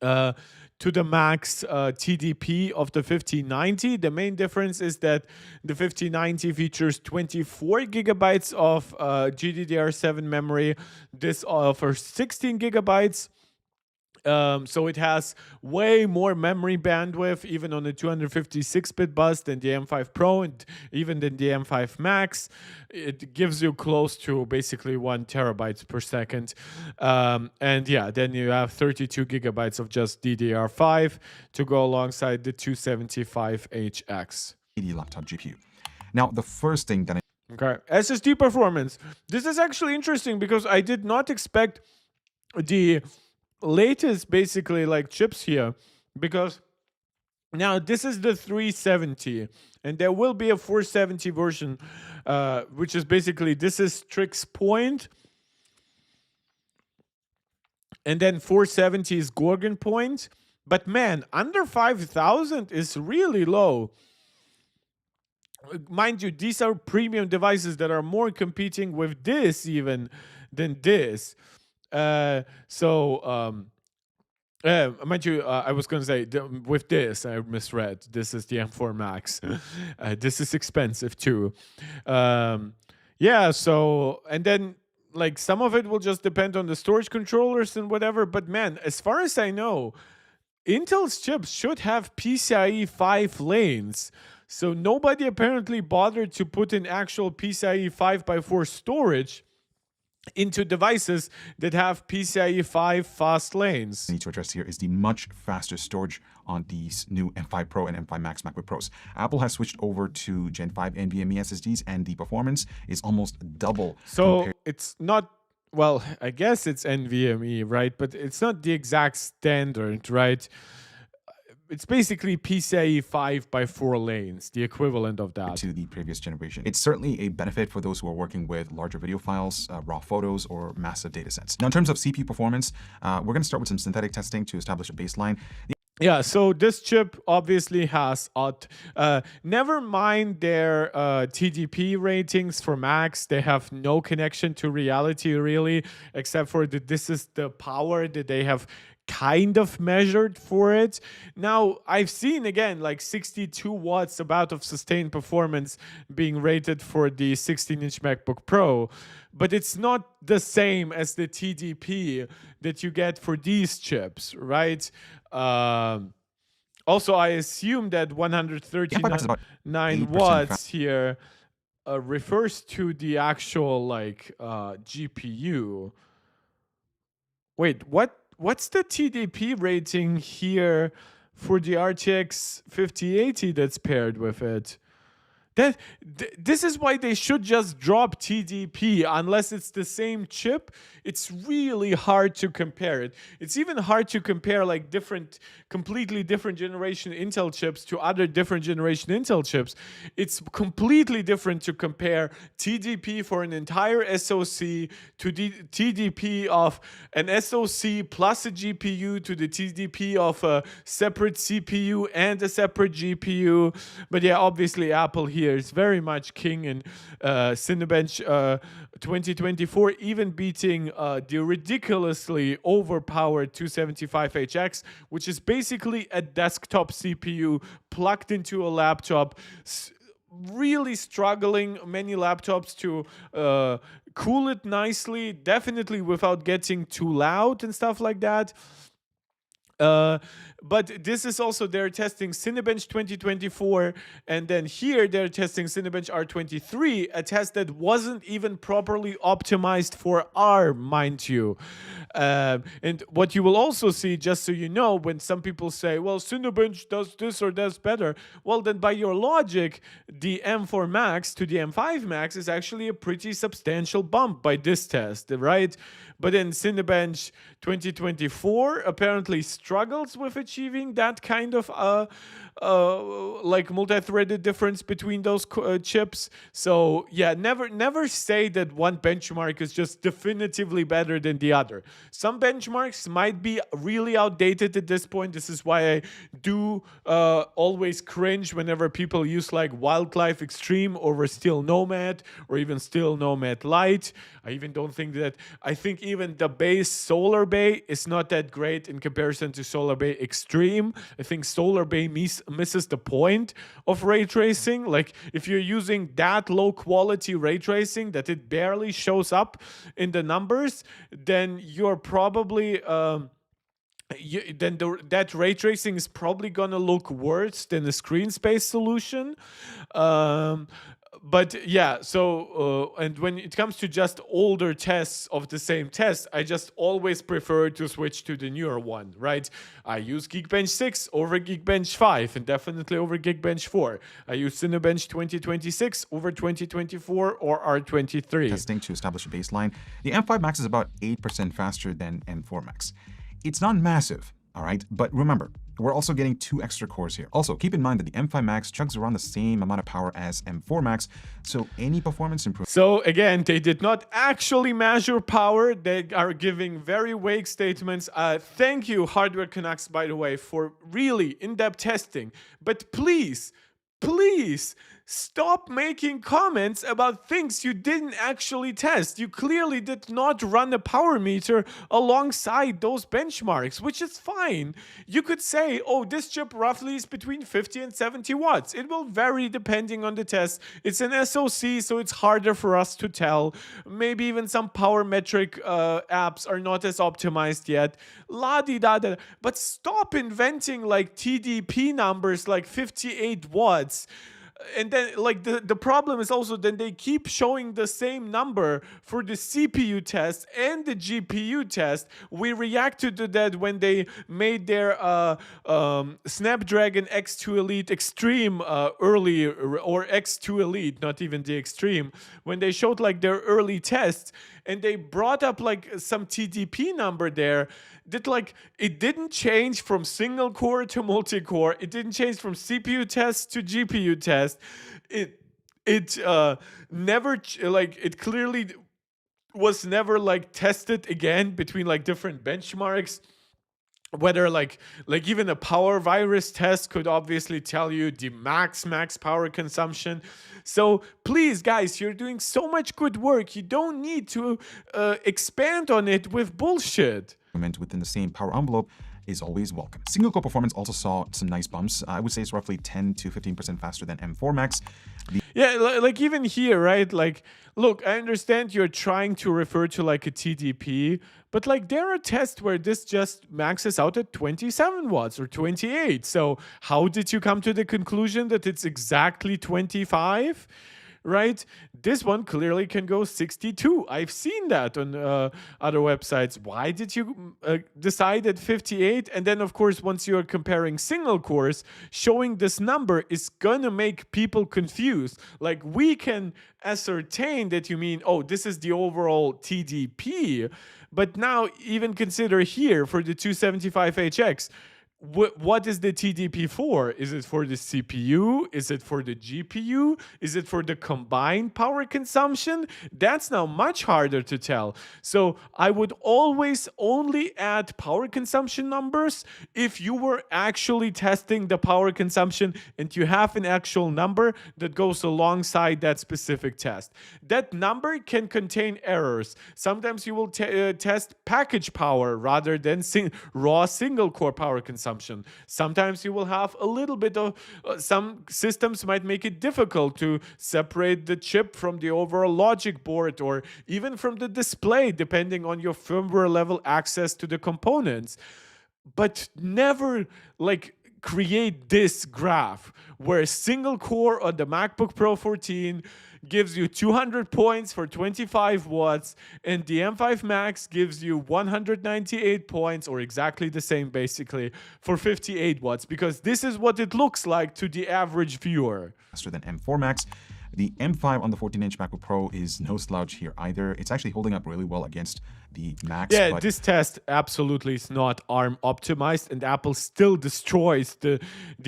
max TDP of the 5090. The main difference is that the 5090 features 24 gigabytes of GDDR7 memory. This offers 16 gigabytes. So it has way more memory bandwidth, even on the 256-bit bus, than the M5 Pro and even than the M5 Max. It gives you close to basically 1 terabyte per second. And yeah, then you have 32 gigabytes of just DDR5 to go alongside the 275HX. Laptop GPU. Now, the first thing that Okay, SSD performance. This is actually interesting because I did not expect the latest basically like chips here, because now this is the 370 and there will be a 470 version, which is basically, this is Strix Point, and then 470 is Gorgon Point. But man, under 5,000 is really low. Mind you, these are premium devices that are more competing with this even than this. Mind you, I was going to say, with this, I misread. This is the M4 Max. This is expensive too. Yeah, so, and then, like, some of it will just depend on the storage controllers and whatever. But man, as far as I know, Intel's chips should have PCIe 5 lanes. So nobody apparently bothered to put in actual PCIe 5x4 storage into devices that have PCIe 5 fast lanes. I need to address here is the much faster storage on these new M5 Pro and M5 Max MacBook Pros. Apple has switched over to Gen 5 NVMe SSDs, and the performance is almost double. So it's not, well, I guess it's NVMe, right? But it's not the exact standard, right? It's basically PCIe 5x4 lanes, the equivalent of that. To the previous generation. It's certainly a benefit for those who are working with larger video files, raw photos, or massive data sets. Now, in terms of CPU performance, we're going to start with some synthetic testing to establish a baseline. Yeah, so this chip obviously has, never mind their TDP ratings for Macs. They have no connection to reality really, except for that this is the power that they have kind of measured for it. Now, I've seen, again, like 62 watts about of sustained performance being rated for the 16-inch MacBook Pro, but it's not the same as the TDP that you get for these chips, right? Also, I assume that 139 watts here refers to the actual like GPU. Wait, what's the TDP rating here for the RTX 5080 that's paired with it? This is why they should just drop TDP. Unless it's the same chip, it's really hard to compare it. It's even hard to compare like completely different generation Intel chips to other different generation Intel chips. It's completely different to compare TDP for an entire SoC to the TDP of an SoC plus a GPU to the TDP of a separate CPU and a separate GPU. But yeah, obviously Apple here is very much king in Cinebench 2024, even beating the ridiculously overpowered 275HX, which is basically a desktop CPU plugged into a laptop. really struggling, many laptops, to cool it nicely, definitely without getting too loud and stuff like that. But this is also, they're testing Cinebench 2024, and then here they're testing Cinebench R23, a test that wasn't even properly optimized for R, mind you. And what you will also see, just so you know, when some people say, well, Cinebench does this or does better, well, then by your logic, the M4 Max to the M5 Max is actually a pretty substantial bump by this test, right? But then Cinebench 2024 apparently struggles with achieving that kind of like multi-threaded difference between those chips. So yeah, never say that one benchmark is just definitively better than the other. Some benchmarks might be really outdated at this point. This is why I do always cringe whenever people use like Wildlife Extreme over Steel Nomad or even Steel Nomad Lite. I even don't think that, I think even the base Solar Bay is not that great in comparison to Solar Bay Extreme. I think Solar Bay misses the point of ray tracing. Like, if you're using that low quality ray tracing that it barely shows up in the numbers, then you're probably that ray tracing is probably gonna look worse than a screen space solution. But yeah, so and when it comes to just older tests of the same test, I just always prefer to switch to the newer one, right? I use Geekbench 6 over Geekbench 5 and definitely over Geekbench 4. I use Cinebench 2026 over 2024 or R23. Testing to establish a baseline. The M5 Max is about 8% faster than M4 Max. It's not massive, all right? But remember, we're also getting 2 extra cores here. Also, keep in mind that the M5 Max chugs around the same amount of power as M4 Max, so any performance improvement. So again, they did not actually measure power. They are giving very vague statements. Thank you, Hardware Canucks, by the way, for really in-depth testing. But please, stop making comments about things you didn't actually test. You clearly did not run a power meter alongside those benchmarks, which is fine. You could say, oh, this chip roughly is between 50 and 70 watts. It will vary depending on the test. It's an SoC, so it's harder for us to tell. Maybe even some power metric apps are not as optimized yet. La-di-da-da. But stop inventing like TDP numbers like 58 watts. And then, like, the problem is also then they keep showing the same number for the CPU test and the GPU test. We reacted to that when they made their Snapdragon X2 Elite Extreme early, or X2 Elite, not even the Extreme, when they showed like their early tests, and they brought up like some TDP number there that, like, it didn't change from single core to multi-core. It didn't change from CPU test to GPU test. It never like, it clearly was never like tested again between like different benchmarks. Whether like even a power virus test could obviously tell you the max power consumption. So please, guys, you're doing so much good work. You don't need to expand on it with bullshit. Within the same power envelope is always welcome. Single core performance also saw some nice bumps. I would say it's roughly 10 to 15% faster than M4 Max. Yeah, like even here, right? Like, look, I understand you're trying to refer to like a TDP, but like there are tests where this just maxes out at 27 watts or 28. So how did you come to the conclusion that it's exactly 25? Right? This one clearly can go 62. I've seen that on other websites. Why did you decide at 58? And then, of course, once you're comparing single cores, showing this number is gonna make people confused. Like, we can ascertain that you mean, oh, this is the overall TDP. But now even consider here for the 275HX, what is the TDP for? Is it for the CPU? Is it for the GPU? Is it for the combined power consumption? That's now much harder to tell. So I would always only add power consumption numbers if you were actually testing the power consumption and you have an actual number that goes alongside that specific test. That number can contain errors. Sometimes you will test package power rather than raw single core power consumption. consumption. Sometimes you will have a little bit of, some systems might make it difficult to separate the chip from the overall logic board or even from the display, depending on your firmware level access to the components. But never like create this graph where a single core on the MacBook Pro 14 gives you 200 points for 25 watts and the M5 Max gives you 198 points, or exactly the same basically, for 58 watts, because this is what it looks like to the average viewer. Faster than M4 Max. The M5 on the 14-inch MacBook Pro is no slouch here either. It's actually holding up really well against the Max. Yeah, this test absolutely is not ARM optimized, and Apple still destroys the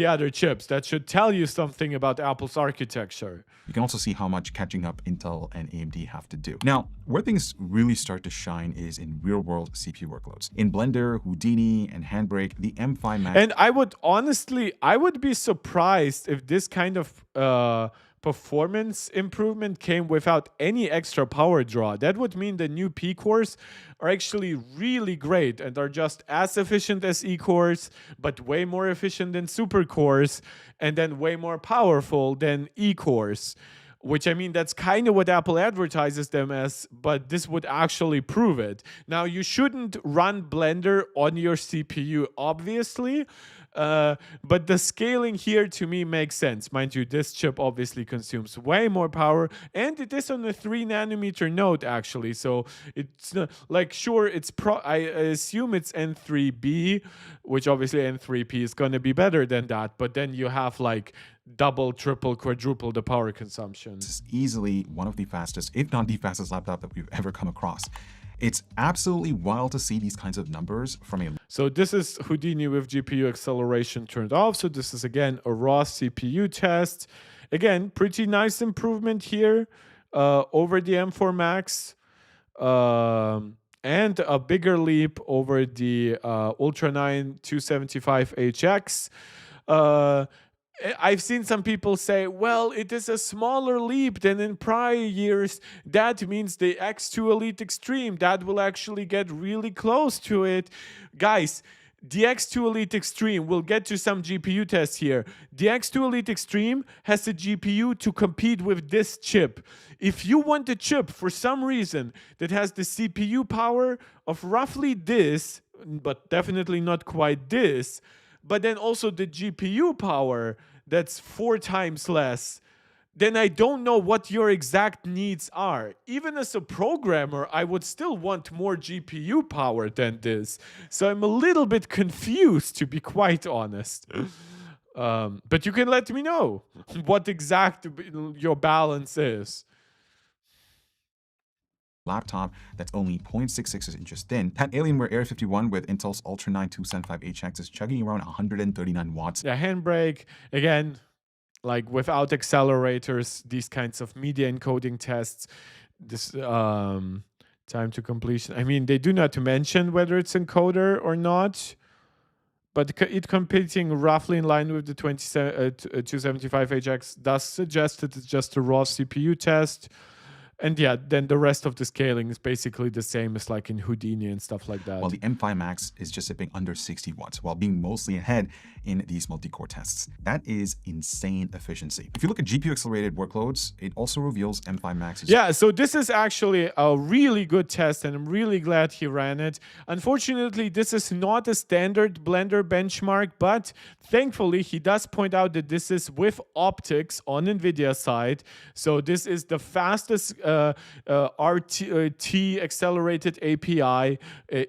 other chips. That should tell you something about Apple's architecture. You can also see how much catching up Intel and AMD have to do. Now, where things really start to shine is in real-world CPU workloads. In Blender, Houdini, and Handbrake, the M5 Max... And I would be surprised if this kind of performance improvement came without any extra power draw. That would mean the new P cores are actually really great and are just as efficient as E cores, but way more efficient than super cores, and then way more powerful than E cores. Which, I mean, that's kind of what Apple advertises them as, but this would actually prove it. Now, you shouldn't run Blender on your CPU, obviously, but the scaling here to me makes sense. Mind you, this chip obviously consumes way more power, and it is on a 3nm node, actually. So it's not, like, sure, I assume it's N3B, which obviously N3P is going to be better than that, but then you have like double, triple, quadruple the power consumption. This is easily one of the fastest, if not the fastest laptop that we've ever come across. It's absolutely wild to see these kinds of numbers from a... So this is Houdini with GPU acceleration turned off. So this is, again, a raw CPU test. Again, pretty nice improvement here over the M4 Max. And a bigger leap over the Ultra 9 275HX. I've seen some people say, well, it is a smaller leap than in prior years. That means the X2 Elite Extreme, that will actually get really close to it. Guys, the X2 Elite Extreme, we'll get to some GPU tests here. The X2 Elite Extreme has a GPU to compete with this chip. If you want a chip for some reason that has the CPU power of roughly this, but definitely not quite this, but then also the GPU power that's 4 times less, then I don't know what your exact needs are. Even as a programmer, I would still want more GPU power than this. So I'm a little bit confused, to be quite honest. But you can let me know what exact your balance is. Laptop that's only 0.66 inches thin. That Alienware Air 51 with Intel's Ultra 9 275HX is chugging around 139 watts. Yeah, Handbrake, again, like without accelerators, these kinds of media encoding tests, this time to completion. I mean, they do not mention whether it's encoder or not, but it competing roughly in line with the 275HX does suggest that it's just a raw CPU test. And yeah, then the rest of the scaling is basically the same as like in Houdini and stuff like that. While the M5 Max is just sipping under 60 watts while being mostly ahead in these multi-core tests. That is insane efficiency. If you look at GPU accelerated workloads, it also reveals M5 Max. Yeah, so this is actually a really good test and I'm really glad he ran it. Unfortunately, this is not a standard Blender benchmark, but thankfully he does point out that this is with optics on NVIDIA side. So this is the fastest RT accelerated API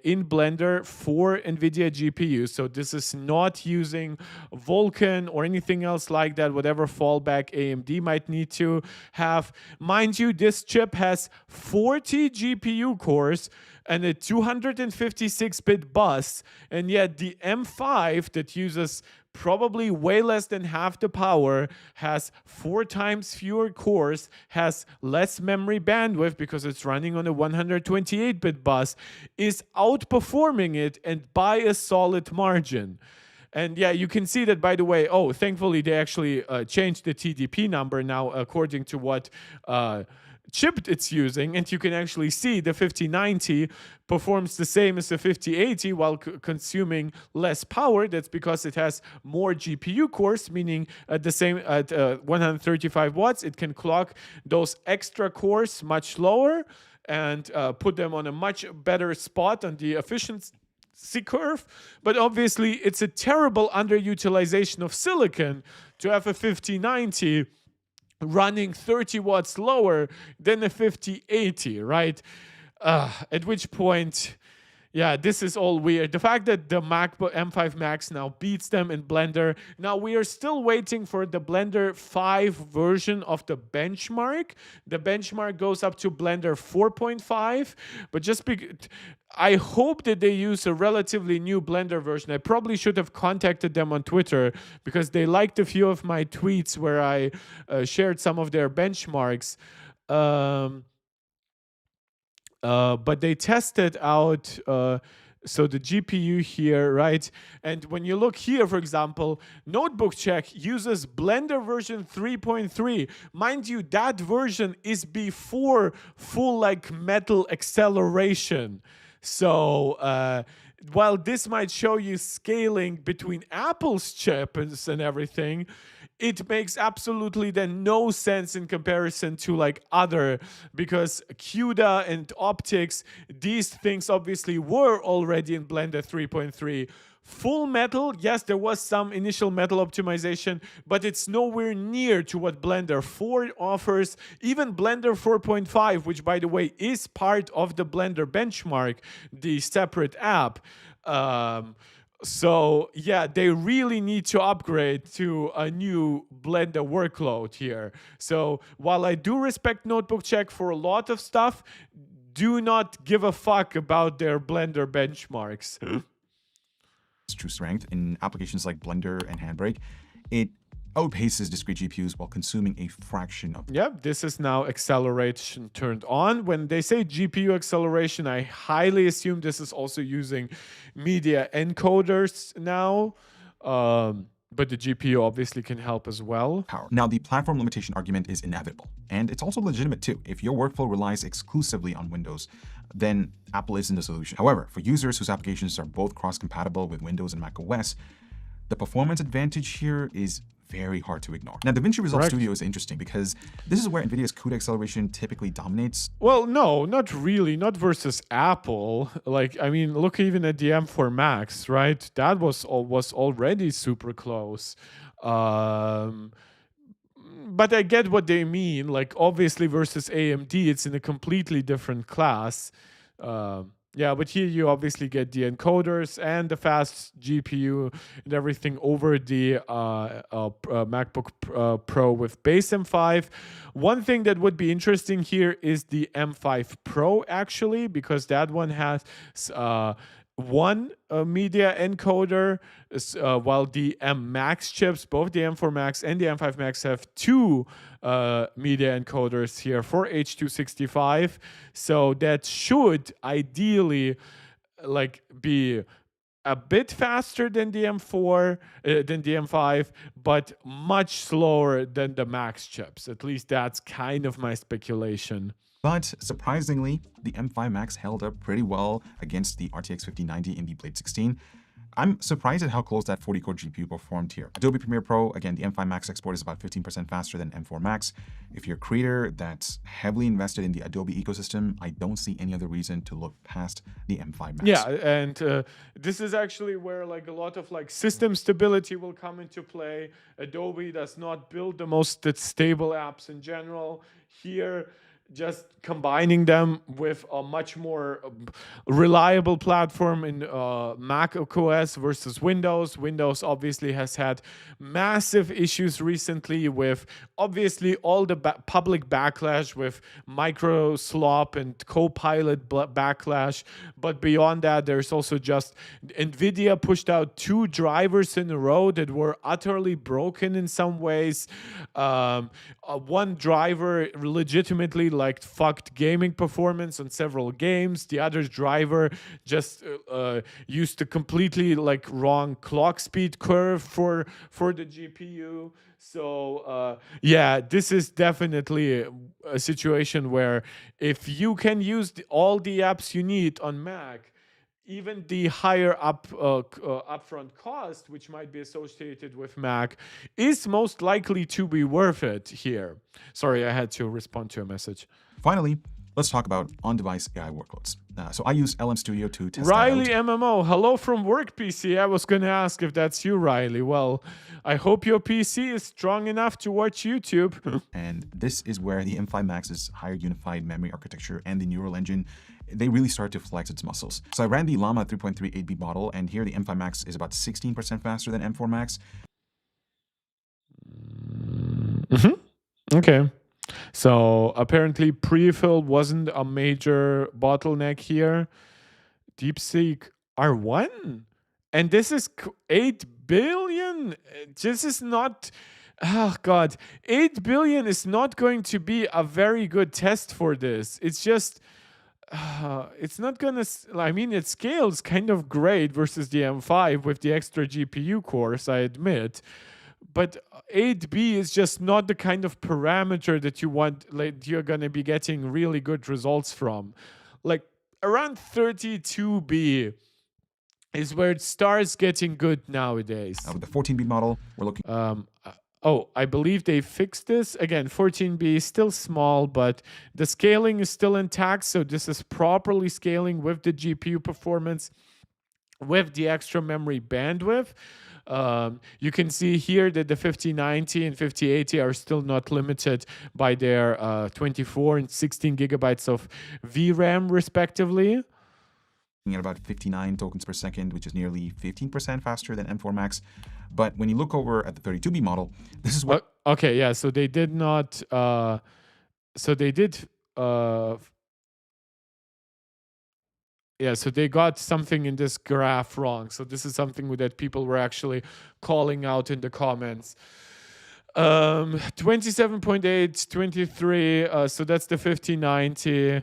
in Blender for NVIDIA GPU. So this is not using Vulkan or anything else like that, whatever fallback AMD might need to have. Mind you, this chip has 40 GPU cores and a 256-bit bus, and yet the M5 that uses probably way less than half the power, has 4 times fewer cores, has less memory bandwidth because it's running on a 128-bit bus, is outperforming it and by a solid margin. And yeah, you can see that, by the way, thankfully they actually changed the TDP number now according to what chip it's using, and you can actually see the 5090 performs the same as the 5080 while consuming less power. That's because it has more GPU cores, meaning at 135 watts, it can clock those extra cores much lower and put them on a much better spot on the efficiency curve. But obviously, it's a terrible underutilization of silicon to have a 5090 running 30 watts lower than a 5080, right? At which point, yeah, this is all weird. The fact that the MacBook M5 Max now beats them in Blender. Now, we are still waiting for the Blender 5 version of the benchmark. The benchmark goes up to Blender 4.5, but just I hope that they use a relatively new Blender version. I probably should have contacted them on Twitter because they liked a few of my tweets where I shared some of their benchmarks. But they tested out, so the GPU here, right? And when you look here, for example, Notebookcheck uses Blender version 3.3. Mind you, that version is before full like metal acceleration. So while this might show you scaling between Apple's chips and everything, it makes absolutely then no sense in comparison to like other, because CUDA and optics, these things obviously were already in Blender 3.3. Full metal, yes, there was some initial metal optimization, but it's nowhere near to what Blender 4 offers. Even Blender 4.5, which by the way is part of the Blender benchmark, the separate app. So yeah, they really need to upgrade to a new Blender workload here. So while I do respect Notebookcheck for a lot of stuff, do not give a fuck about their Blender benchmarks. True strength in applications like Blender and Handbrake, it outpaces discrete GPUs while consuming a fraction of. Yeah, this is now acceleration turned on. When they say GPU acceleration, I highly assume this is also using media encoders now. But the GPU obviously can help as well. Power. Now, the platform limitation argument is inevitable, and it's also legitimate too. If your workflow relies exclusively on Windows, then Apple isn't the solution. However, for users whose applications are both cross-compatible with Windows and Mac OS, the performance advantage here is very hard to ignore. Now, DaVinci Resolve Studio is interesting because this is where NVIDIA's CUDA acceleration typically dominates. Well, no, not really, not versus Apple. Like, I mean, look even at the M4 Max, right? That was already super close. But I get what they mean. Like, obviously versus AMD, it's in a completely different class. Yeah, but here you obviously get the encoders and the fast GPU and everything over the MacBook Pro with base M5. One thing that would be interesting here is the M5 Pro, actually, because that one has one media encoder, while the M Max chips, both the M4 Max and the M5 Max, have two media encoders here for H.265. So that should ideally like be a bit faster than the M4, than the M5, but much slower than the Max chips. At least that's kind of my speculation. But surprisingly, the M5 Max held up pretty well against the RTX 5090 in the Blade 16. I'm surprised at how close that 40-core GPU performed here. Adobe Premiere Pro, again, the M5 Max export is about 15% faster than M4 Max. If you're a creator that's heavily invested in the Adobe ecosystem, I don't see any other reason to look past the M5 Max. Yeah, and this is actually where like a lot of like system stability will come into play. Adobe does not build the most stable apps in general. Here, just combining them with a much more reliable platform in Mac OS versus Windows. Windows obviously has had massive issues recently with obviously all the public backlash with micro slop and Copilot backlash. But beyond that, there's also just NVIDIA pushed out 2 drivers in a row that were utterly broken in some ways. One driver legitimately like fucked gaming performance on several games. The other driver just used a completely like wrong clock speed curve for the GPU. So yeah, this is definitely a situation where if you can use all the apps you need on Mac, even the higher upfront cost, which might be associated with Mac, is most likely to be worth it here. Sorry, I had to respond to a message. Finally, let's talk about on-device AI workloads. So I use LM Studio to test Riley that out. MMO, hello from work PC. I was going to ask if that's you, Riley. Well, I hope your PC is strong enough to watch YouTube. And this is where the M5 Max's higher unified memory architecture and the neural engine, they really start to flex its muscles. So I ran the Llama 3.3 8B model, and here the M5 Max is about 16% faster than M4 Max. Okay. So apparently pre-fill wasn't a major bottleneck here. DeepSeek R1? And this is 8 billion? This is not... Oh, God. 8 billion is not going to be a very good test for this. It's just... it's not gonna, I mean, it scales kind of great versus the M5 with the extra GPU cores, I admit. But 8B is just not the kind of parameter that you want, like, you're gonna be getting really good results from. Like, around 32B is where it starts getting good nowadays. With the 14B model, we're looking... Oh, I believe they fixed this. Again, 14B is still small, but the scaling is still intact. So this is properly scaling with the GPU performance, with the extra memory bandwidth. You can see here that the 5090 and 5080 are still not limited by their 24 and 16 gigabytes of VRAM, respectively. At about 59 tokens per second, which is nearly 15% faster than M4 Max. But when you look over at the 32B model, this is what... Okay, yeah, so they did not... so they did... yeah, so they got something in this graph wrong. So this is something that people were actually calling out in the comments. 27.8, 23, so that's the 5090.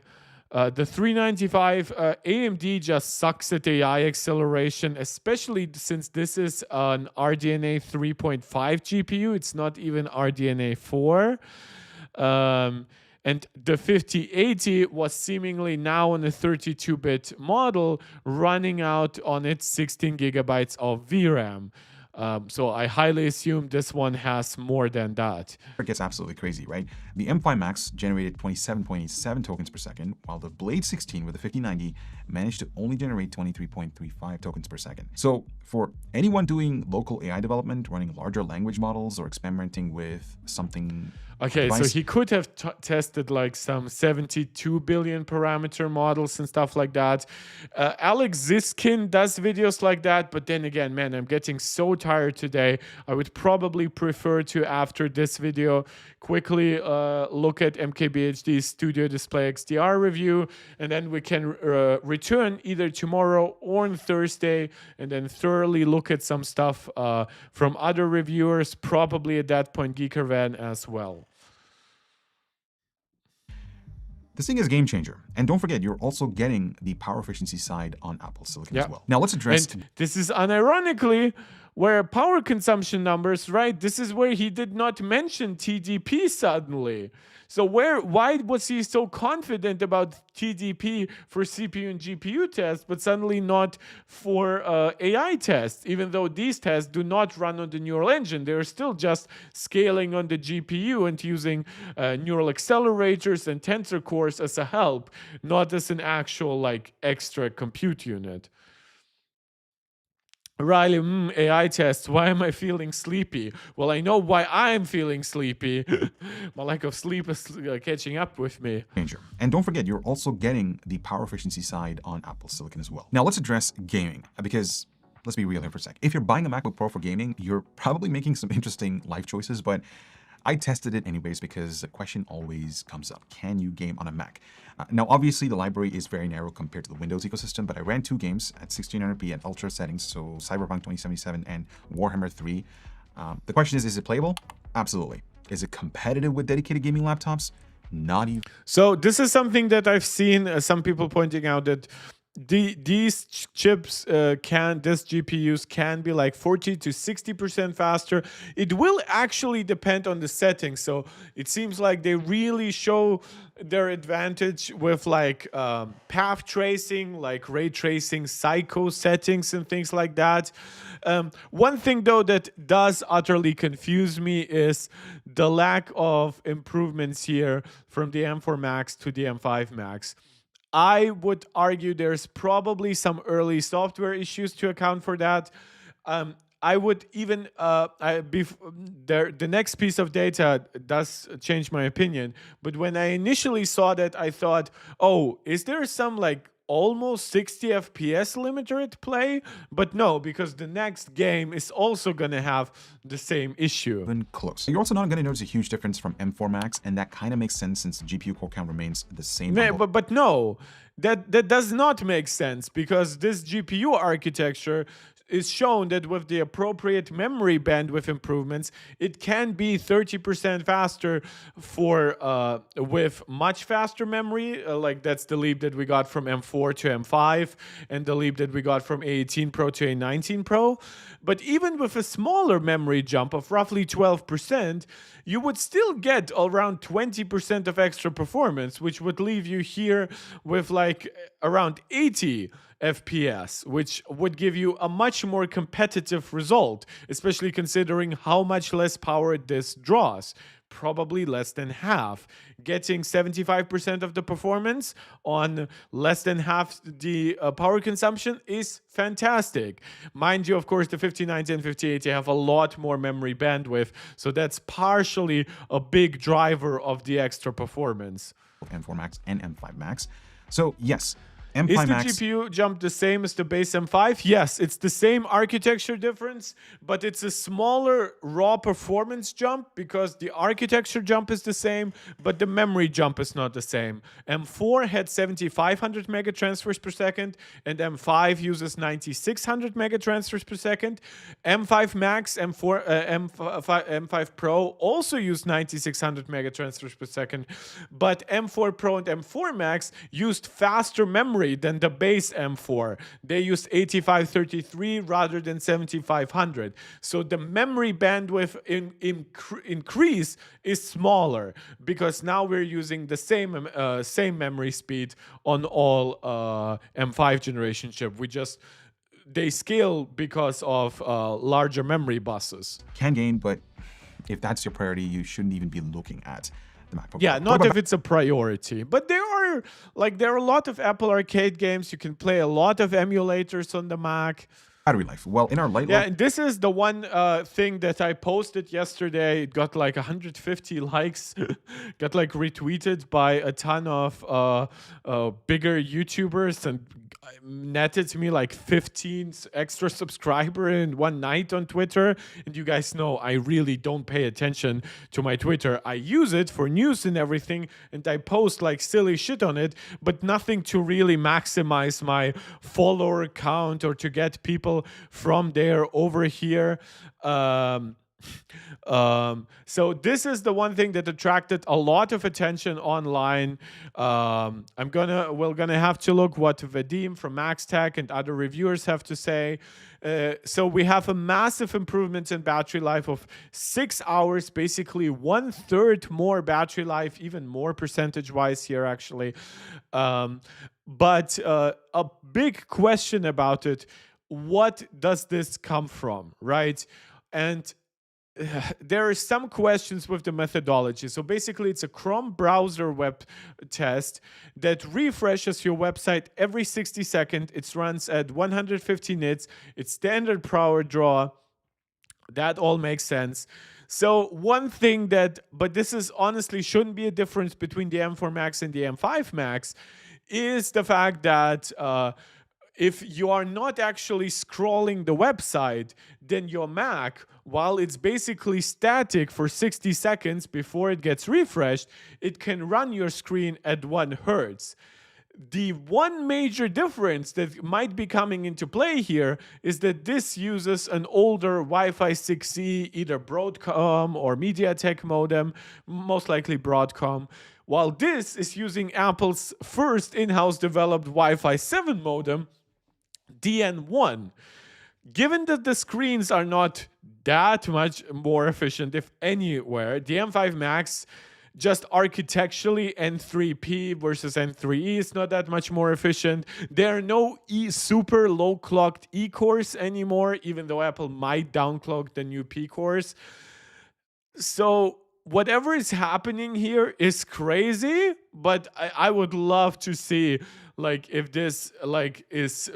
The 395, AMD just sucks at AI acceleration, especially since this is an RDNA 3.5 GPU. It's not even RDNA 4. And the 5080 was seemingly now on a 32-bit model running out on its 16 gigabytes of VRAM. So I highly assume this one has more than that. It gets absolutely crazy, right? The M5 Max generated 27.87 tokens per second, while the Blade 16 with the 5090 managed to only generate 23.35 tokens per second. So for anyone doing local AI development, running larger language models, or experimenting with something... Okay, so he could have tested like some 72 billion parameter models and stuff like that. Alex Ziskin does videos like that, but then again, man, I'm getting so tired today. I would probably prefer to, after this video, quickly look at MKBHD's Studio Display XDR review, and then we can return either tomorrow or on Thursday, and then thoroughly look at some stuff from other reviewers, probably at that point Geekervan as well. This thing is a game changer. And don't forget, you're also getting the power efficiency side on Apple Silicon as well. Now let's address... And this is unironically where power consumption numbers, right? This is where he did not mention TDP suddenly. So why was he so confident about TDP for CPU and GPU tests, but suddenly not for AI tests, even though these tests do not run on the neural engine? They're still just scaling on the GPU and using neural accelerators and tensor cores as a help, not as an actual like extra compute unit. Riley, AI tests. Why am I feeling sleepy? Well, I know why I'm feeling sleepy. My lack of sleep is catching up with me. And don't forget, you're also getting the power efficiency side on Apple Silicon as well. Now let's address gaming, because let's be real here for a sec. If you're buying a MacBook Pro for gaming, you're probably making some interesting life choices, but I tested it anyways because the question always comes up. Can you game on a Mac? Now, obviously, the library is very narrow compared to the Windows ecosystem, but I ran 2 games at 1600p at ultra settings, so Cyberpunk 2077 and Warhammer 3. The question is it playable? Absolutely. Is it competitive with dedicated gaming laptops? Not even. So this is something that I've seen some people pointing out that these chips this GPUs can be like 40 to 60% faster. It will actually depend on the settings. So it seems like they really show their advantage with like path tracing, like ray tracing, psycho settings and things like that. One thing though that does utterly confuse me is the lack of improvements here from the M4 Max to the M5 Max. I would argue there's probably some early software issues to account for that. I would even the next piece of data does change my opinion. But when I initially saw that, I thought, oh, is there some like almost 60 FPS limiter at play? But no, because the next game is also going to have the same issue. Even close. You're also not going to notice a huge difference from M4 Max, and that kind of makes sense since the GPU core count remains the same. But no, that does not make sense, because this GPU architecture is shown that with the appropriate memory bandwidth improvements, it can be 30% faster for with much faster memory. Like that's the leap that we got from M4 to M5 and the leap that we got from A18 Pro to A19 Pro. But even with a smaller memory jump of roughly 12%, you would still get around 20% of extra performance, which would leave you here with like around 80 FPS, which would give you a much more competitive result, especially considering how much less power this draws. Probably less than half. Getting 75% of the performance on less than half the power consumption is fantastic. Mind you, of course, the 5090 and 5080 have a lot more memory bandwidth, so that's partially a big driver of the extra performance. M4 Max and M5 Max. So yes, M5 Is the Max. GPU jump the same as the base M5? Yes, it's the same architecture difference, but it's a smaller raw performance jump because the architecture jump is the same, but the memory jump is not the same. M4 had 7,500 megatransfers per second, and M5 uses 9,600 megatransfers per second. M5 Max, M5 Pro also use 9,600 megatransfers per second, but M4 Pro and M4 Max used faster memory than the base M4. They used 8533 rather than 7500. So the memory bandwidth increase is smaller because now we're using the same memory speed on all M5 generation chip. They scale because of larger memory buses. Can gain, but if that's your priority, you shouldn't even be looking at the MacBook. Yeah, not if it's a priority. But there are a lot of Apple Arcade games. You can play a lot of emulators on the Mac. Battery life. Well, in our light Yeah, load, and this is the one thing that I posted yesterday. It got like 150 likes, got like retweeted by a ton of bigger YouTubers, and netted me like 15 extra subscriber in one night on Twitter. And you guys know I really don't pay attention to my Twitter. I use it for news and everything, and I post like silly shit on it, but nothing to really maximize my follower count or to get people from there over here. So this is the one thing that attracted a lot of attention online. We're gonna have to look what Vadim from MaxTech and other reviewers have to say. So we have a massive improvement in battery life of 6 hours, basically 1/3 more battery life, even more percentage-wise here actually. But a big question about it: what does this come from, right? And there are some questions with the methodology. So basically, it's a Chrome browser web test that refreshes your website every 60 seconds. It runs at 150 nits. It's standard power draw. That all makes sense. So one thing but this is honestly shouldn't be a difference between the M4 Max and the M5 Max, is the fact that if you are not actually scrolling the website, then your Mac, while it's basically static for 60 seconds before it gets refreshed, it can run your screen at 1 Hertz. The one major difference that might be coming into play here is that this uses an older Wi-Fi 6E, either Broadcom or MediaTek modem, most likely Broadcom, while this is using Apple's first in-house developed Wi-Fi 7 modem, DN1. Given that the screens are not that much more efficient, if anywhere, the M5 Max, just architecturally, N3P versus N3E is not that much more efficient. There are no super low clocked E cores anymore, even though Apple might downclock the new P cores. So whatever is happening here is crazy, but I would love to see like if this like is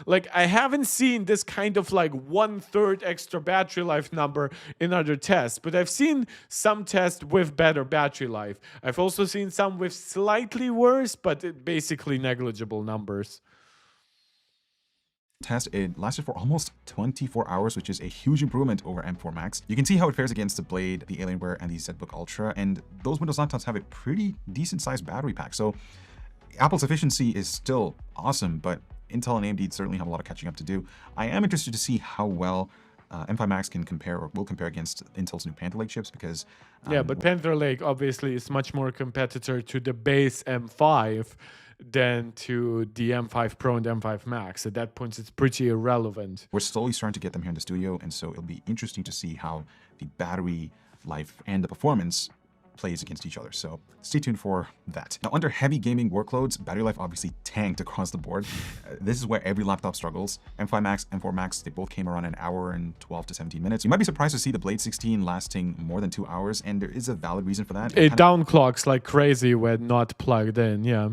like I haven't seen this kind of like 1/3 extra battery life number in other tests, but I've seen some tests with better battery life. I've also seen some with slightly worse, but basically negligible numbers. Test, it lasted for almost 24 hours, which is a huge improvement over M4 Max. You can see how it fares against the Blade, the Alienware, and the ZBook Ultra, and those Windows laptops have a pretty decent-sized battery pack. So Apple's efficiency is still awesome, but Intel and AMD certainly have a lot of catching up to do. I am interested to see how well M5 Max can compare or will compare against Intel's new Panther Lake chips, because yeah, but Panther Lake obviously is much more competitor to the base M5 than to the M5 Pro and M5 Max. At that point, it's pretty irrelevant. We're slowly starting to get them here in the studio, and so it'll be interesting to see how the battery life and the performance plays against each other. So stay tuned for that. Now, under heavy gaming workloads, battery life obviously tanked across the board. This is where every laptop struggles. M5 Max, M4 Max, they both came around an hour and 12 to 17 minutes. You might be surprised to see the Blade 16 lasting more than 2 hours, and there is a valid reason for that. It downclocks like crazy when not plugged in, yeah.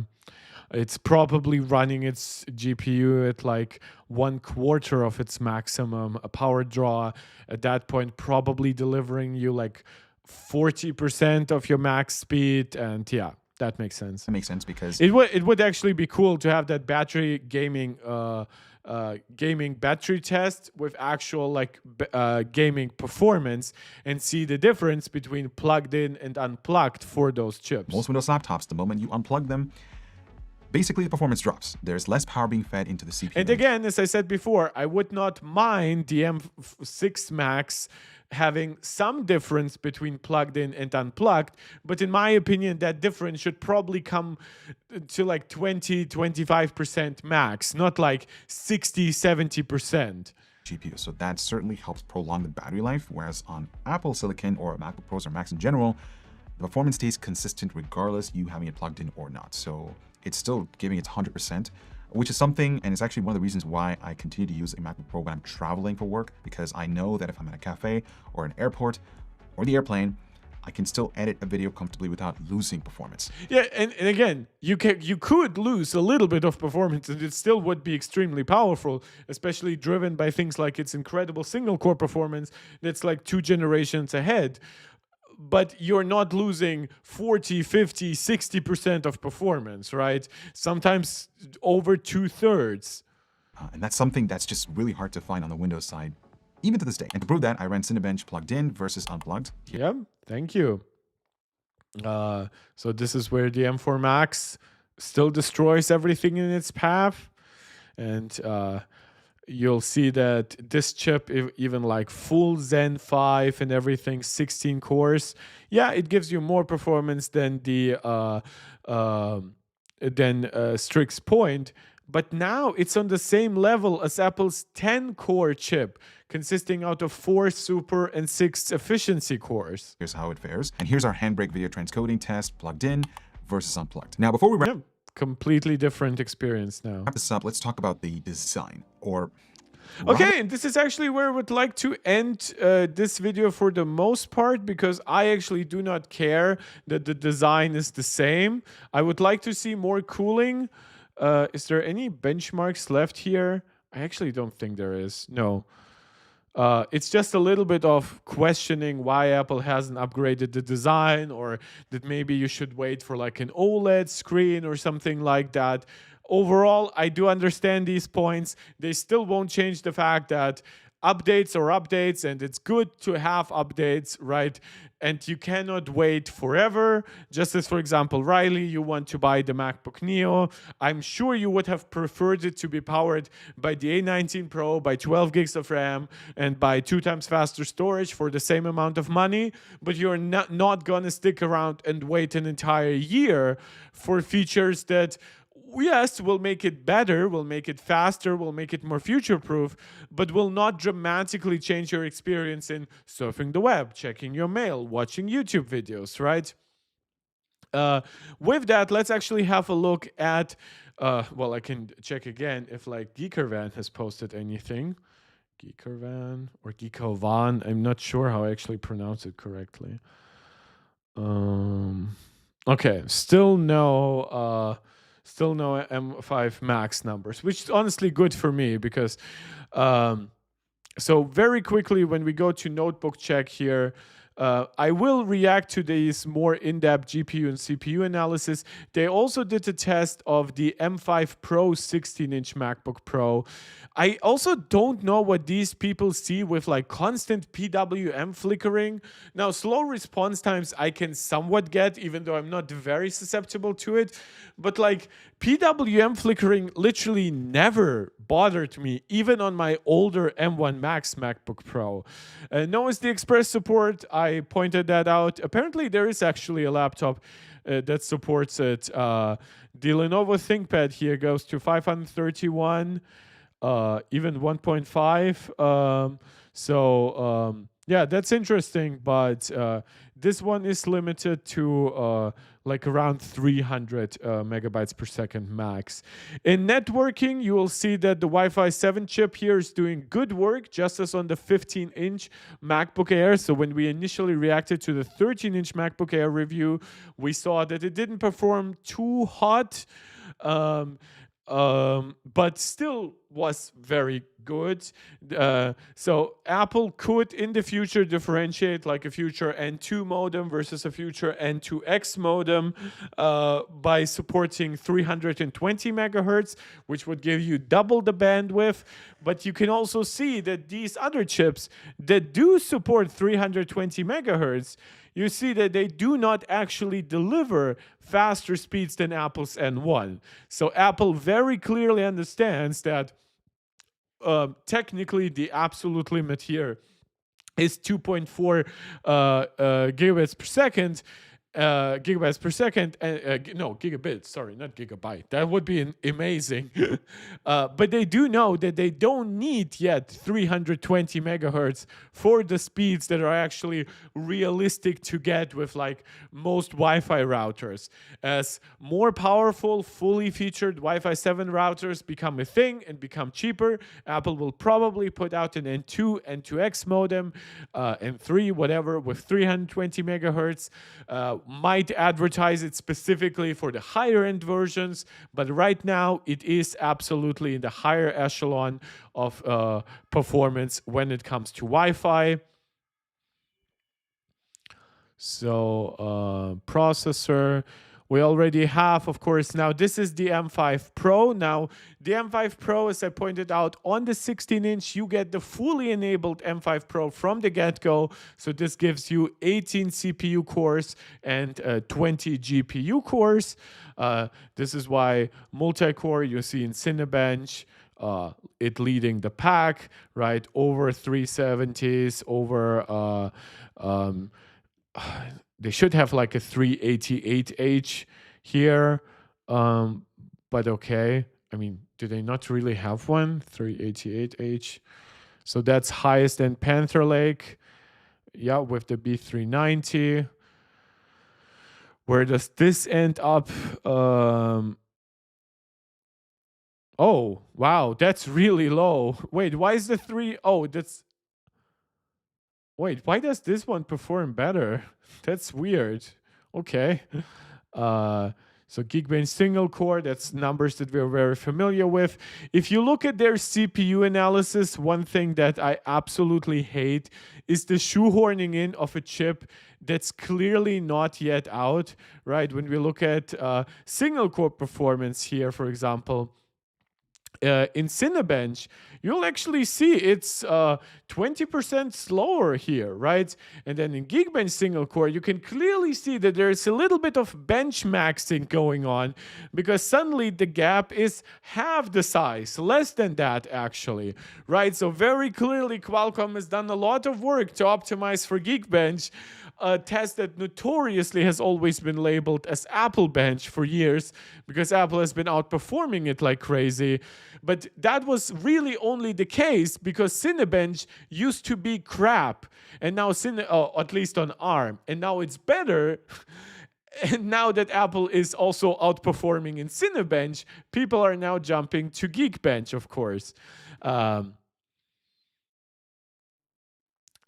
It's probably running its GPU at like 1/4 of its maximum power draw. At that point, probably delivering you like 40% of your max speed. And yeah, that makes sense. It makes sense because it would actually be cool to have that battery gaming battery test with actual like gaming performance and see the difference between plugged in and unplugged for those chips. Most Windows laptops, the moment you unplug them, basically the performance drops. There's less power being fed into the CPU. And again, as I said before, I would not mind the M6 Max having some difference between plugged in and unplugged, but in my opinion, that difference should probably come to like 20-25% max, not like 60-70%. GPU. So that certainly helps prolong the battery life, whereas on Apple Silicon or MacBook Pros or Macs in general, the performance stays consistent regardless you having it plugged in or not. So it's still giving it 100%, which is something, and it's actually one of the reasons why I continue to use a MacBook Pro when I'm traveling for work, because I know that if I'm at a cafe or an airport or the airplane, I can still edit a video comfortably without losing performance. Yeah, and again, you could lose a little bit of performance and it still would be extremely powerful, especially driven by things like its incredible single core performance that's like 2 generations ahead. But you're not losing 40, 50, 60% of performance, right? Sometimes over 2/3. And that's something that's just really hard to find on the Windows side, even to this day. And to prove that, I ran Cinebench plugged in versus unplugged. Yeah, thank you. So this is where the M4 Max still destroys everything in its path. And you'll see that this chip, even like full Zen 5 and everything, 16 cores, yeah, it gives you more performance than the Strix Point, but now it's on the same level as Apple's 10-core chip, consisting out of 4 super and 6 efficiency cores. Here's how it fares, and here's our Handbrake video transcoding test, plugged in versus unplugged. Now, before we wrap completely different experience now. This up, let's talk about the design, or okay, and this is actually where I would like to end this video for the most part, because I actually do not care that the design is the same. I would like to see more cooling. Is there any benchmarks left here? I actually don't think there is. No. It's just a little bit of questioning why Apple hasn't upgraded the design, or that maybe you should wait for like an OLED screen or something like that. Overall, I do understand these points. They still won't change the fact that updates, and it's good to have updates, right? And you cannot wait forever. Just as, for example, Riley, you want to buy the MacBook Neo. I'm sure you would have preferred it to be powered by the A19 Pro, by 12 gigs of RAM, and by 2 times faster storage for the same amount of money. But you're not gonna stick around and wait an entire year for features that, yes, will make it better, will make it faster, will make it more future-proof, but will not dramatically change your experience in surfing the web, checking your mail, watching YouTube videos, right? With that, let's actually have a look at, well, I can check again if like Geekervan has posted anything. Geekervan or Geekovan, I'm not sure how I actually pronounce it correctly. Okay, still no M5 Max numbers, which is honestly good for me because, so very quickly when we go to Notebookcheck here, I will react to these more in-depth GPU and CPU analysis. They also did a test of the M5 Pro 16-inch MacBook Pro. I also don't know what these people see with like constant PWM flickering. Now, slow response times I can somewhat get, even though I'm not very susceptible to it. But like PWM flickering literally never bothered me, even on my older M1 Max MacBook Pro. No SD Express support, I pointed that out. Apparently there is actually a laptop that supports it. The Lenovo ThinkPad here goes to 531, even 1.5. Yeah, that's interesting, but this one is limited to like around 300 megabytes per second max. In networking, you will see that the Wi-Fi 7 chip here is doing good work, just as on the 15-inch MacBook Air. So when we initially reacted to the 13-inch MacBook Air review, we saw that it didn't perform too hot, but still was very good. So Apple could in the future differentiate like a future N2 modem versus a future N2X modem by supporting 320 megahertz, which would give you double the bandwidth. But you can also see that these other chips that do support 320 megahertz, you see that they do not actually deliver faster speeds than Apple's N1. So Apple very clearly understands that technically the absolute limit here is 2.4 gigabits per second. Gigabits, sorry, not gigabyte. That would be amazing. But they do know that they don't need yet 320 megahertz for the speeds that are actually realistic to get with like most Wi-Fi routers. As more powerful, fully featured Wi-Fi 7 routers become a thing and become cheaper, Apple will probably put out an N2, N2X modem, N3, whatever, with 320 megahertz. Might advertise it specifically for the higher end versions, but right now it is absolutely in the higher echelon of performance when it comes to Wi-Fi. So processor, we already have, of course, now this is the M5 Pro. Now, the M5 Pro, as I pointed out, on the 16-inch, you get the fully enabled M5 Pro from the get-go. So this gives you 18 CPU cores and 20 GPU cores. This is why multi-core you see in Cinebench, it leading the pack, right? Over 370s, over... they should have like a 388H here, but okay. I mean, do they not really have one? 388H. So that's highest end Panther Lake. Yeah, with the B390. Where does this end up? Oh, wow, that's really low. Wait, why is the 3? Oh, that's... Wait, why does this one perform better? That's weird. Okay. So Geekbench single core, that's numbers that we're very familiar with. If you look at their CPU analysis, one thing that I absolutely hate is the shoehorning in of a chip that's clearly not yet out, right? When we look at single core performance here, for example, in Cinebench, you'll actually see it's 20% slower here, right? And then in Geekbench single core, you can clearly see that there's a little bit of benchmaxing going on because suddenly the gap is half the size, less than that actually, right? So very clearly Qualcomm has done a lot of work to optimize for Geekbench, a test that notoriously has always been labeled as Apple Bench for years because Apple has been outperforming it like crazy. But that was really only the case because Cinebench used to be crap, and now at least on ARM, and now it's better. And now that Apple is also outperforming in Cinebench, people are now jumping to Geekbench, of course.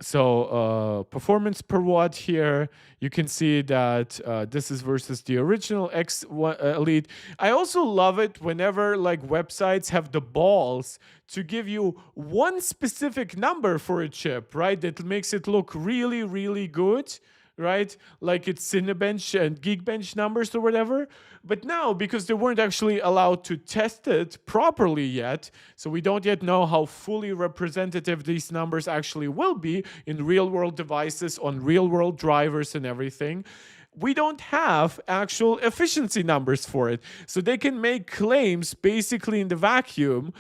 So performance per watt here, you can see that this is versus the original X Elite. I also love it whenever like websites have the balls to give you one specific number for a chip, right? That makes it look really, really good, right? Like it's Cinebench and Geekbench numbers or whatever. But now, because they weren't actually allowed to test it properly yet, so we don't yet know how fully representative these numbers actually will be in real-world devices, on real-world drivers and everything, we don't have actual efficiency numbers for it. So they can make claims basically in the vacuum.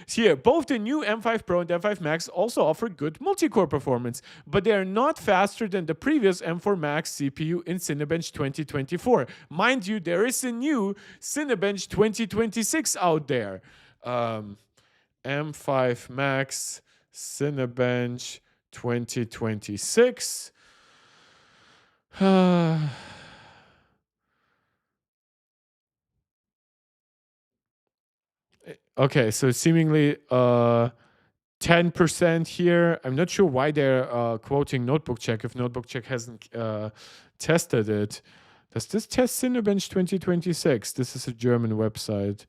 Here, both the new M5 Pro and M5 Max also offer good multi-core performance, but they are not faster than the previous M4 Max CPU in Cinebench 2024. Mind you, there is a new Cinebench 2026 out there. M5 Max Cinebench 2026. Okay, so seemingly 10% here. I'm not sure why they're quoting Notebookcheck if Notebookcheck hasn't tested it. Does this test Cinebench 2026? This is a German website.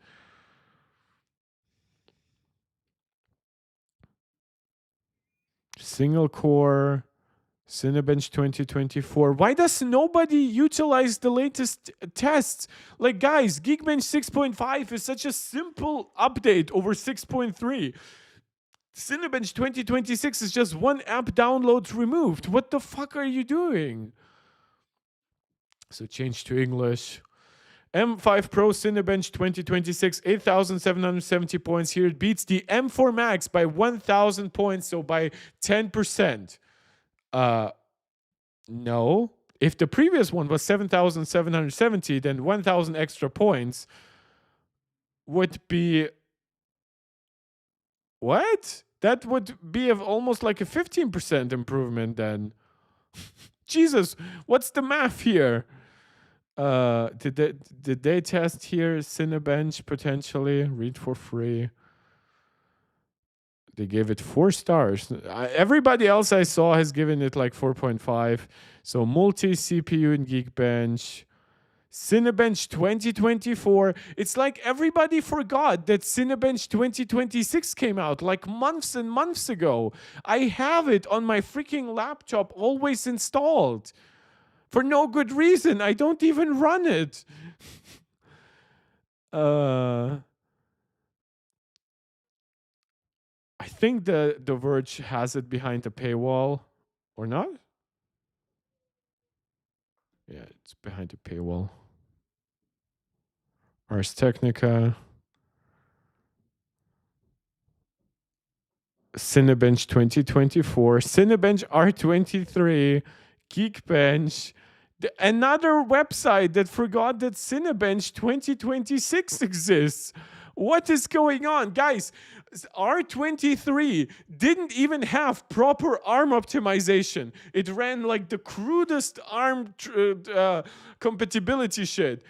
Single core, Cinebench 2024. Why does nobody utilize the latest tests? Like, guys, Geekbench 6.5 is such a simple update over 6.3. Cinebench 2026 is just one app download removed. What the fuck are you doing? So change to English. M5 Pro Cinebench 2026, 8,770 points. Here it beats the M4 Max by 1,000 points, so by 10%. No. If the previous one was 7,770, then 1,000 extra points would be... What? That would be almost like a 15% improvement then. Jesus, what's the math here? Did they test here Cinebench potentially? Read for free. They gave it 4 stars. Everybody else I saw has given it like 4.5. So multi-CPU in Geekbench. Cinebench 2024. It's like everybody forgot that Cinebench 2026 came out like months and months ago. I have it on my freaking laptop always installed. For no good reason. I don't even run it. I think the Verge has it behind the paywall. Or not? Yeah, it's behind the paywall. Ars Technica. Cinebench 2024. Cinebench R23. Geekbench. Another website that forgot that Cinebench 2026 exists. What is going on? Guys, R23 didn't even have proper ARM optimization. It ran like the crudest ARM compatibility shit.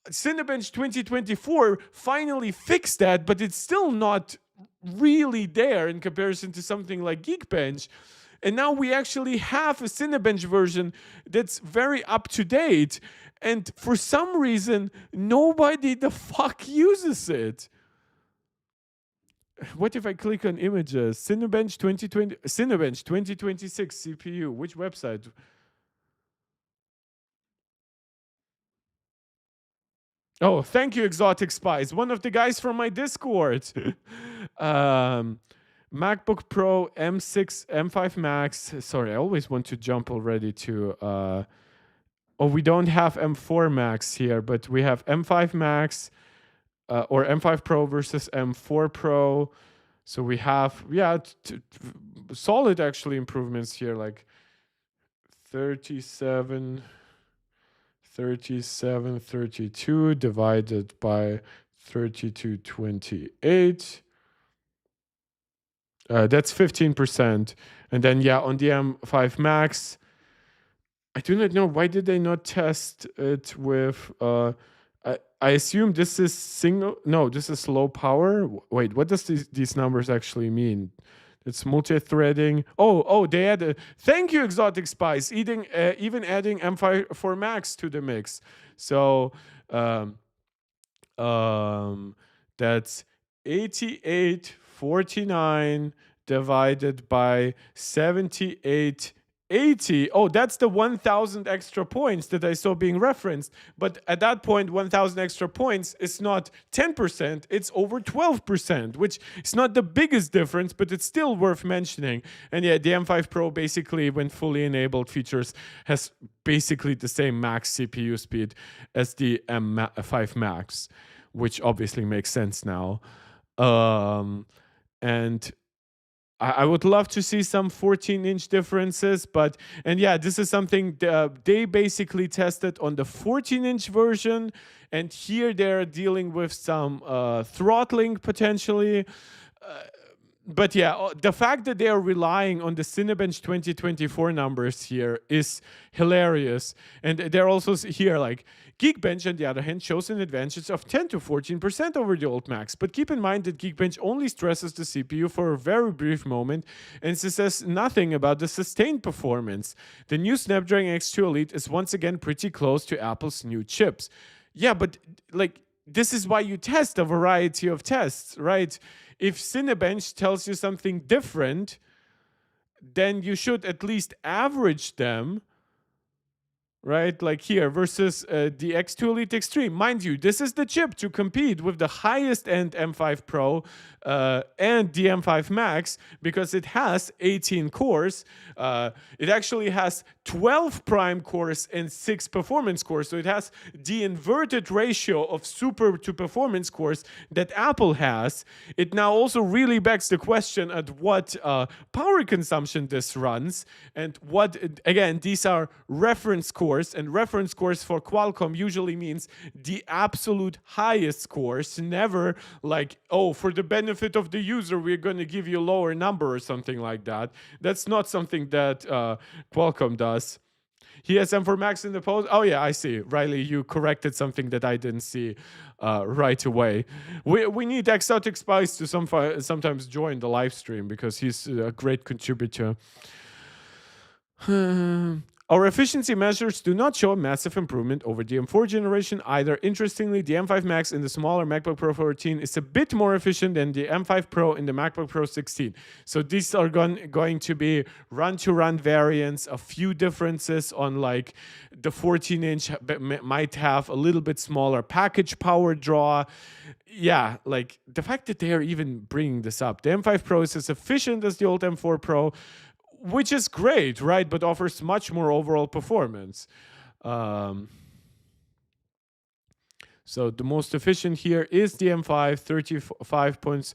Cinebench 2024 finally fixed that, but it's still not really there in comparison to something like Geekbench. And now we actually have a Cinebench version that's very up to date. And for some reason, nobody the fuck uses it. What if I click on images? Cinebench 2026 CPU. Which website? Oh, thank you, Exotic Spice, one of the guys from my Discord. MacBook Pro M6, M5 Max. Sorry, I always want to jump already to. Oh, we don't have M4 Max here, but we have M5 Max or M5 Pro versus M4 Pro. So we have, yeah, solid actually improvements here, like 37, 32 divided by 3228. That's 15%. And then, yeah, on the M5 Max, I do not know. Why did they not test it with... I assume this is single... No, this is low power. Wait, what does these numbers actually mean? It's multi-threading. Oh, they added... Thank you, Exotic Spice. Even adding M5 for Max to the mix. So that's 8849 divided by 7880. Oh, that's the 1,000 extra points that I saw being referenced. But at that point, 1,000 extra points is not 10%, it's over 12%, which is not the biggest difference, but it's still worth mentioning. And yeah, the M5 Pro basically, when fully enabled features, has basically the same max CPU speed as the M5 Max, which obviously makes sense now. And I would love to see some 14-inch differences, and yeah, this is something they basically tested on the 14-inch version, and here they're dealing with some throttling potentially. But yeah, the fact that they are relying on the Cinebench 2024 numbers here is hilarious. And they're also here like, Geekbench, on the other hand, shows an advantage of 10 to 14% over the old Macs. But keep in mind that Geekbench only stresses the CPU for a very brief moment and says nothing about the sustained performance. The new Snapdragon X2 Elite is once again pretty close to Apple's new chips. Yeah, but like, this is why you test a variety of tests, right? If Cinebench tells you something different, then you should at least average them, right? Like here versus the X2 Elite Extreme. Mind you, this is the chip to compete with the highest end M5 Pro and the M5 Max because it has 18 cores. It actually has 12 prime cores and 6 performance cores. So it has the inverted ratio of super to performance cores that Apple has. It now also really begs the question at what power consumption this runs and what, again, these are reference cores. And reference scores for Qualcomm usually means the absolute highest scores, never like, oh, for the benefit of the user, we're going to give you a lower number or something like that. That's not something that Qualcomm does. He has M4 Max in the post. Oh, yeah, I see. Riley, you corrected something that I didn't see right away. We need Exotic Spice to sometimes join the live stream because he's a great contributor. Our efficiency measures do not show a massive improvement over the M4 generation either. Interestingly, the M5 Max in the smaller MacBook Pro 14 is a bit more efficient than the M5 Pro in the MacBook Pro 16. So these are going to be run-to-run variants, a few differences on like the 14-inch might have a little bit smaller package power draw. Yeah, like the fact that they are even bringing this up. The M5 Pro is as efficient as the old M4 Pro, which is great, right? But offers much more overall performance. So the most efficient here is the M5, 35 points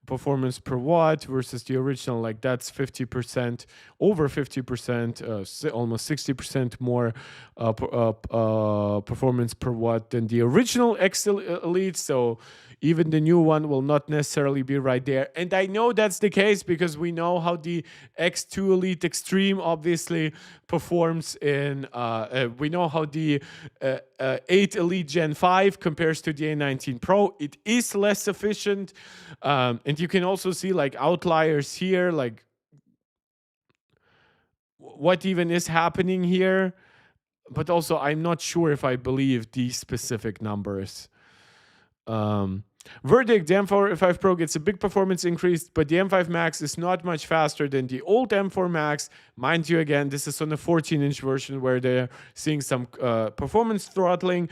performance per watt versus the original. Like that's 50%, over 50%, almost 60% more performance per watt than the original X Elite. So even the new one will not necessarily be right there. And I know that's the case because we know how the X2 Elite Extreme obviously performs in, we know how the 8 Elite Gen 5 compares to the A19 Pro. It is less efficient. And you can also see like outliers here, like what even is happening here. But also I'm not sure if I believe these specific numbers. Verdict, the M5 Pro gets a big performance increase, but the M5 Max is not much faster than the old M4 Max. Mind you, again, this is on the 14-inch version where they're seeing some performance throttling.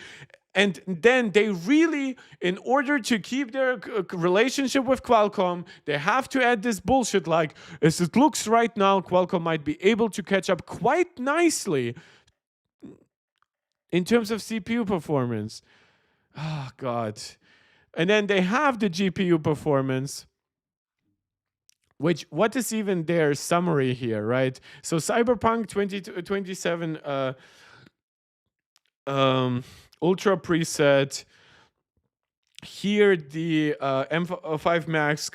And then they really, in order to keep their relationship with Qualcomm, they have to add this bullshit like, as it looks right now, Qualcomm might be able to catch up quite nicely in terms of CPU performance. Oh, God. And then they have the GPU performance, which, what is even their summary here, right? So Cyberpunk 2027 Ultra preset. Here, the M5 Max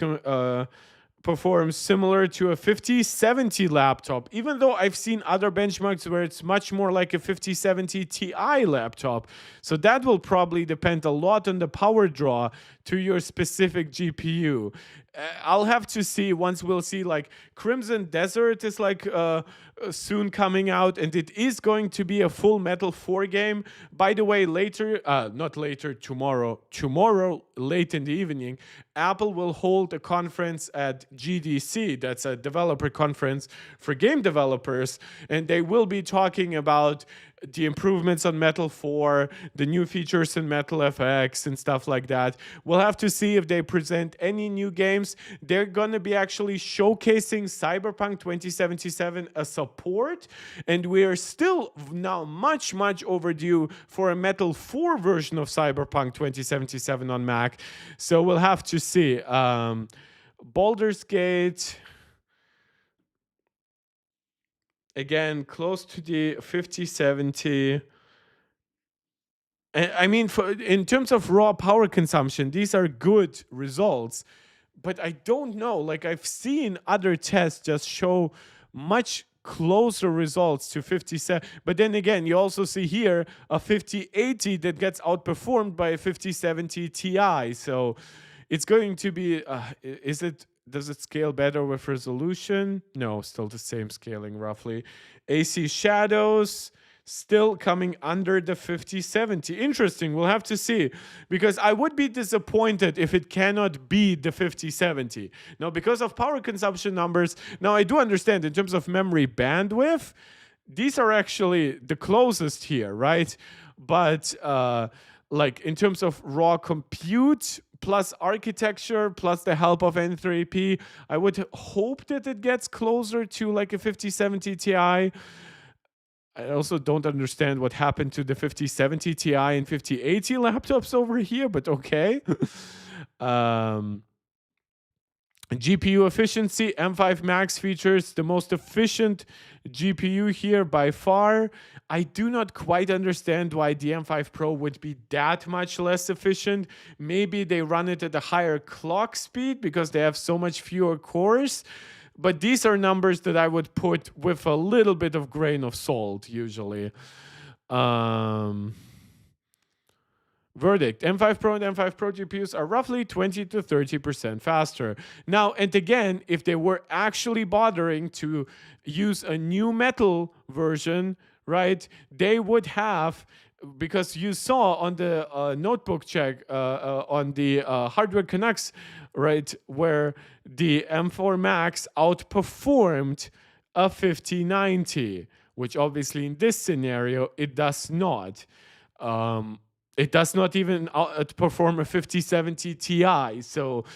performs similar to a 5070 laptop, even though I've seen other benchmarks where it's much more like a 5070 Ti laptop. So that will probably depend a lot on the power draw to your specific GPU. I'll have to see once we'll see, like, Crimson Desert is like soon coming out, and it is going to be a Full Metal 4 game. By the way, later, not later, tomorrow, late in the evening, Apple will hold a conference at GDC. That's a developer conference for game developers, and they will be talking about the improvements on Metal 4, the new features in Metal FX and stuff like that. We'll have to see if they present any new games. They're going to be actually showcasing Cyberpunk 2077 as support, and we are still now much overdue for a Metal 4 version of Cyberpunk 2077 on Mac. So we'll have to see. Baldur's Gate, again, close to the 5070. I mean, in terms of raw power consumption, these are good results. But I don't know. Like, I've seen other tests just show much closer results to 57. But then again, you also see here a 5080 that gets outperformed by a 5070 Ti. So it's going to be, does it scale better with resolution? No, still the same scaling roughly. AC shadows still coming under the 5070. Interesting, we'll have to see. Because I would be disappointed if it cannot beat the 5070. Now, because of power consumption numbers, now I do understand in terms of memory bandwidth, these are actually the closest here, right? But like in terms of raw compute plus architecture plus the help of N3P, I would hope that it gets closer to like a 5070 Ti. I also don't understand what happened to the 5070 Ti and 5080 laptops over here, but okay. GPU efficiency, M5 Max features the most efficient GPU here by far. I do not quite understand why the M5 Pro would be that much less efficient. Maybe they run it at a higher clock speed because they have so much fewer cores. But these are numbers that I would put with a little bit of grain of salt, usually. Verdict: M5 Pro and M5 Pro GPUs are roughly 20 to 30% faster. Now, and again, if they were actually bothering to use a new metal version, right, they would have, because you saw on the Notebookcheck, on the hardware Canucks, right, where the M4 Max outperformed a 5090, which obviously in this scenario, it does not. It does not even outperform a 5070 Ti. So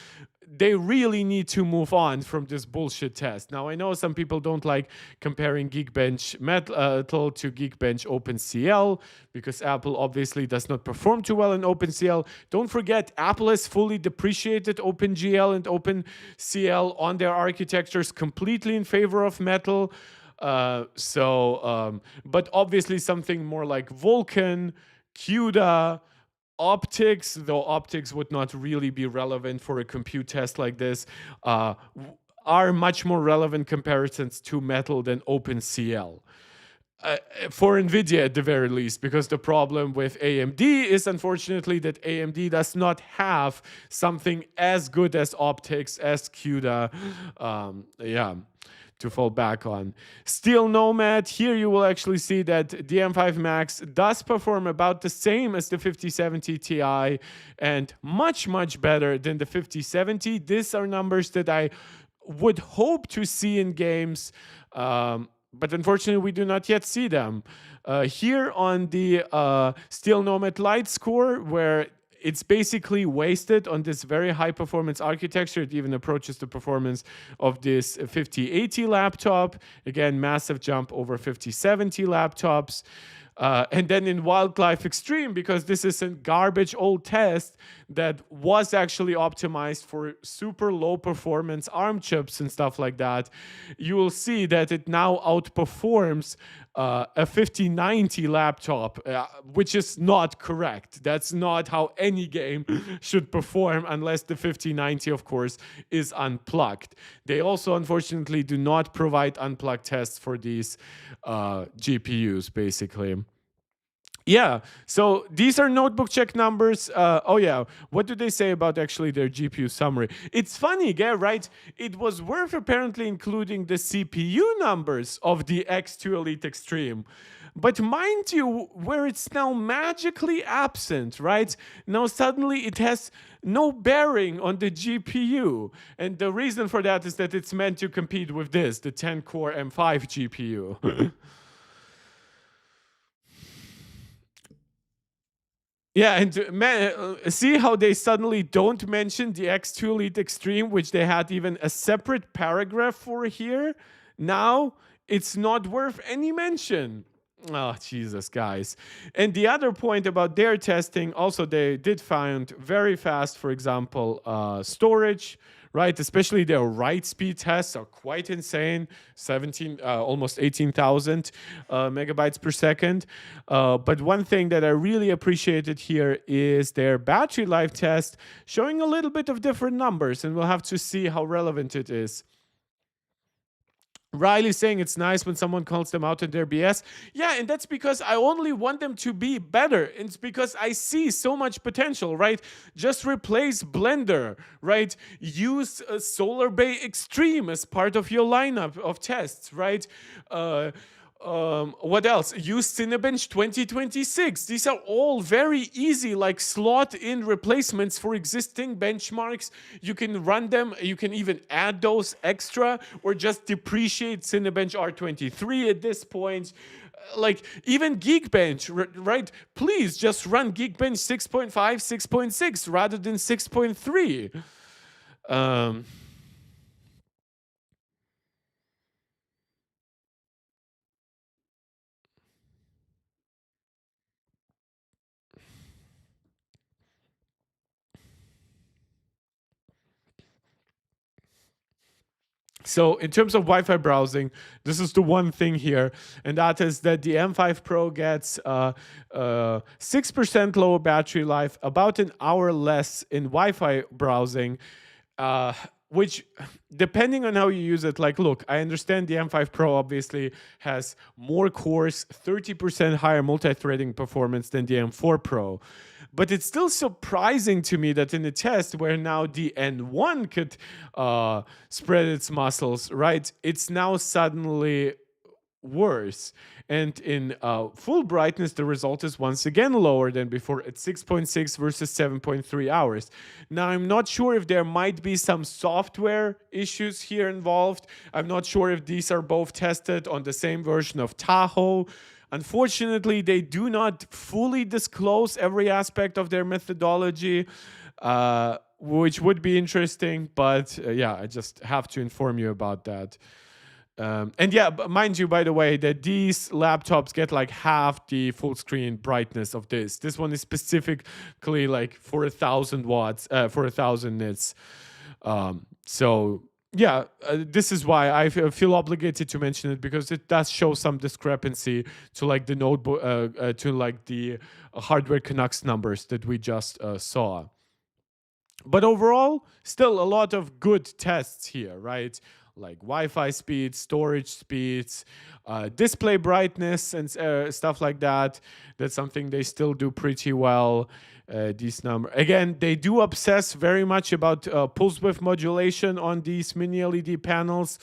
they really need to move on from this bullshit test. Now, I know some people don't like comparing Geekbench Metal to Geekbench OpenCL because Apple obviously does not perform too well in OpenCL. Don't forget, Apple has fully depreciated OpenGL and OpenCL on their architectures completely in favor of Metal. But obviously something more like Vulkan, CUDA, optics, though optics would not really be relevant for a compute test like this, are much more relevant comparisons to Metal than OpenCL. For NVIDIA at the very least, because the problem with AMD is unfortunately that AMD does not have something as good as optics, as CUDA. To fall back on. Steel Nomad, here you will actually see that the M5 Max does perform about the same as the 5070 Ti and much better than the 5070. These are numbers that I would hope to see in games. but unfortunately, we do not yet see them. Here on the Steel Nomad Lite score, where it's basically wasted on this very high performance architecture. It even approaches the performance of this 5080 laptop. Again, massive jump over 5070 laptops. And then in Wildlife Extreme, because this is a garbage old test that was actually optimized for super low performance ARM chips and stuff like that, you will see that it now outperforms a 5090 laptop, which is not correct. That's not how any game should perform unless the 5090, of course, is unplugged. They also, unfortunately, do not provide unplugged tests for these GPUs, basically. Yeah, so these are Notebookcheck numbers. Oh yeah, what do they say about actually their GPU summary? It's funny, yeah, right? It was worth apparently including the CPU numbers of the X2 Elite Extreme. But mind you, where it's now magically absent, right? Now suddenly it has no bearing on the GPU. And the reason for that is that it's meant to compete with this, the 10-core M5 GPU. Yeah, and see how they suddenly don't mention the X2 Elite Extreme, which they had even a separate paragraph for here. Now it's not worth any mention. Oh, Jesus, guys. And the other point about their testing, also they did find very fast, for example, storage, right? Especially their write speed tests are quite insane, almost 18,000 megabytes per second. But one thing that I really appreciated here is their battery life test, showing a little bit of different numbers, and we'll have to see how relevant it is. Riley saying it's nice when someone calls them out on their BS. Yeah, and that's because I only want them to be better. It's because I see so much potential, right? Just replace Blender, right? Use Solar Bay Extreme as part of your lineup of tests, right? What else? Use Cinebench 2026. These are all very easy, like slot in replacements for existing benchmarks. You can run them. You can even add those extra or just depreciate Cinebench R23 at this point. Like even Geekbench, right? Please just run Geekbench 6.5, 6.6 rather than 6.3. So in terms of Wi-Fi browsing, this is the one thing here, and that is that the M5 Pro gets 6% lower battery life, about an hour less in Wi-Fi browsing, which, depending on how you use it, like, look, I understand the M5 Pro obviously has more cores, 30% higher multi-threading performance than the M4 Pro. But it's still surprising to me that in a test where now the N1 could spread its muscles, right, it's now suddenly worse. And in full brightness, the result is once again lower than before at 6.6 versus 7.3 hours. Now, I'm not sure if there might be some software issues here involved. I'm not sure if these are both tested on the same version of Tahoe. Unfortunately, they do not fully disclose every aspect of their methodology, which would be interesting. But yeah, I just have to inform you about that. And yeah, mind you, by the way, that these laptops get like half the full screen brightness of this. This one is specifically like for 1,000 watts, for 1,000 nits. So yeah, this is why I feel obligated to mention it, because it does show some discrepancy to like the notebook, to like the hardware Canucks numbers that we just saw. But overall, still a lot of good tests here, right? Like Wi-Fi speeds, storage speeds, display brightness, and stuff like that. That's something they still do pretty well. These numbers, again, they do obsess very much about pulse width modulation on these mini LED panels.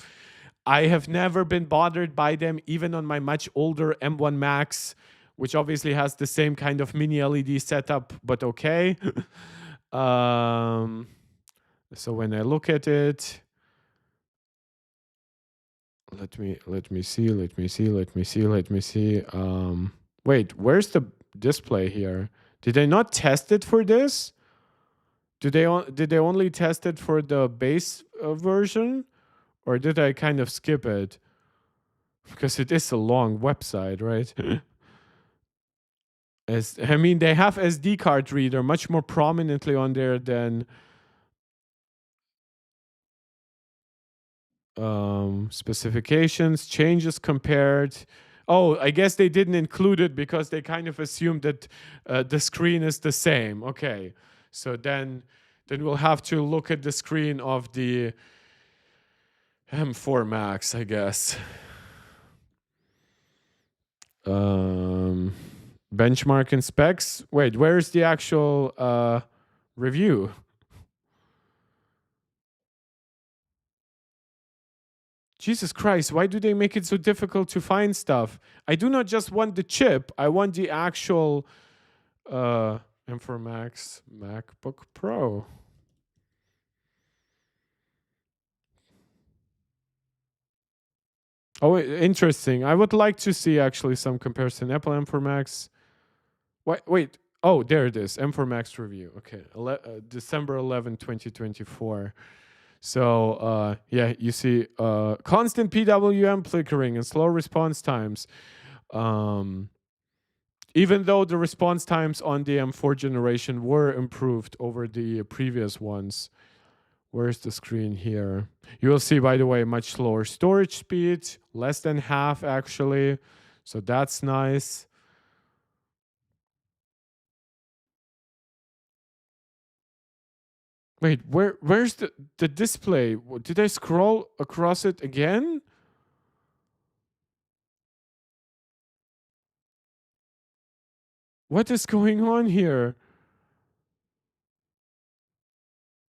I have never been bothered by them, even on my much older M1 Max, which obviously has the same kind of mini LED setup, but okay. So when I look at it, Let me see. Wait, where's the display here? Did they not test it for this? Did they only test it for the base version, or did I kind of skip it? Because it is a long website, right? I mean, they have SD card reader much more prominently on there than specifications, changes compared. Oh, I guess they didn't include it because they kind of assumed that the screen is the same. Okay, so then we'll have to look at the screen of the M4 Max, I guess. Benchmark and specs. Wait, where's the actual review? Jesus Christ, why do they make it so difficult to find stuff? I do not just want the chip, I want the actual M4 Max MacBook Pro. Oh, interesting. I would like to see actually some comparison. Apple M4 Max. Wait. Oh, there it is. M4 Max review. Okay. December 11, 2024. So, yeah, you see constant PWM flickering and slow response times. Even though the response times on the M4 generation were improved over the previous ones. Where's the screen here? You will see, by the way, much slower storage speed, less than half actually. So that's nice. Wait, where's the display? Did I scroll across it again? What is going on here?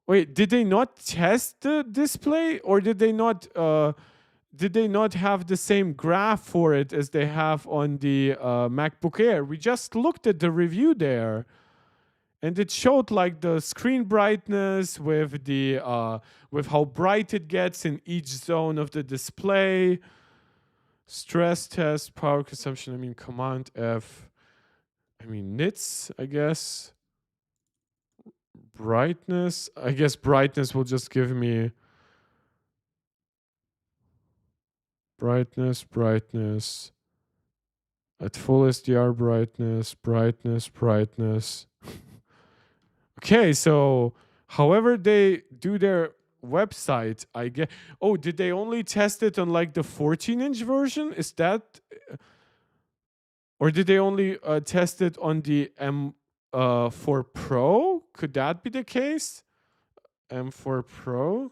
Wait, did they not test the display, or did they not have the same graph for it as they have on the MacBook Air? We just looked at the review there, and it showed like the screen brightness with the with how bright it gets in each zone of the display. Stress test, power consumption. I mean, Command F. I mean, nits, I guess. Brightness. I guess brightness will just give me brightness at full SDR brightness. Okay, so however they do their website, I get. Oh, did they only test it on like the 14-inch version? Is that, or did they only test it on the M4 Pro? Could that be the case? M4 Pro.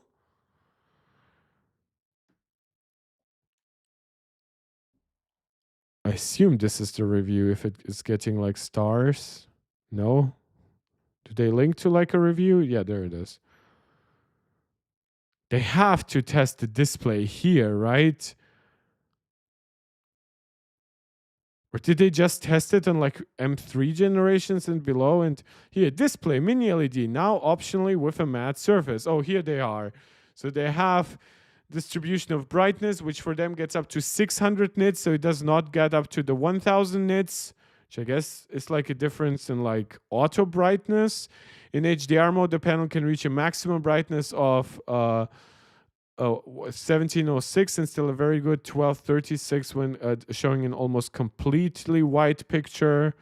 I assume this is the review if it is getting like stars. No? Do they link to like a review? Yeah, there it is. They have to test the display here, right? Or did they just test it on like M3 generations and below? And here, display, mini LED, now optionally with a matte surface. Oh, here they are. So they have distribution of brightness, which for them gets up to 600 nits. So it does not get up to the 1000 nits, which I guess is like a difference in like auto brightness. In HDR mode, the panel can reach a maximum brightness of 1706 and still a very good 1236 when showing an almost completely white picture.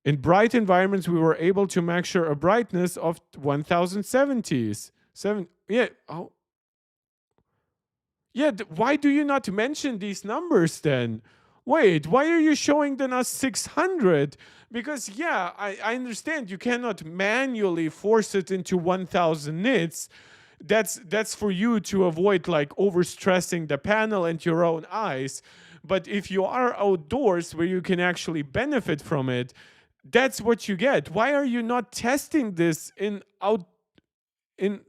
In bright environments, we were able to measure a brightness of 1070s. Why do you not mention these numbers then? Wait, why are you showing them as 600? Because yeah, I understand you cannot manually force it into 1000 nits. That's for you to avoid like overstressing the panel and your own eyes. But if you are outdoors where you can actually benefit from it, that's what you get. Why are you not testing this in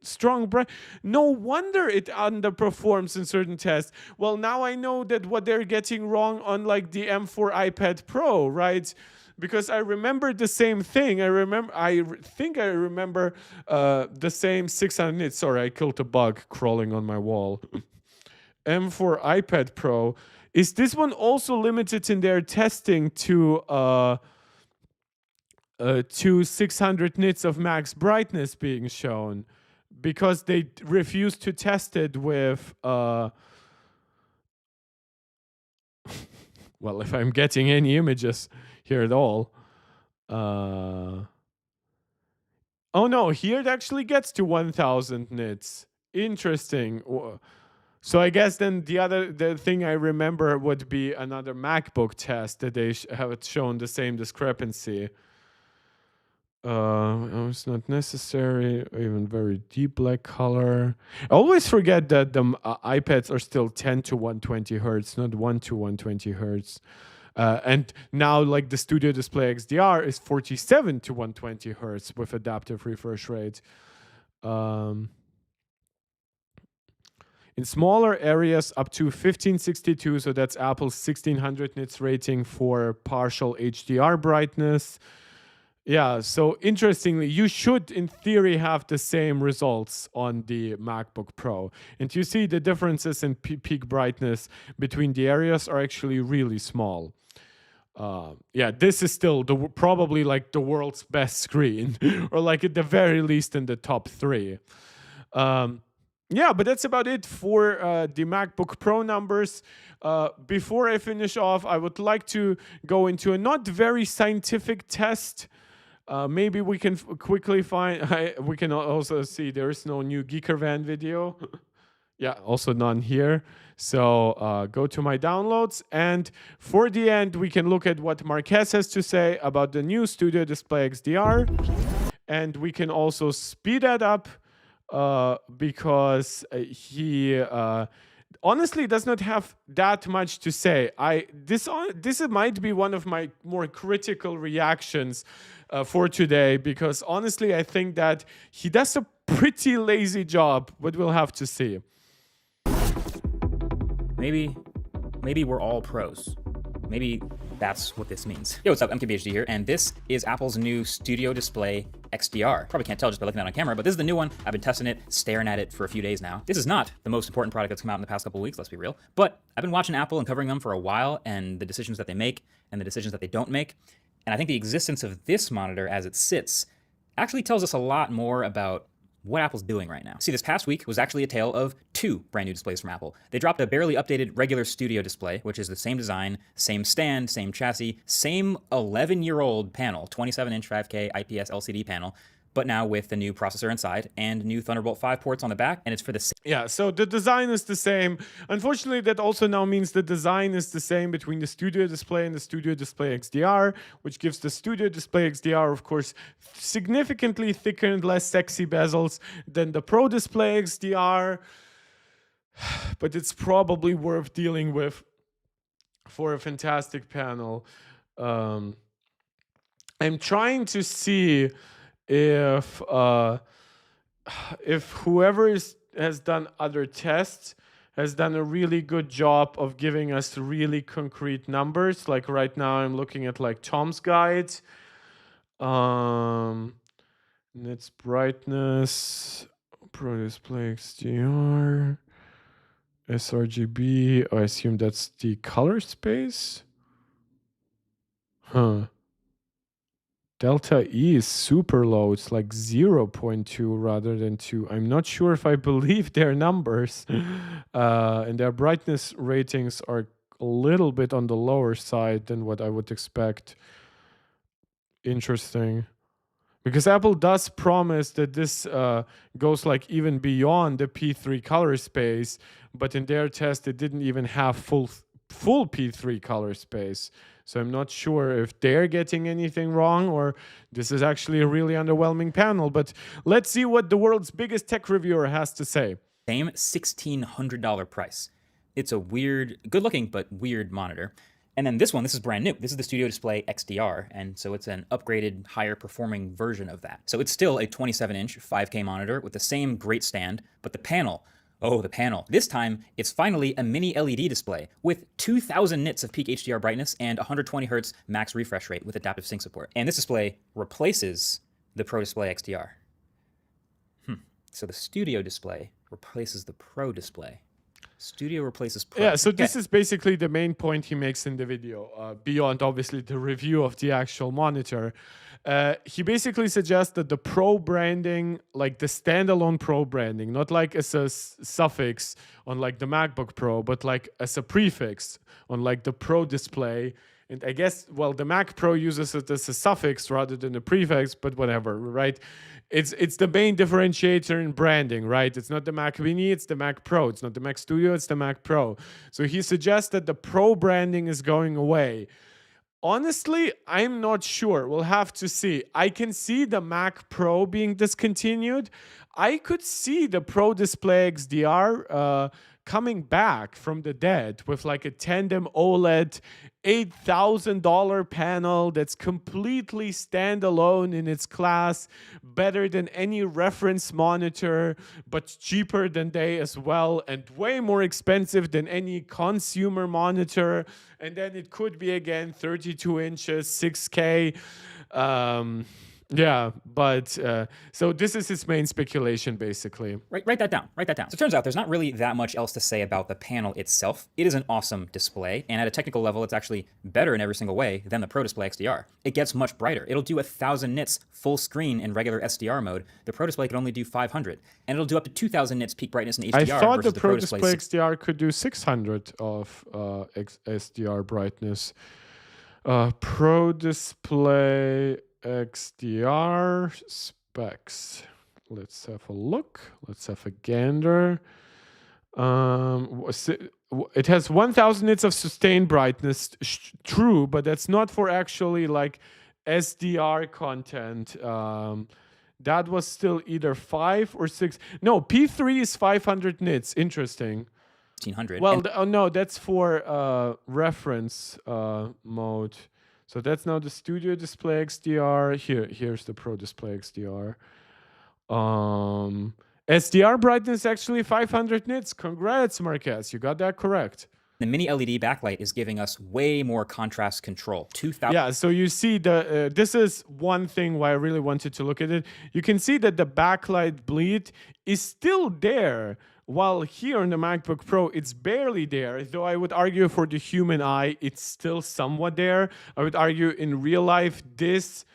strong bright? No wonder it underperforms in certain tests. Well, now I know that what they're getting wrong on like the M4 iPad Pro, right? Because I remember the same thing. I think I remember the same 600 nits. Sorry, I killed a bug crawling on my wall. M4 iPad Pro. Is this one also limited in their testing to 600 nits of max brightness being shown? Because they refused to test it with well, if I'm getting any images here at all. Oh no, here it actually gets to 1000 nits. Interesting. So I guess then the thing I remember would be another MacBook test that they have shown the same discrepancy. It's not necessary. Even very deep black color. I always forget that the iPads are still 10 to 120 hertz, not 1 to 120 hertz. And now, like the Studio Display XDR is 47 to 120 hertz with adaptive refresh rate. In smaller areas, up to 1562, so that's Apple's 1600 nits rating for partial HDR brightness. Yeah, so interestingly, you should, in theory, have the same results on the MacBook Pro. And you see the differences in peak brightness between the areas are actually really small. Yeah, this is still probably like the world's best screen, or like at the very least in the top 3. Yeah, but that's about it for the MacBook Pro numbers. Before I finish off, I would like to go into a not very scientific test. Maybe we can quickly find, we can also see there is no new Geekervan video. Yeah, also none here. So go to my downloads. And for the end, we can look at what Marquez has to say about the new Studio Display XDR. And we can also speed that up because he honestly does not have that much to say. This might be one of my more critical reactions for today, because honestly, I think that he does a pretty lazy job, but we'll have to see. Maybe we're all pros. Maybe that's what this means. Yo, what's up? MKBHD here, and this is Apple's new Studio Display XDR. Probably can't tell just by looking at it on camera, but this is the new one. I've been testing it, staring at it for a few days now. This is not the most important product that's come out in the past couple of weeks, let's be real, but I've been watching Apple and covering them for a while, and the decisions that they make and the decisions that they don't make. And I think the existence of this monitor as it sits actually tells us a lot more about what Apple's doing right now. See, this past week was actually a tale of 2 brand new displays from Apple. They dropped a barely updated regular Studio display, which is the same design, same stand, same chassis, same 11-year-old panel, 27-inch 5K IPS LCD panel, but now with the new processor inside and new Thunderbolt 5 ports on the back, and it's for the same. Yeah, so the design is the same. Unfortunately, that also now means the design is the same between the Studio Display and the Studio Display XDR, which gives the Studio Display XDR, of course, significantly thicker and less sexy bezels than the Pro Display XDR. But it's probably worth dealing with for a fantastic panel. I'm trying to see if whoever has done other tests has done a really good job of giving us really concrete numbers. Like right now I'm looking at like Tom's guide. Nits brightness, Pro Display XDR, sRGB. I assume that's the color space. Huh. Delta E is super low. It's like 0.2 rather than 2. I'm not sure if I believe their numbers. And their brightness ratings are a little bit on the lower side than what I would expect. Interesting. Because Apple does promise that this goes like even beyond the P3 color space, but in their test it didn't even have full P3 color space. So I'm not sure if they're getting anything wrong or this is actually a really underwhelming panel. But let's see what the world's biggest tech reviewer has to say. Same $1,600 price. It's a weird, good looking, but weird monitor. And then this is brand new. This is the Studio Display XDR, and so it's an upgraded, higher performing version of that. So it's still a 27-inch 5K monitor with the same great stand, but the panel, oh, the panel. This time, it's finally a mini LED display with 2,000 nits of peak HDR brightness and 120 hertz max refresh rate with adaptive sync support. And this display replaces the Pro Display XDR. So the Studio Display replaces the Pro Display. Studio replaces Pro. Yeah, so this is basically the main point he makes in the video, beyond obviously the review of the actual monitor. He basically suggests that the Pro branding, like the standalone Pro branding, not like as a suffix on like the MacBook Pro, but like as a prefix on like the Pro display. And I guess, well, the Mac Pro uses it as a suffix rather than a prefix, but whatever, right? It's the main differentiator in branding, right? It's not the Mac Mini, it's the Mac Pro. It's not the Mac Studio, it's the Mac Pro. So he suggests that the Pro branding is going away. Honestly, I'm not sure. We'll have to see. I can see the Mac Pro being discontinued. I could see the Pro Display XDR coming back from the dead with like a tandem OLED $8,000 panel that's completely standalone in its class, better than any reference monitor, but cheaper than they as well, and way more expensive than any consumer monitor. And then it could be again 32 inches, 6K. Yeah, but so this is his main speculation, basically. Write that down. Write that down. So it turns out there's not really that much else to say about the panel itself. It is an awesome display, and at a technical level, it's actually better in every single way than the Pro Display XDR. It gets much brighter. It'll do 1,000 nits full screen in regular SDR mode. The Pro Display can only do 500, and it'll do up to 2,000 nits peak brightness in HDR. I thought the versus Pro Display XDR could do 600 of SDR brightness. Pro Display XDR specs. Let's have a look. Let's have a gander. It has 1,000 nits of sustained brightness. True, but that's not for actually like SDR content. That was still either 5 or 6. No, P3 is 500 nits. Interesting. 1,500. Well, no, that's for reference mode. So that's now the Studio Display XDR. Here's the Pro Display XDR. SDR brightness actually 500 nits. Congrats, Marquez. You got that correct. The mini LED backlight is giving us way more contrast control. 2,000. Yeah, so you see this is one thing why I really wanted to look at it. You can see that the backlight bleed is still there. While here on the MacBook Pro, it's barely there, though I would argue for the human eye, it's still somewhat there. I would argue in real life, this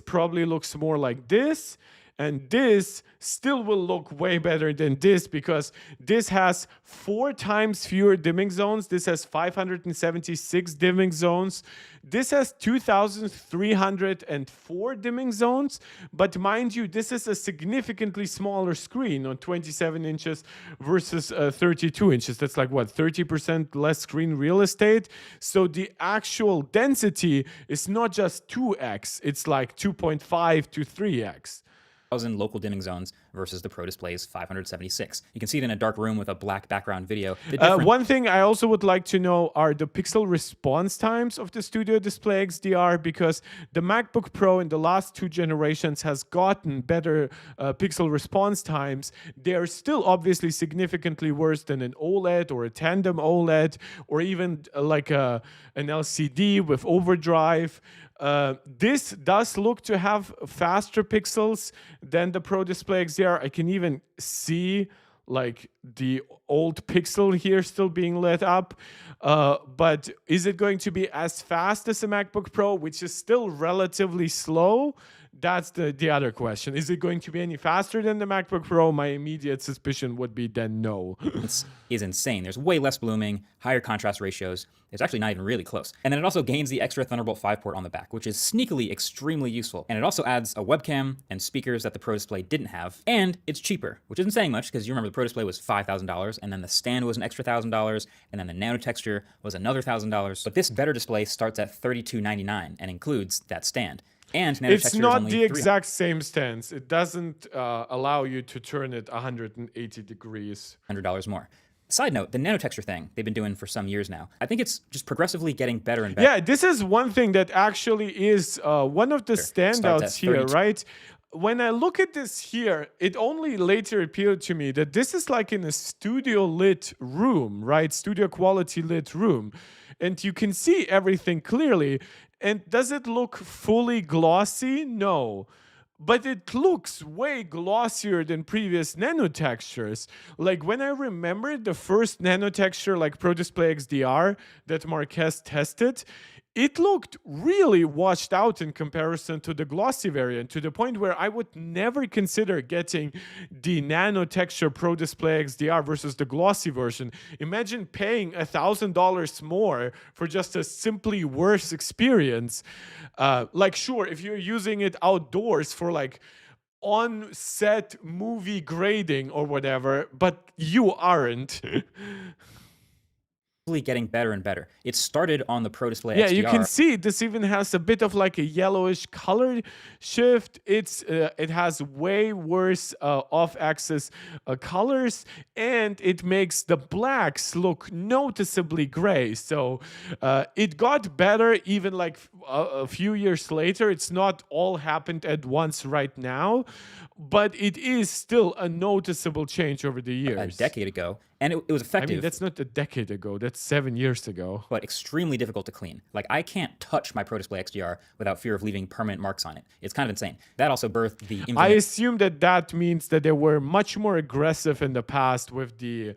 probably looks more like this, and this still will look way better than this because this has 4 times fewer dimming zones. This has 576 dimming zones. This has 2,304 dimming zones. But mind you, this is a significantly smaller screen on 27 inches versus 32 inches. That's like, what, 30% less screen real estate? So the actual density is not just 2x. It's like 2.5 to 3x. Local dimming zones versus the Pro Display's 576. You can see it in a dark room with a black background video. One thing I also would like to know are the pixel response times of the Studio Display XDR, because the MacBook Pro in the last 2 generations has gotten better pixel response times. They're still obviously significantly worse than an OLED or a tandem OLED or even like an LCD with overdrive. This does look to have faster pixels than the Pro Display XDR. I can even see like the old pixel here still being lit up. But is it going to be as fast as a MacBook Pro, which is still relatively slow? That's the other question. Is it going to be any faster than the MacBook Pro? My immediate suspicion would be then no. This is insane. There's way less blooming, higher contrast ratios. It's actually not even really close. And then it also gains the extra Thunderbolt 5 port on the back, which is sneakily extremely useful. And it also adds a webcam and speakers that the Pro Display didn't have. And it's cheaper, which isn't saying much because you remember the Pro Display was $5,000, and then the stand was an extra $1,000, and then the nano texture was another $1,000. But this better display starts at $32.99 and includes that stand. And it's not the exact same stance. It doesn't allow you to turn it 180 degrees. $100 more. Side note, the nano texture thing they've been doing for some years now. I think it's just progressively getting better and better. Yeah, this is one thing that actually is one of the standouts here, right? When I look at this here, it only later appeared to me that this is like in a studio lit room, right? Studio quality lit room. And you can see everything clearly. And does it look fully glossy? No. but it looks way glossier than previous nano textures. Like when I remember the first nano texture like Pro Display XDR that Marquez tested, it looked really washed out in comparison to the glossy variant, to the point where I would never consider getting the nano texture Pro Display XDR versus the glossy version. Imagine paying $1,000 more for just a simply worse experience. Like, sure, if you're using it outdoors for like on-set movie grading or whatever, but you aren't. Getting better and better. It started on the Pro Display XDR. Yeah, you can see this even has a bit of like a yellowish color shift. It has way worse off-axis colors, and it makes the blacks look noticeably gray. So it got better even like a few years later. It's not all happened at once right now, but it is still a noticeable change over the years. A decade ago. And it was effective. I mean, that's not a decade ago. That's 7 years ago. But extremely difficult to clean. Like, I can't touch my Pro Display XDR without fear of leaving permanent marks on it. It's kind of insane. That also birthed the... I assume that means that they were much more aggressive in the past with the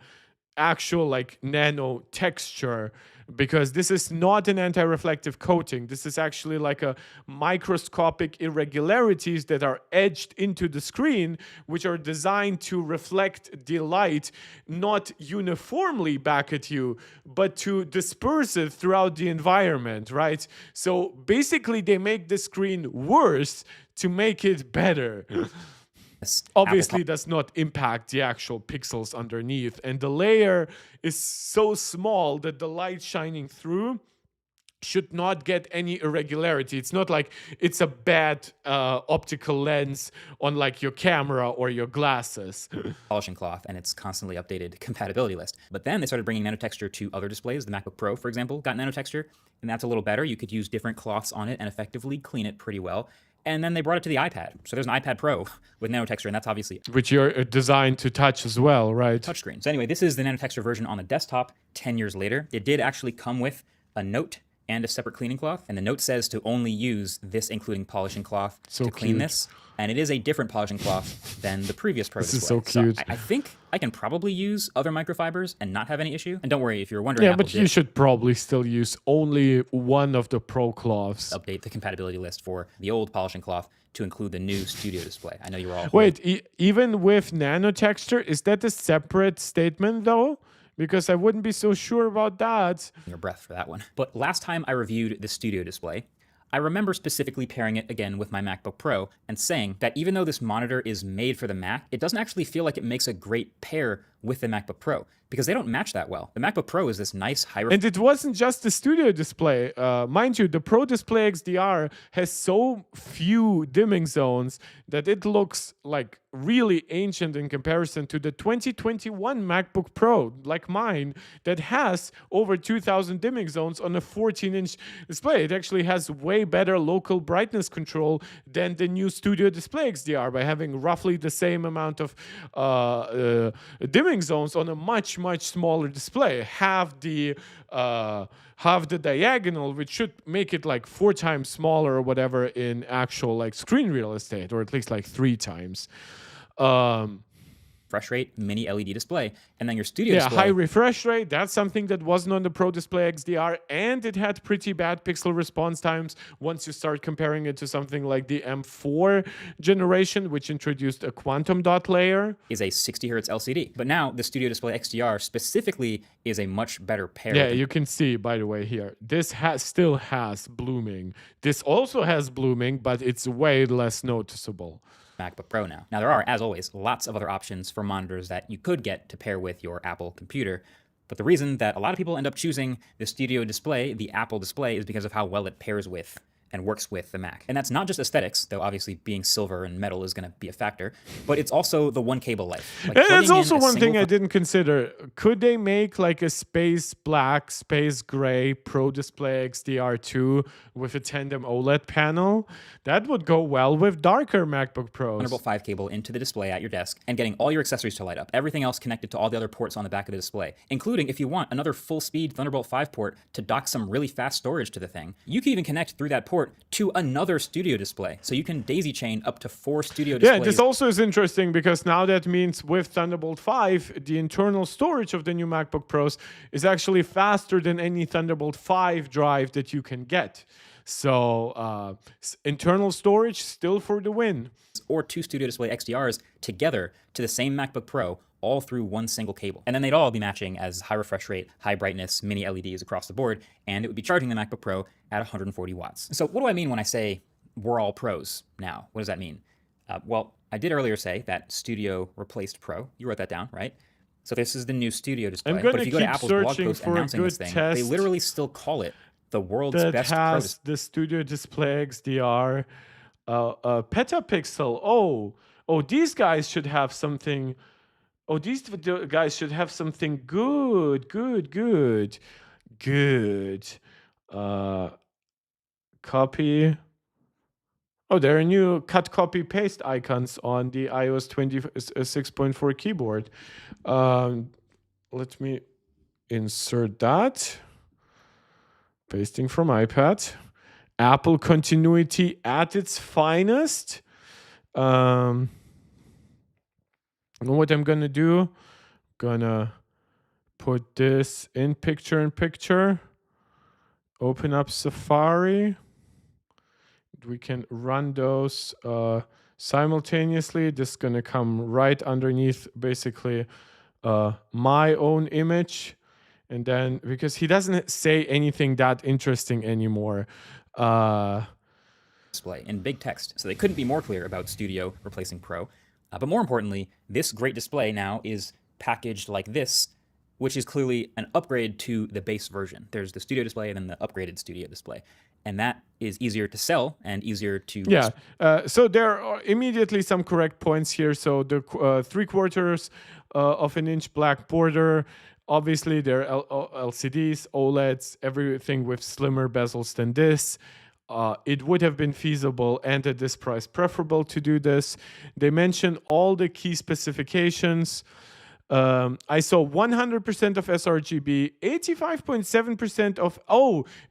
actual, like, nano texture, because this is not an anti-reflective coating. This is actually like a microscopic irregularities that are edged into the screen, which are designed to reflect the light not uniformly back at you, but to disperse it throughout the environment, right? So basically they make the screen worse to make it better. Obviously does not impact the actual pixels underneath, and the layer is so small that the light shining through should not get any irregularity. It's not like it's a bad optical lens on like your camera or your glasses. Polishing cloth and its constantly updated compatibility list. But then they started bringing nanotexture to other displays. The MacBook Pro, for example, got nanotexture, and that's a little better. You could use different cloths on it and effectively clean it pretty well. And then they brought it to the iPad. So there's an iPad Pro with nanotexture, and that's obviously... Which you're designed to touch as well, right? Touchscreen. So anyway, this is the nanotexture version on the desktop 10 years later. It did actually come with a note and a separate cleaning cloth. And the note says to only use this including polishing cloth to clean this. And it is a different polishing cloth than the previous Pro display. This is so cute. So I think I can probably use other microfibers and not have any issue. And don't worry, if you're wondering, yeah, but you should probably still use only one of the Pro cloths. Update the compatibility list for the old polishing cloth to include the new studio display. I know you were all... Wait, even with nanotexture, is that a separate statement though? Because I wouldn't be so sure about that. Your breath for that one. But last time I reviewed the studio display, I remember specifically pairing it again with my MacBook Pro and saying that even though this monitor is made for the Mac, it doesn't actually feel like it makes a great pair with the MacBook Pro because they don't match that well. The MacBook Pro is this nice high... And it wasn't just the studio display. Mind you, the Pro Display XDR has so few dimming zones that it looks like really ancient in comparison to the 2021 MacBook Pro, like mine, that has over 2,000 dimming zones on a 14-inch display. It actually has way better local brightness control than the new Studio Display XDR by having roughly the same amount of dimming zones on a much smaller display. Half the diagonal, which should make it like 4 times smaller or whatever in actual like screen real estate, or at least like 3 times. Refresh rate, mini LED display, and then your studio display. High refresh rate, that's something that wasn't on the Pro Display XDR, and it had pretty bad pixel response times once you start comparing it to something like the M4 generation, which introduced a quantum dot layer. Is a 60 hertz LCD. But now the Studio Display XDR specifically is a much better pair. Yeah, you can see, by the way, here, this still has blooming. This also has blooming, but it's way less noticeable. MacBook Pro now. Now there are, as always, lots of other options for monitors that you could get to pair with your Apple computer. But the reason that a lot of people end up choosing the Studio Display, the Apple display, is because of how well it pairs with and works with the Mac. And that's not just aesthetics, though obviously being silver and metal is going to be a factor, but it's also the one cable life. Like, that's also one thing I didn't consider. Could they make like a space black, space gray Pro Display XDR2 with a tandem OLED panel? That would go well with darker MacBook Pros. Thunderbolt 5 cable into the display at your desk and getting all your accessories to light up. Everything else connected to all the other ports on the back of the display, including if you want another full-speed Thunderbolt 5 port to dock some really fast storage to the thing. You can even connect through that port support to another studio display. So you can daisy chain up to 4 studio displays. Yeah, this also is interesting because now that means with Thunderbolt 5, the internal storage of the new MacBook Pros is actually faster than any Thunderbolt 5 drive that you can get. So internal storage still for the win. Or 2 Studio Display XDRs together to the same MacBook Pro, all through one single cable. And then they'd all be matching as high refresh rate, high brightness, mini LEDs across the board, and it would be charging the MacBook Pro at 140 watts. So what do I mean when I say we're all pros now? What does that mean? Well, I did earlier say that Studio replaced Pro. You wrote that down, right? So this is the new Studio display. But if you go to Apple's blog post announcing this thing, they literally still call it the world's best Pro has the Studio Display XDR, PetaPixel. Oh, these guys should have something. Oh, these guys should have something good. Copy. Oh, there are new cut, copy, paste icons on the iOS 26.4 keyboard. Let me insert that. Pasting from iPad. Apple continuity at its finest. And what I'm gonna do, gonna put this in picture-in-picture. Open up Safari. We can run those simultaneously. This is gonna come right underneath basically my own image. And then, because he doesn't say anything that interesting anymore. Display in big text. So they couldn't be more clear about Studio replacing Pro. But more importantly, this great display now is packaged like this, which is clearly an upgrade to the base version. There's the Studio display and then the upgraded Studio display. And that is easier to sell and easier to... Yeah, so there are immediately some correct points here. So the 3/4 of an inch black border. Obviously, there are LCDs, OLEDs, everything with slimmer bezels than this. It would have been feasible and at this price preferable to do this. They mention all the key specifications. I saw 100% of sRGB, 85.7% of,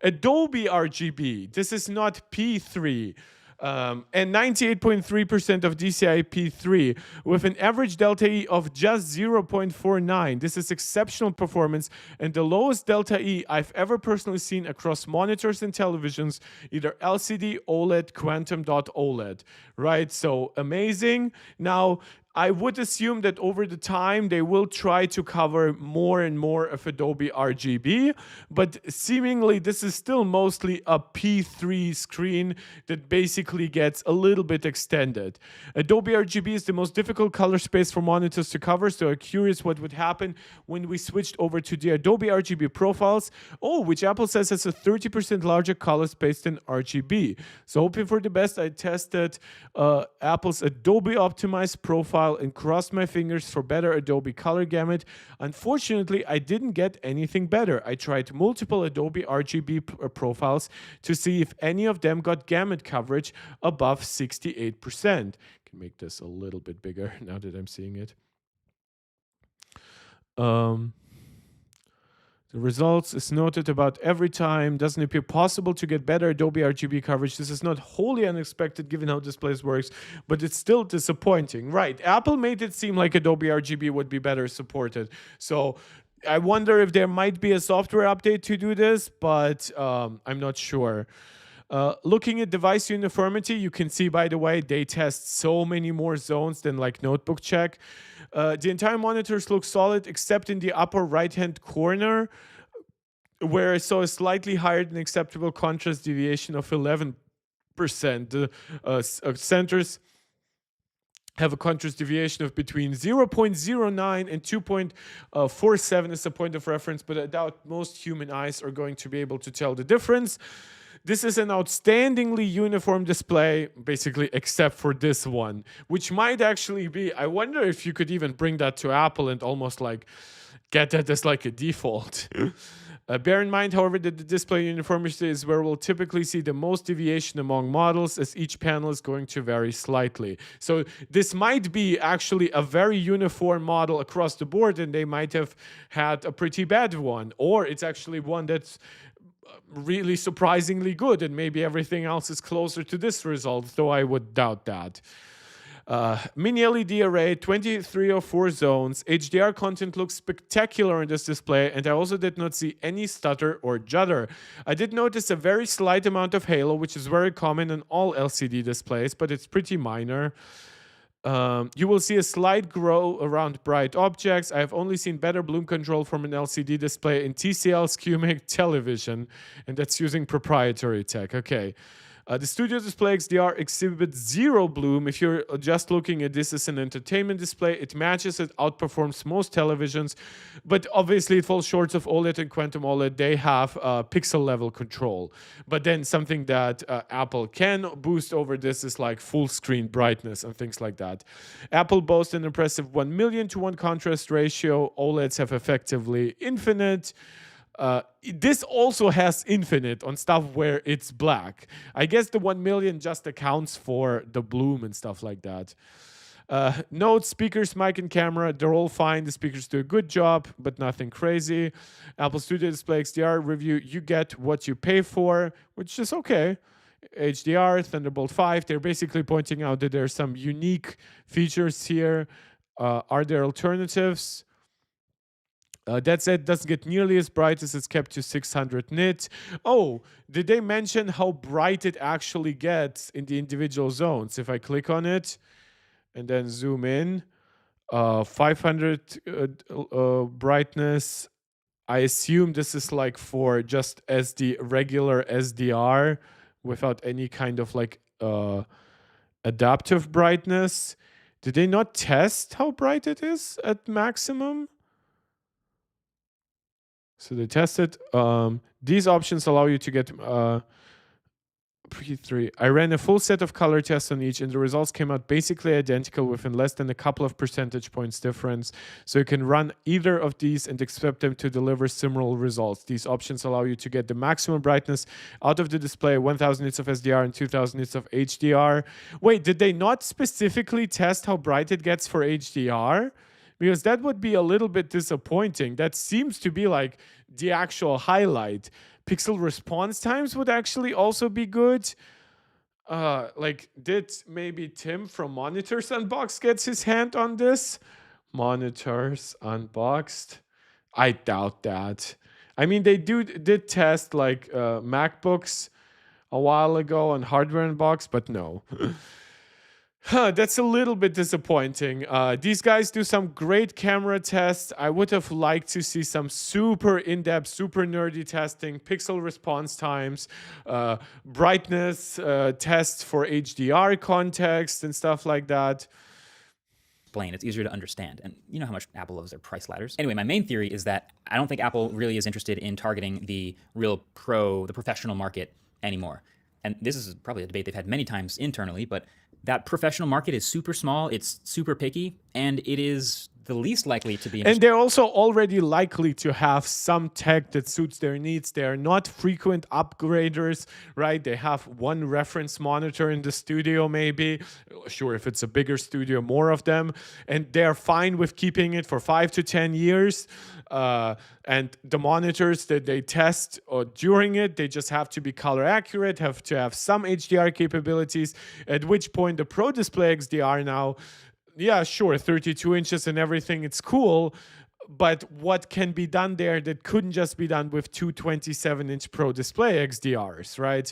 Adobe RGB. This is not P3. And 98.3% of DCI P3 with an average delta E of just 0.49. This is exceptional performance and the lowest delta E I've ever personally seen across monitors and televisions, either LCD, OLED, Quantum dot OLED, right? So amazing. Now, I would assume that over the time they will try to cover more and more of Adobe RGB, but seemingly this is still mostly a P3 screen that basically gets a little bit extended. Adobe RGB is the most difficult color space for monitors to cover, so I'm curious what would happen when we switched over to the Adobe RGB profiles, which Apple says has a 30% larger color space than RGB. So hoping for the best, I tested Apple's Adobe optimized profile and crossed my fingers for better Adobe color gamut. Unfortunately, I didn't get anything better. I tried multiple Adobe RGB profiles to see if any of them got gamut coverage above 68%. Can make this a little bit bigger now that I'm seeing it. The results is noted about every time. Doesn't appear possible to get better Adobe RGB coverage. This is not wholly unexpected given how displays works, but it's still disappointing. Right, Apple made it seem like Adobe RGB would be better supported. So I wonder if there might be a software update to do this, but I'm not sure. Looking at device uniformity, you can see, by the way, they test so many more zones than like Notebookcheck. The entire monitors look solid except in the upper right-hand corner, where I saw a slightly higher than acceptable contrast deviation of 11%. The centers have a contrast deviation of between 0.09 and 2.47 as a point of reference, but I doubt most human eyes are going to be able to tell the difference. This is an outstandingly uniform display, basically, except for this one, which might actually be, I wonder if you could even bring that to Apple and almost like get that as like a default. Bear in mind, however, that the display uniformity is where we'll typically see the most deviation among models, as each panel is going to vary slightly. So this might be actually a very uniform model across the board, and they might have had a pretty bad one, or it's actually one that's really surprisingly good, and maybe everything else is closer to this result, though I would doubt that. Mini LED array, 2304 zones. HDR content looks spectacular on this display, and I also did not see any stutter or judder. I did notice a very slight amount of halo, which is very common in all LCD displays, but it's pretty minor. You will see a slight glow around bright objects. I have only seen better bloom control from an LCD display in TCL SKU-make television, and that's using proprietary tech. Okay. The Studio Display XDR exhibits zero bloom. If you're just looking at this as an entertainment display, it matches, it outperforms most televisions, but obviously it falls short of OLED and Quantum OLED. They have pixel level control. But then something that Apple can boost over this is like full screen brightness and things like that. Apple boasts an impressive 1,000,000 to 1 contrast ratio. OLEDs have effectively infinite. This also has infinite on stuff where it's black. I guess the 1,000,000 just accounts for the bloom and stuff like that. Notes, speakers, mic, and camera, they're all fine. The speakers do a good job, but nothing crazy. Apple Studio Display XDR review, you get what you pay for, which is okay. HDR, Thunderbolt 5, they're basically pointing out that there are some unique features here. Are there alternatives? That said, doesn't get nearly as bright as it's kept to 600 nit. Oh, did they mention how bright it actually gets in the individual zones? If I click on it and then zoom in, 500 brightness. I assume this is like for just as the regular SDR without any kind of like adaptive brightness. Did they not test how bright it is at maximum? So they tested. These options allow you to get P3. I ran a full set of color tests on each, and the results came out basically identical within less than a couple of percentage points difference. So you can run either of these and expect them to deliver similar results. These options allow you to get the maximum brightness out of the display, 1,000 nits of SDR and 2,000 nits of HDR. Wait, did they not specifically test how bright it gets for HDR? Because that would be a little bit disappointing. That seems to be like the actual highlight. Pixel response times would actually also be good. Like, did maybe Tim from Monitors Unboxed gets his hand on this? Monitors Unboxed? I doubt that. I mean, they did test like MacBooks a while ago on Hardware Unboxed, but no. That's a little bit disappointing. These guys do some great camera tests. I would have liked to see some super in-depth, super nerdy testing, pixel response times, brightness tests for HDR context and stuff like that. Explain. It's easier to understand. And you know how much Apple loves their price ladders. Anyway, my main theory is that I don't think Apple really is interested in targeting the real the professional market anymore. And this is probably a debate they've had many times internally, but that professional market is super small, it's super picky, and it is the least likely to be interested. And they're also already likely to have some tech that suits their needs. They are not frequent upgraders, right? They have one reference monitor in the studio maybe. Sure, if it's a bigger studio, more of them. And they're fine with keeping it for 5 to 10 years. And the monitors that they test during it, they just have to be color accurate, have to have some HDR capabilities, at which point the Pro Display XDR now, yeah, sure, 32 inches and everything, it's cool, but what can be done there that couldn't just be done with two 27-inch Pro Display XDRs, right?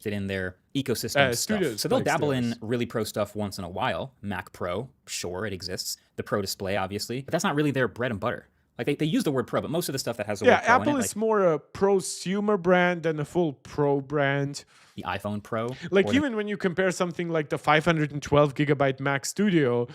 In their ecosystem stuff. So they'll dabble XDRs. in really pro stuff once in a while. Mac Pro, sure, it exists. The Pro Display, obviously, but that's not really their bread and butter. Like they use the word pro, but most of the stuff that has the word pro Apple in it, is more a prosumer brand than a full pro brand. The iPhone Pro. Like even when you compare something like the 512 gigabyte Mac Studio,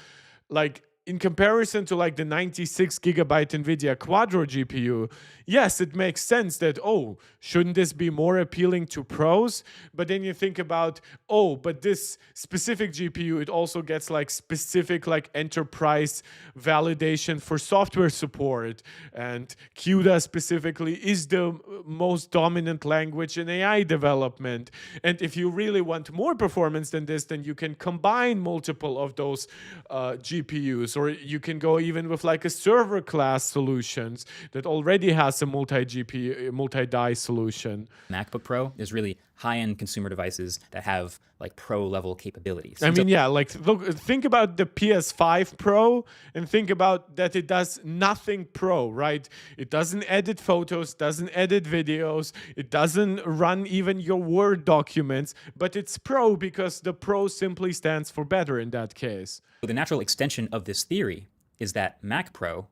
like in comparison to like the 96 gigabyte NVIDIA Quadro GPU, yes, it makes sense that, oh, shouldn't this be more appealing to pros? But then you think about, oh, but this specific GPU, it also gets like specific like enterprise validation for software support. And CUDA specifically is the most dominant language in AI development. And if you really want more performance than this, then you can combine multiple of those GPUs or you can go even with like a server class solutions that already has a multi-GPU, multi-die solution. MacBook Pro is really high-end consumer devices that have like pro-level capabilities. I mean, yeah, like look, think about the PS5 Pro and think about that it does nothing pro, right? It doesn't edit photos, doesn't edit videos, it doesn't run even your Word documents, but it's pro because the pro simply stands for better in that case. The natural extension of this theory is that Mac Pro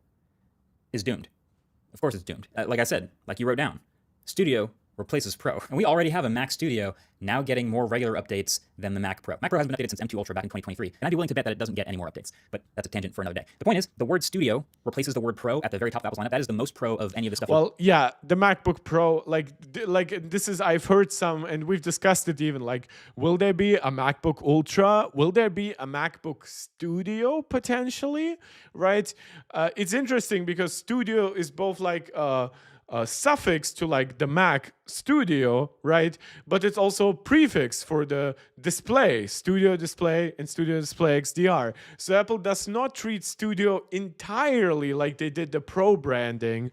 is doomed. Of course it's doomed. Like I said, like you wrote down, Studio replaces Pro. And we already have a Mac Studio now getting more regular updates than the Mac Pro. Mac Pro has been updated since M2 Ultra back in 2023, and I'd be willing to bet that it doesn't get any more updates, but that's a tangent for another day. The point is, the word Studio replaces the word Pro at the very top of Apple's lineup. That is the most pro of any of the stuff. Well, yeah, the MacBook Pro, like this is, I've heard some, and we've discussed it even, like, will there be a MacBook Ultra? Will there be a MacBook Studio potentially, right? It's interesting because Studio is both like a suffix to like the Mac Studio, right? But it's also a prefix for the display, Studio Display and Studio Display XDR. So Apple does not treat Studio entirely like they did the Pro branding,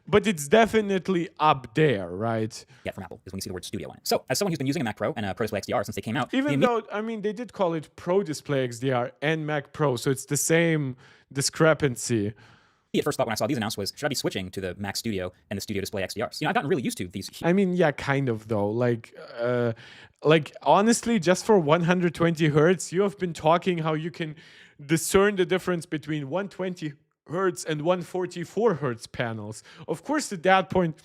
but it's definitely up there, right? Yeah, from Apple is when you see the word Studio on it. So as someone who's been using a Mac Pro and a Pro Display XDR since they came out, Even though, I mean, they did call it Pro Display XDR and Mac Pro, so it's the same discrepancy. at first thought when I saw these announced was, should I be switching to the Mac Studio and the Studio Display XDRs? You know, I've gotten really used to these. I mean, yeah, kind of though. Like honestly, just for 120 hertz, you have been talking how you can discern the difference between 120 hertz and 144 hertz panels. Of course, at that point,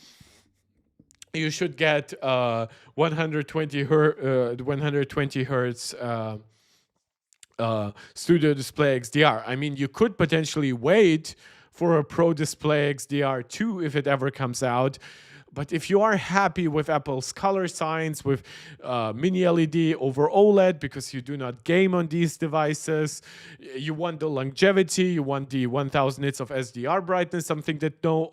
you should get 120 hertz Studio Display XDR. I mean, you could potentially wait for a Pro Display XDR 2 if it ever comes out. But if you are happy with Apple's color science, with mini LED over OLED, because you do not game on these devices, you want the longevity, you want the 1000 nits of SDR brightness, something that no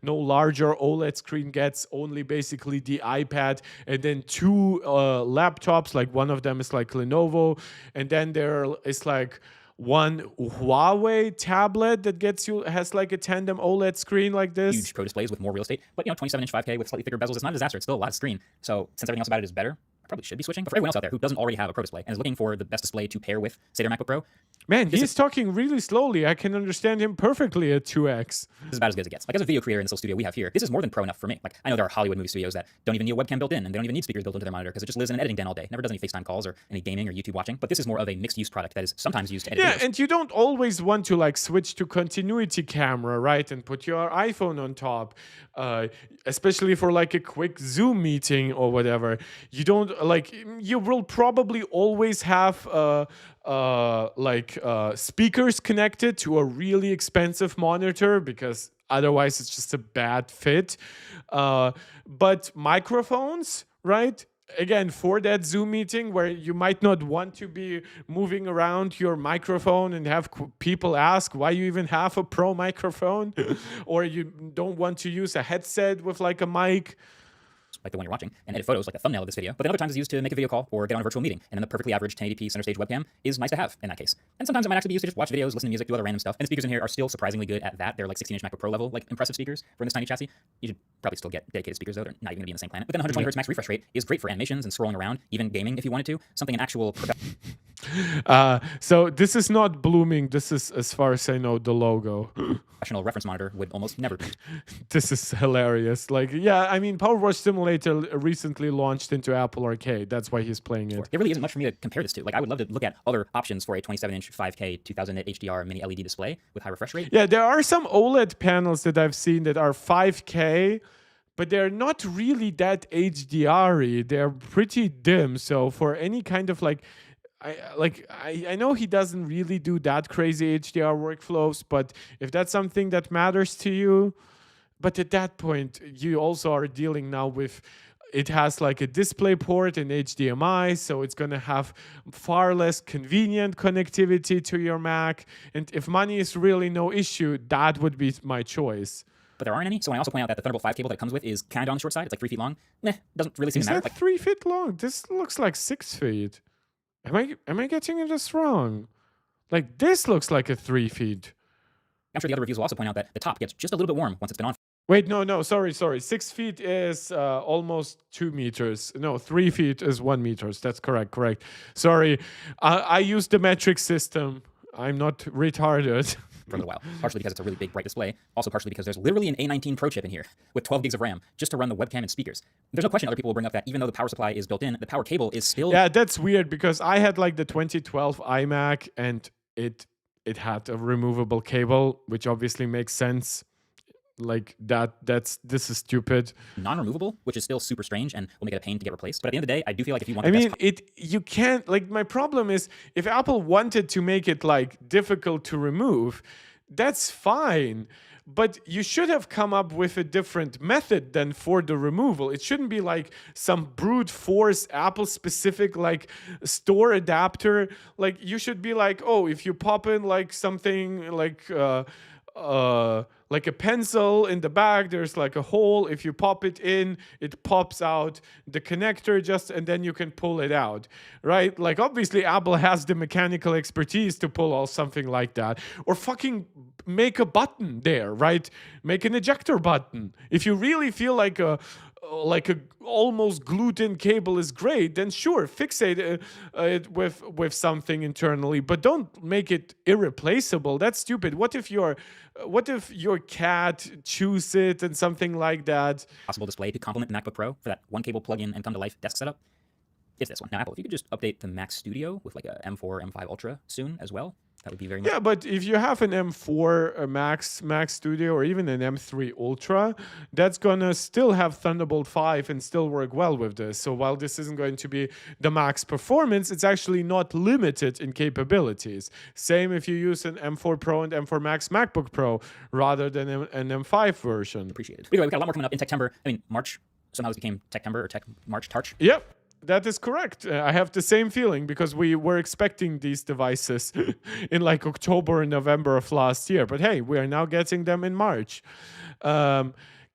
larger OLED screen gets, only basically the iPad, and then two laptops, like one of them is like Lenovo, and then there is like one Huawei tablet that has like a tandem OLED screen like this. Huge Pro displays with more real estate, but 27-inch 5K with slightly thicker bezels, it's not a disaster. It's still a lot of screen. So since everything else about it is better, I probably should be switching. But for everyone else out there who doesn't already have a Pro display and is looking for the best display to pair with, say, their MacBook Pro, man, he's talking really slowly. I can understand him perfectly at 2x. This is about as good as it gets. Like, as a video creator in this little studio we have here, this is more than pro enough for me. Like, I know there are Hollywood movie studios that don't even need a webcam built in, and they don't even need speakers built into their monitor because it just lives in an editing den all day. Never does any FaceTime calls or any gaming or YouTube watching. But this is more of a mixed-use product that is sometimes used to edit videos. And you don't always want to like switch to continuity camera, right? And put your iPhone on top, especially for like a quick Zoom meeting or whatever. You don't like, you will probably always have speakers connected to a really expensive monitor because otherwise it's just a bad fit. But microphones, right? Again, for that Zoom meeting where you might not want to be moving around your microphone and have people ask why you even have a Pro microphone, or you don't want to use a headset with like a mic, like the one you're watching, and edit photos like the thumbnail of this video. But then other times it's used to make a video call or get on a virtual meeting. And then the perfectly average 1080p center stage webcam is nice to have in that case. And sometimes it might actually be used to just watch videos, listen to music, do other random stuff. And the speakers in here are still surprisingly good at that. They're like 16-inch MacBook Pro level, like impressive speakers for this tiny chassis. You should probably still get dedicated speakers though. They're not even gonna be in the same planet. But then 120 hertz max refresh rate is great for animations and scrolling around, even gaming if you wanted to. Something an actual so this is not blooming. This is, as far as I know, the logo. professional reference monitor would almost never be. This is hilarious. Like, yeah, I mean, Power Wash Simulator recently launched into Apple Arcade. That's why he's playing it. There really isn't much for me to compare this to. Like, I would love to look at other options for a 27-inch 5K 2000 nit HDR mini LED display with high refresh rate. Yeah, there are some OLED panels that I've seen that are 5K, but they're not really that HDR-y. They're pretty dim. So for any kind of like, I know he doesn't really do that crazy HDR workflows, but if that's something that matters to you, but at that point, you also are dealing now with, it has like a display port and HDMI, so it's going to have far less convenient connectivity to your Mac. And if money is really no issue, that would be my choice. But there aren't any. So when I also point out that the Thunderbolt 5 cable that it comes with is kind of on the short side, it's like 3 feet long. Doesn't really seem to matter. Is that 3 feet long? This looks like 6 feet. Am I getting this wrong? Like this looks like a 3 feet. I'm sure the other reviews will also point out that the top gets just a little bit warm once it's been on. Wait, no, sorry. 6 feet is almost 2 meters. No, 3 feet is 1 meters. That's correct. Sorry, I use the metric system. I'm not retarded. For a little while, partially because it's a really big, bright display, also partially because there's literally an A19 Pro chip in here with 12 gigs of RAM just to run the webcam and speakers. There's no question other people will bring up that even though the power supply is built in, the power cable is still... Yeah, that's weird because I had like the 2012 iMac and it had a removable cable, which obviously makes sense. Like this is stupid. Non-removable, which is still super strange and will make it a pain to get replaced. But at the end of the day, I do feel like if you want you can't, like, my problem is if Apple wanted to make it like difficult to remove, that's fine. But you should have come up with a different method than for the removal. It shouldn't be like some brute force Apple specific like store adapter. Like you should be like, oh, if you pop in like something like a pencil in the back, there's like a hole. If you pop it in, it pops out the connector and then you can pull it out, right? Like obviously Apple has the mechanical expertise to pull off something like that, or fucking make a button there, right? Make an ejector button. If you really feel like a almost glued-in cable is great, then sure, fixate it with something internally, but don't make it irreplaceable. That's stupid. What if your cat chews it and something like that? Possible display to complement the MacBook Pro for that one cable plug-in and come-to-life desk setup. It's this one. Now, Apple, if you could just update the Mac Studio with like a M4, M5 Ultra soon as well, that would be very nice. Yeah, but if you have an M4 Mac Studio or even an M3 Ultra, that's gonna still have Thunderbolt 5 and still work well with this. So while this isn't going to be the max performance, it's actually not limited in capabilities. Same if you use an M4 Pro and M4 Max MacBook Pro rather than an M5 version. Appreciated. But anyway, we got a lot more coming up in Techtember. I mean, March. Somehow this became Techtember or March, Tarch. Yep. That is correct. I have the same feeling because we were expecting these devices in like October and November of last year. But hey, we are now getting them in March.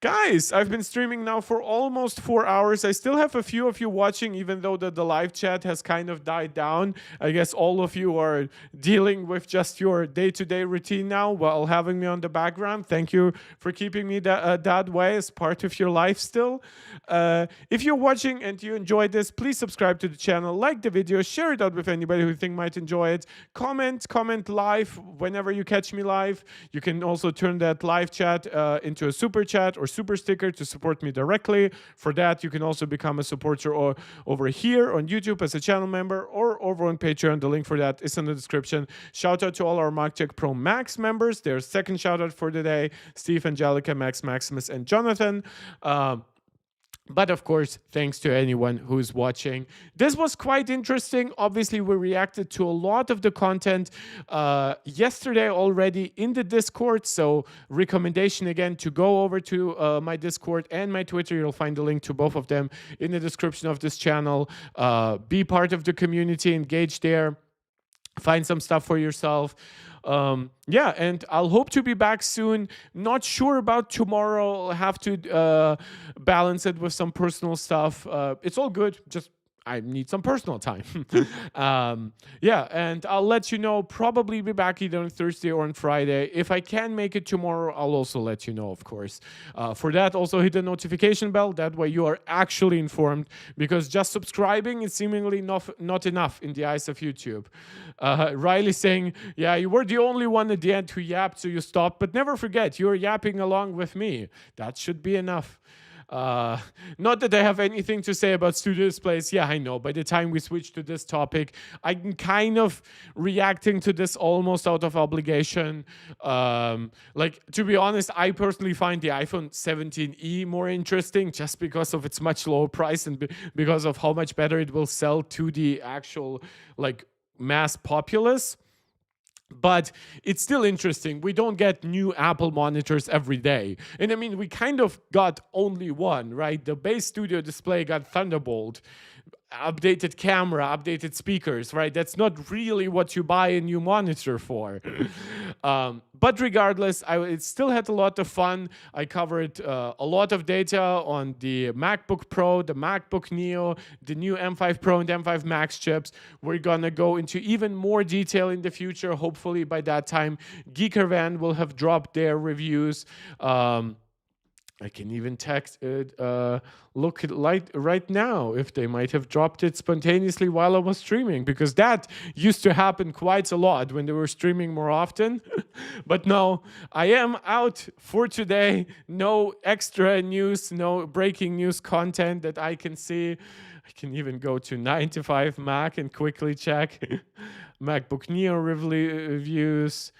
Guys, I've been streaming now for almost 4 hours. I still have a few of you watching, even though the live chat has kind of died down. I guess all of you are dealing with just your day-to-day routine now while having me on the background. Thank you for keeping me that way as part of your life still. If you're watching and you enjoyed this, please subscribe to the channel, like the video, share it out with anybody who you think might enjoy it. Comment live whenever you catch me live. You can also turn that live chat into a super chat or super sticker to support me directly. For that, you can also become a supporter over here on YouTube as a channel member or over on Patreon. The link for that is in the description. Shout out to all our Notebookcheck Pro Max members. Their second shout out for today: Steve, Angelica, Max, Maximus, and Jonathan. But of course, thanks to anyone who's watching. This was quite interesting. Obviously, we reacted to a lot of the content yesterday already in the Discord. So recommendation again to go over to my Discord and my Twitter. You'll find the link to both of them in the description of this channel. Be part of the community, engage there. Find some stuff for yourself. Yeah, and I'll hope to be back soon. Not sure about tomorrow. I'll have to balance it with some personal stuff. It's all good. Just I need some personal time. Yeah, and I'll let you know. Probably be back either on Thursday or on Friday. If I can make it tomorrow, I'll also let you know, of course. For that, also hit the notification bell. That way you are actually informed, because just subscribing is seemingly not enough in the eyes of YouTube. Riley saying, yeah, you were the only one at the end who yapped, so you stopped. But never forget, you're yapping along with me. That should be enough. Not that I have anything to say about studio displays. Yeah, I know. By the time we switch to this topic, I'm kind of reacting to this almost out of obligation. Like, to be honest, I personally find the iPhone 17e more interesting just because of its much lower price and because of how much better it will sell to the actual, like, mass populace. But it's still interesting. We don't get new Apple monitors every day. And I mean, we kind of got only one, right? The base studio display got Thunderbolt, updated camera, updated speakers, right? That's not really what you buy a new monitor for. But regardless, it still had a lot of fun. I covered a lot of data on the MacBook Pro, the MacBook Neo, the new M5 Pro and M5 Max chips. We're gonna go into even more detail in the future. Hopefully by that time, Geekervan will have dropped their reviews. I can even text it, look right now if they might have dropped it spontaneously while I was streaming, because that used to happen quite a lot when they were streaming more often. But no, I am out for today. No extra news, no breaking news content that I can see. I can even go to 9to5 Mac and quickly check MacBook Neo reviews.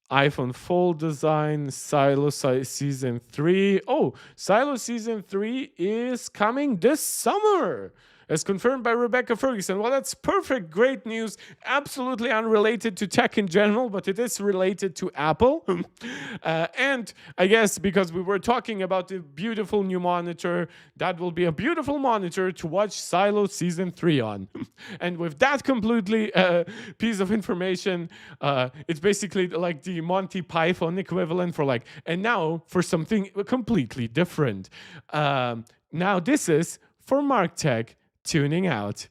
iPhone Fold design, Silo Season 3. Oh, Silo Season 3 is coming this summer, as confirmed by Rebecca Ferguson. Well, that's perfect, great news. Absolutely unrelated to tech in general, but it is related to Apple. And I guess because we were talking about the beautiful new monitor, that will be a beautiful monitor to watch Silo Season 3 on. And with that completely piece of information, it's basically like the Monty Python equivalent for like, and now for something completely different. Now this is for Mark Tech tuning out.